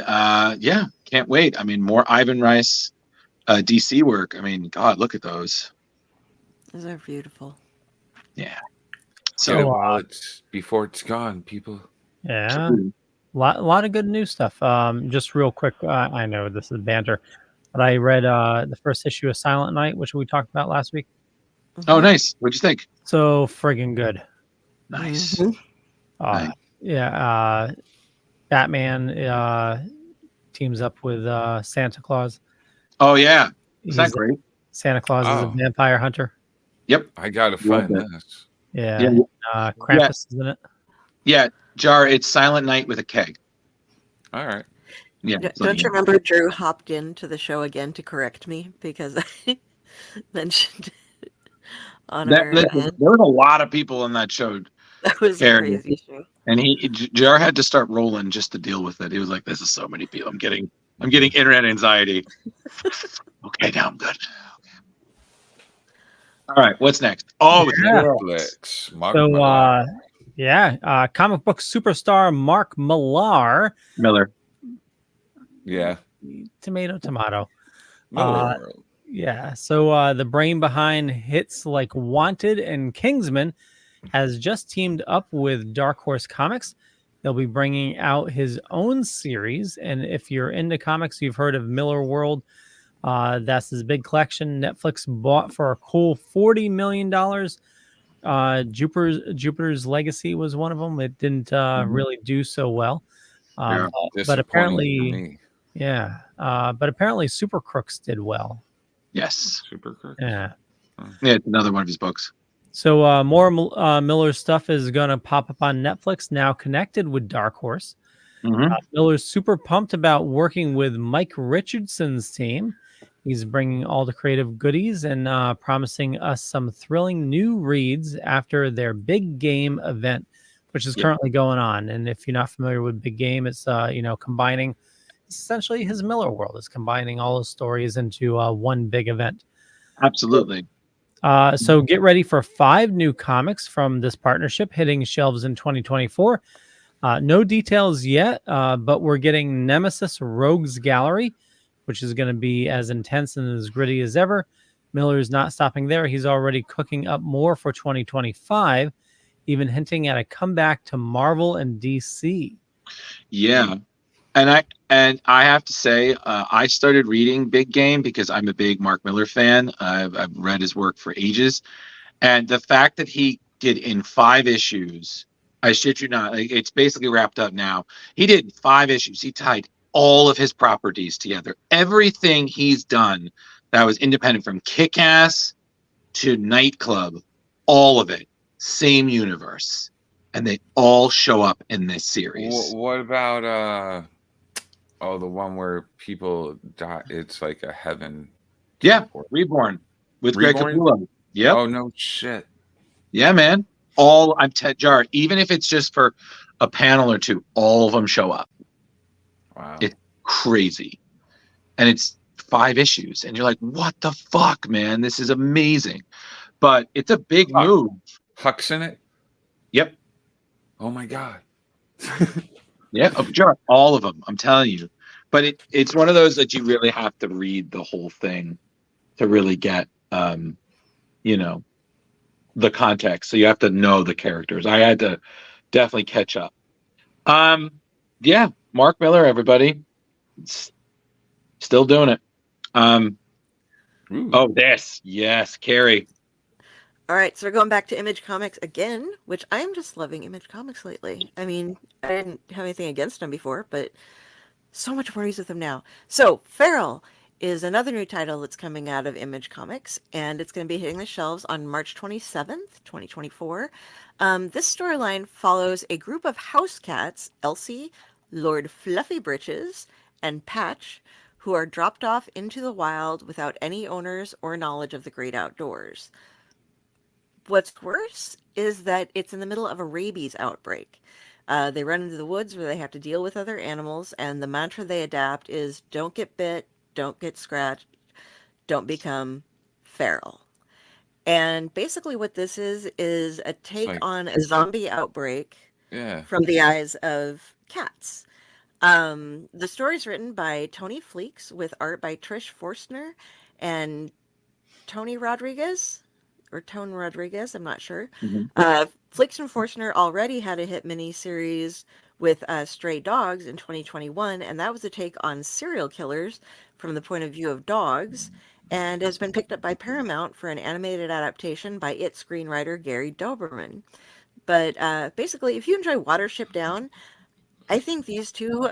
yeah, can't wait. I mean, more Ivan Rice DC work. I mean, God, look at those. Those are beautiful. Yeah. So it's before it's gone, people. Yeah. Lot of good new stuff. Just real quick, I know this is banter, but I read the first issue of Silent Night, which we talked about last week. Oh, nice. What'd you think? So friggin' good. Nice. Nice. Yeah. Batman teams up with Santa Claus. Oh yeah. Is that great? Santa Claus is a vampire hunter. Yep. I gotta find this. Yeah. Krampus is in it. Yeah. Jar, it's Silent Night with a K. All right. Yeah. Don't you remember Drew hopped into the show again to correct me because I mentioned it on our there was a lot of people in that show. That was a crazy show. And Jar had to start rolling just to deal with it. He was like, "This is so many people. I'm getting internet anxiety." Okay, now I'm good. Okay. All right, what's next? Oh, Netflix. Comic book superstar Mark Millar. Miller. Yeah. Tomato. Miller. Yeah. So the brain behind hits like Wanted and Kingsman has just teamed up with Dark Horse Comics. They'll be bringing out his own series. And if you're into comics, you've heard of Miller World. That's his big collection. Netflix bought for a cool $40 million. Jupiter's Legacy was one of them. It didn't really do so well. But apparently, but apparently Super Crooks did well. Yes. Super Crooks. Yeah, it's another one of his books. So more Miller stuff is going to pop up on Netflix, now connected with Dark Horse. Miller's super pumped about working with Mike Richardson's team. He's bringing all the creative goodies and promising us some thrilling new reads after their Big Game event, which is currently going on. And if you're not familiar with Big Game, it's combining essentially his Miller World is combining all his stories into one big event. Absolutely. So get ready for 5 new comics from this partnership hitting shelves in 2024. No details yet, but we're getting Nemesis Rogues Gallery, which is going to be as intense and as gritty as ever. Miller's not stopping there. He's already cooking up more for 2025, even hinting at a comeback to Marvel and DC. Yeah. And I have to say, I started reading Big Game because I'm a big Mark Miller fan. I've read his work for ages. And the fact that he did in 5 issues, I shit you not, it's basically wrapped up now. He did 5 issues. He tied all of his properties together. Everything he's done that was independent, from Kick-Ass to Nightclub, all of it, same universe. And they all show up in this series. What about the one where people die? It's like a heaven. Yeah, Reborn with Greg Capullo. Yep. Oh no shit. Yeah, man. I'm Ted Jar. Even if it's just for a panel or 2, all of them show up. Wow. It's crazy. and it's 5 issues, and you're like, what the fuck, man, this is amazing. But it's a big move. Huck's in it. Yep. Oh my god. Yeah, sure, all of them, I'm telling you. But it's one of those that you really have to read the whole thing to really get the context. So you have to know the characters. I had to definitely catch up. Yeah, Mark Miller, everybody. Still doing it. Yes, Carrie. All right, so we're going back to Image Comics again, which I'm just loving Image Comics lately. I mean, I didn't have anything against them before, but so much worries with them now. So, Feral is another new title that's coming out of Image Comics, and it's going to be hitting the shelves on March 27th, 2024. This storyline follows a group of house cats, Elsie, Lord Fluffy Britches, and Patch, who are dropped off into the wild without any owners or knowledge of the great outdoors. What's worse is that it's in the middle of a rabies outbreak. They run into the woods where they have to deal with other animals, and the mantra they adapt is don't get bit, don't get scratched, don't become feral. And basically what this is a take on a zombie outbreak from the eyes of cats. The story's written by Tony Fleeks with art by Trish Forstner and Tony Rodriguez. Or Tone Rodriguez, I'm not sure. Fleeks and Forstner already had a hit miniseries with Stray Dogs in 2021, and that was a take on serial killers from the point of view of dogs, and has been picked up by Paramount for an animated adaptation by its screenwriter Gary Doberman. But basically, if you enjoy Watership Down, I think these two,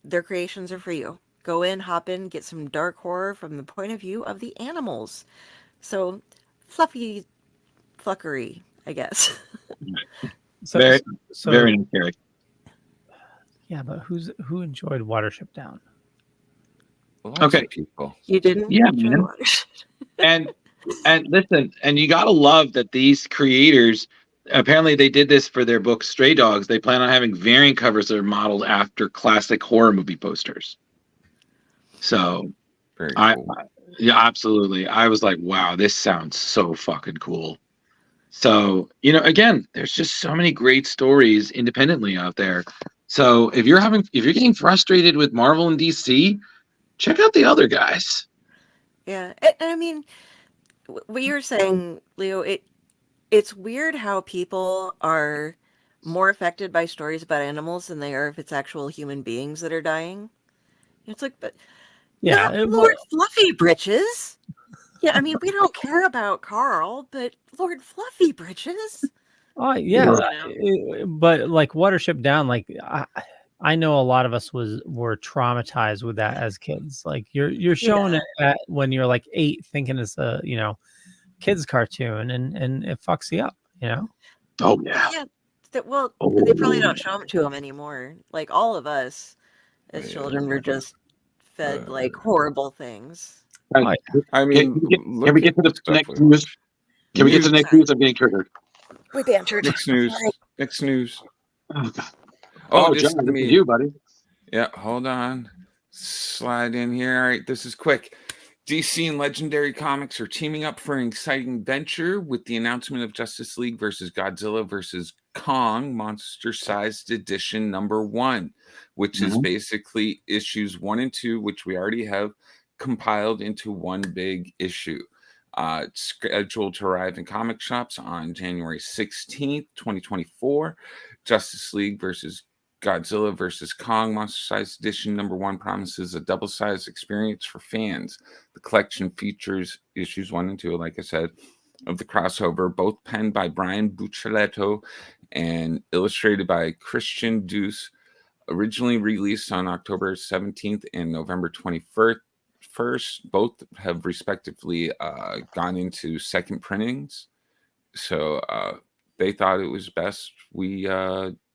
their creations are for you. Go in, hop in, get some dark horror from the point of view of the animals. So, fluffy fuckery, I guess. Very nice. Yeah, but who enjoyed Watership Down? Lots of people. You didn't? Yeah, man. and listen, and you gotta love that these creators, apparently they did this for their book Stray Dogs. They plan on having variant covers that are modeled after classic horror movie posters. So very cool. Yeah, absolutely. I was like, wow, this sounds so fucking cool. So, again, there's just so many great stories independently out there. So if you're getting frustrated with Marvel and DC, check out the other guys. Yeah. And I mean, what you were saying, Leo, it's weird how people are more affected by stories about animals than they are if it's actual human beings that are dying. It's like, but yeah, not Lord Fluffy Britches. Yeah, I mean, we don't care about Carl, but Lord Fluffy Britches. Oh yeah, but like Watership Down, like I know a lot of us were traumatized with that as kids. Like you're showing it at when you're like 8, thinking it's a kids cartoon, and it fucks you up, Oh yeah. Yeah. They probably don't show them to them anymore. Like all of us as children were just fed like horrible things. I mean, can we get to the next news? Can we get to the next news? I'm getting triggered. We bantered. Next news. Next news. Oh God. Oh, John, this is you, buddy. Yeah, hold on. Slide in here. All right, this is quick. DC and Legendary Comics are teaming up for an exciting venture with the announcement of Justice League versus Godzilla versus Kong Monster-Sized Edition #1, which is basically issues 1 and 2, which we already have compiled into one big issue. It's scheduled to arrive in comic shops on January 16th, 2024. Justice League versus Godzilla versus Kong Monster-Sized Edition #1 promises a double-sized experience for fans. The collection features issues 1 and 2, like I said, of the crossover, both penned by Brian Buccellato and illustrated by Christian Deuce. Originally released on October 17th and November 21st. Both have respectively gone into second printings. So they thought it was best we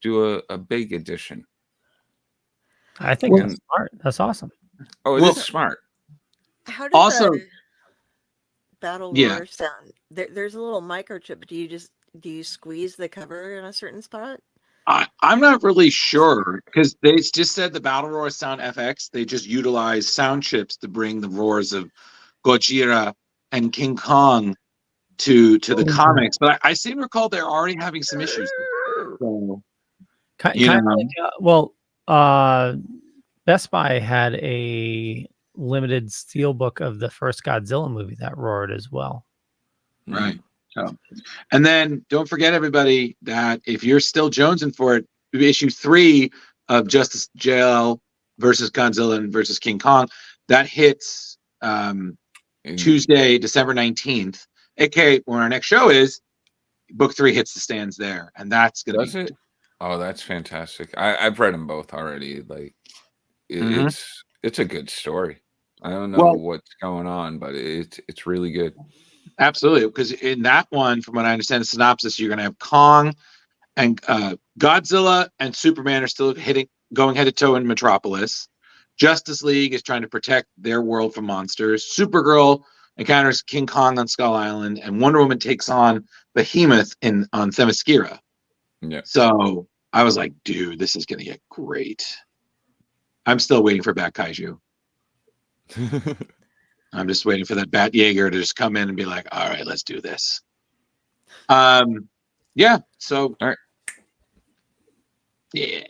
do a big edition. I think that's smart. That's awesome. Oh, it is smart. How does Also, Battle Roar sound? There's a little microchip. Do you squeeze the cover in a certain spot? I'm not really sure because they just said the Battle Roar Sound FX. They just utilize sound chips to bring the roars of Gojira and King Kong to the comics. But I seem to recall they're already having some issues. So, Kind of like, Best Buy had a limited steelbook of the first Godzilla movie that roared as well. Right. So, and then don't forget, everybody, that if you're still jonesing for it, issue 3 of Justice JL versus Godzilla and versus King Kong, that hits Tuesday, December 19th. aka when our next show is, book 3 hits the stands there, and that's gonna be it. Oh, that's fantastic. I've read them both already. Like it's a good story. I don't know what's going on, but it's really good. Absolutely, because in that one, from what I understand the synopsis, you're going to have Kong and Godzilla and Superman are still going head to toe in Metropolis. Justice League is trying to protect their world from monsters. Supergirl encounters King Kong on Skull Island, and Wonder Woman takes on Behemoth on Themyscira. Yeah. So I was like, dude, this is going to get great. I'm still waiting for Bat Kaiju. I'm just waiting for that Bat Jaeger to just come in and be like, all right, let's do this. Yeah. So, all right. Yeah.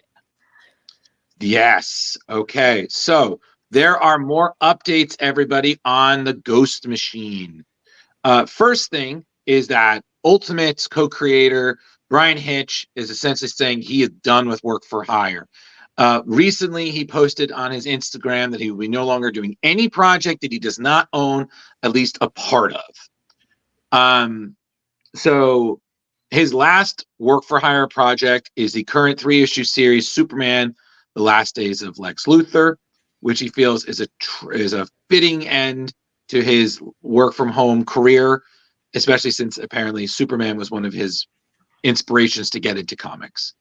Yes. Okay. So there are more updates, everybody, on the Ghost Machine. First thing is that Ultimate's co-creator, Brian Hitch, is essentially saying he is done with work for hire. Recently, he posted on his Instagram that he will be no longer doing any project that he does not own at least a part of. So his last work for hire project is the current 3-issue series, Superman, The Last Days of Lex Luthor, which he feels is a fitting end to his work from home career, especially since apparently Superman was one of his inspirations to get into comics.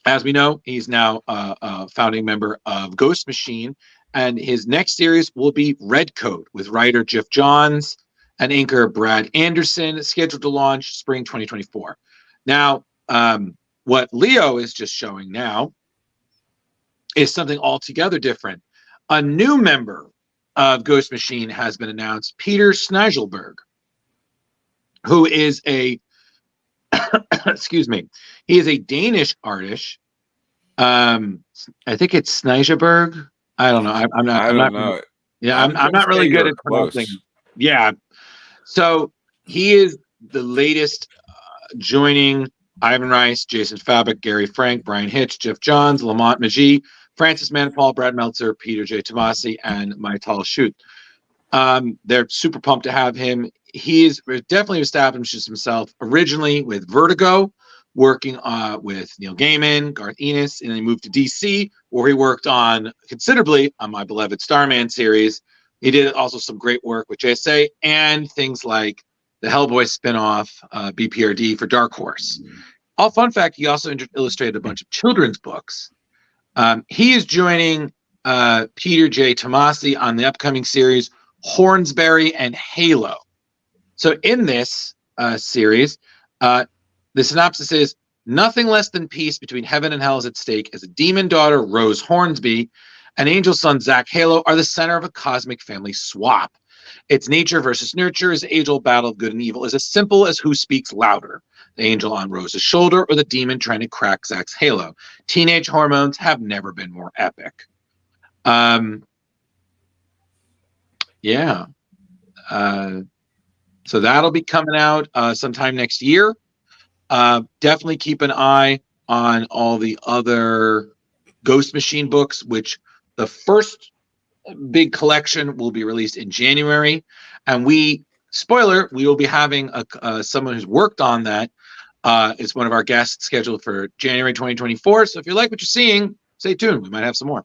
As we know, he's now a founding member of Ghost Machine, and his next series will be Red Coat with writer Jeff Johns and inker Brad Anderson, scheduled to launch spring 2024. Now, what Leo is just showing now is something altogether different. A new member of Ghost Machine has been announced, Peter Snigelberg, who is a excuse me, he is a Danish artist. I think it's Snigelberg. I don't know. I'm not. I don't know. Yeah, I'm not really good at pronouncing. Yeah. So he is the latest joining Ivan Rice, Jason Fabik, Gary Frank, Brian Hitch, Jeff Johns, Lamont Magee, Francis Manapul, Brad Meltzer, Peter J. Tomasi, and Maital Shute. They're super pumped to have him. He is definitely established himself originally with Vertigo, working with Neil Gaiman, Garth Ennis, and then he moved to DC, where he worked on considerably on my beloved Starman series. He did also some great work with JSA and things like the Hellboy spinoff, BPRD for Dark Horse. Fun fact, he also illustrated a bunch of children's books. He is joining Peter J. Tomasi on the upcoming series Hornsberry and Halo. So in this series, the synopsis is: nothing less than peace between heaven and hell is at stake as a demon daughter, Rose Hornsby, and angel son, Zach Halo, are the center of a cosmic family swap. It's nature versus nurture, as the age-old battle of good and evil is as simple as who speaks louder, the angel on Rose's shoulder or the demon trying to crack Zach's halo. Teenage hormones have never been more epic. Yeah. So that'll be coming out sometime next year. Definitely keep an eye on all the other Ghost Machine books, which the first big collection will be released in January. And we will be having someone who's worked on that. It's one of our guests scheduled for January 2024. So if you like what you're seeing, stay tuned. We might have some more.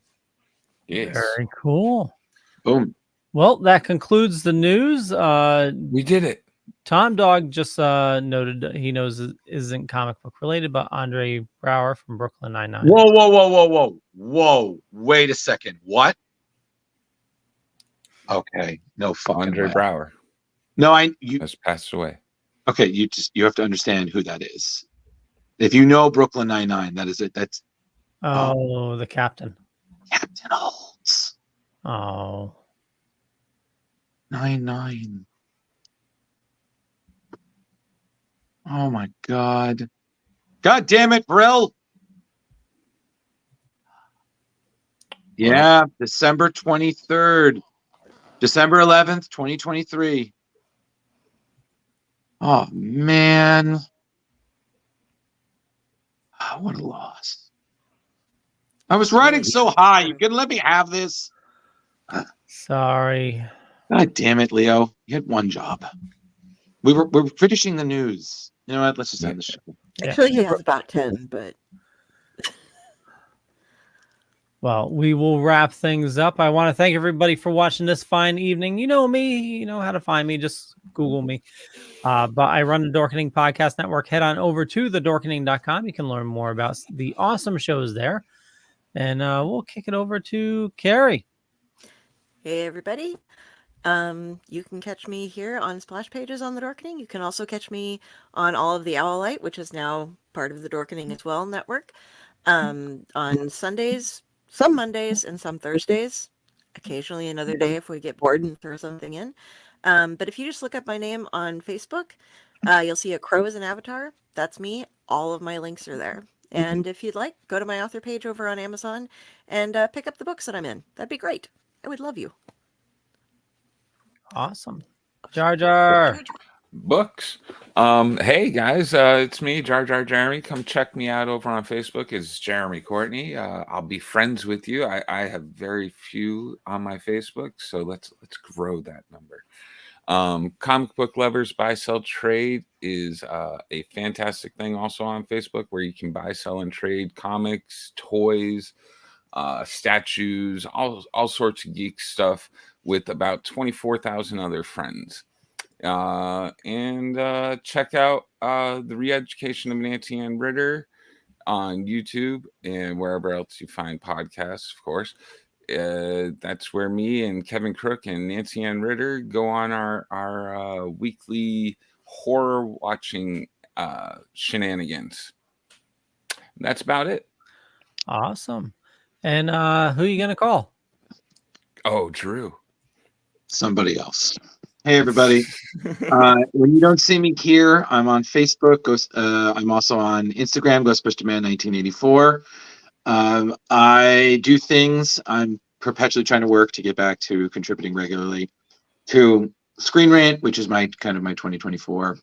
Yes. Very cool. Boom. Well, that concludes the news. We did it. Tom Dog just noted he knows it isn't comic book related, but Andre Brower from Brooklyn Nine-Nine. Whoa. Wait a second. What? Okay. No fucking Andre way. Brower. No, has passed away. Okay, you have to understand who that is. If you know Brooklyn Nine-Nine, that is it. That's the captain. Captain Holtz. Oh. 9-9. Oh my God. God damn it, Brill. Yeah, December 23rd. December 11th, 2023. Oh man. Oh, what a loss. I was riding so high. You can let me have this. Sorry. God damn it, Leo. You had one job. We're finishing the news. You know what? Let's just end the show. Actually, he has about 10, but well, we will wrap things up. I want to thank everybody for watching this fine evening. You know me, you know how to find me. Just Google me. But I run the Dorkening Podcast Network. Head on over to thedorkening.com. You can learn more about the awesome shows there. And we'll kick it over to Carrie. hey, everybody. You can catch me here on Splash Pages on the Dorkening. You can also catch me on all of the Owlite, which is now part of the Dorkening as well network. On Sundays, some Mondays, and some Thursdays. Occasionally another day if we get bored and throw something in. But if you just look up my name on Facebook, you'll see a crow as an avatar. That's me. All of my links are there. And if you'd like, go to my author page over on Amazon and pick up the books that I'm in. That'd be great. I would love you. Awesome. Jar Jar. Books. Hey guys, it's me, Jar Jar Jeremy. Come check me out over on Facebook. It's Jeremy Courtney. I'll be friends with you. I have very few on my Facebook, so let's grow that number. Comic book lovers buy, sell, trade is a fantastic thing also on Facebook, where you can buy, sell, and trade comics, toys, statues, all sorts of geek stuff with about 24,000 other friends. And check out the Re-Education of Nancy Ann Ritter on YouTube and wherever else you find podcasts, of course. That's where me and Kevin Crook and Nancy Ann Ritter go on our weekly horror watching shenanigans. That's about it. Awesome. And who are you going to call? Oh, Drew. Somebody else. Hey, everybody. When you don't see me here, I'm on Facebook. I'm also on Instagram, Ghostbusterman1984. I do things. I'm perpetually trying to work to get back to contributing regularly to Screen Rant, which is my 2024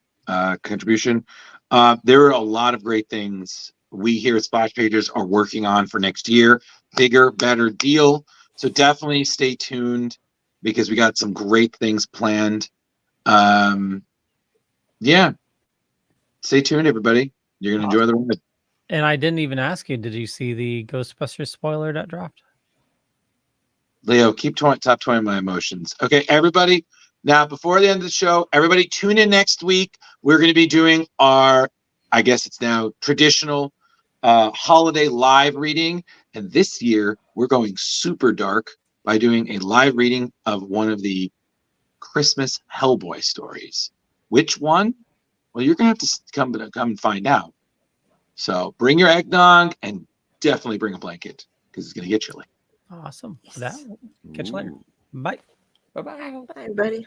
contribution. There are a lot of great things we here at Splash Pages are working on for next year. Bigger, better deal. So definitely stay tuned, because we got some great things planned. Yeah. Stay tuned, everybody. You're going to enjoy the ride. And I didn't even ask you, did you see the Ghostbusters spoiler that dropped? Leo, keep top toying my emotions. Okay, everybody. Now, before the end of the show, everybody tune in next week. We're going to be doing our, I guess it's now traditional holiday live reading. And this year, we're going super dark by doing a live reading of one of the Christmas Hellboy stories. Which one? Well, you're going to have to come and find out. So bring your eggnog and definitely bring a blanket, because it's going to get chilly. Awesome. Yes. Catch you later. Bye. Bye-bye. Bye, everybody.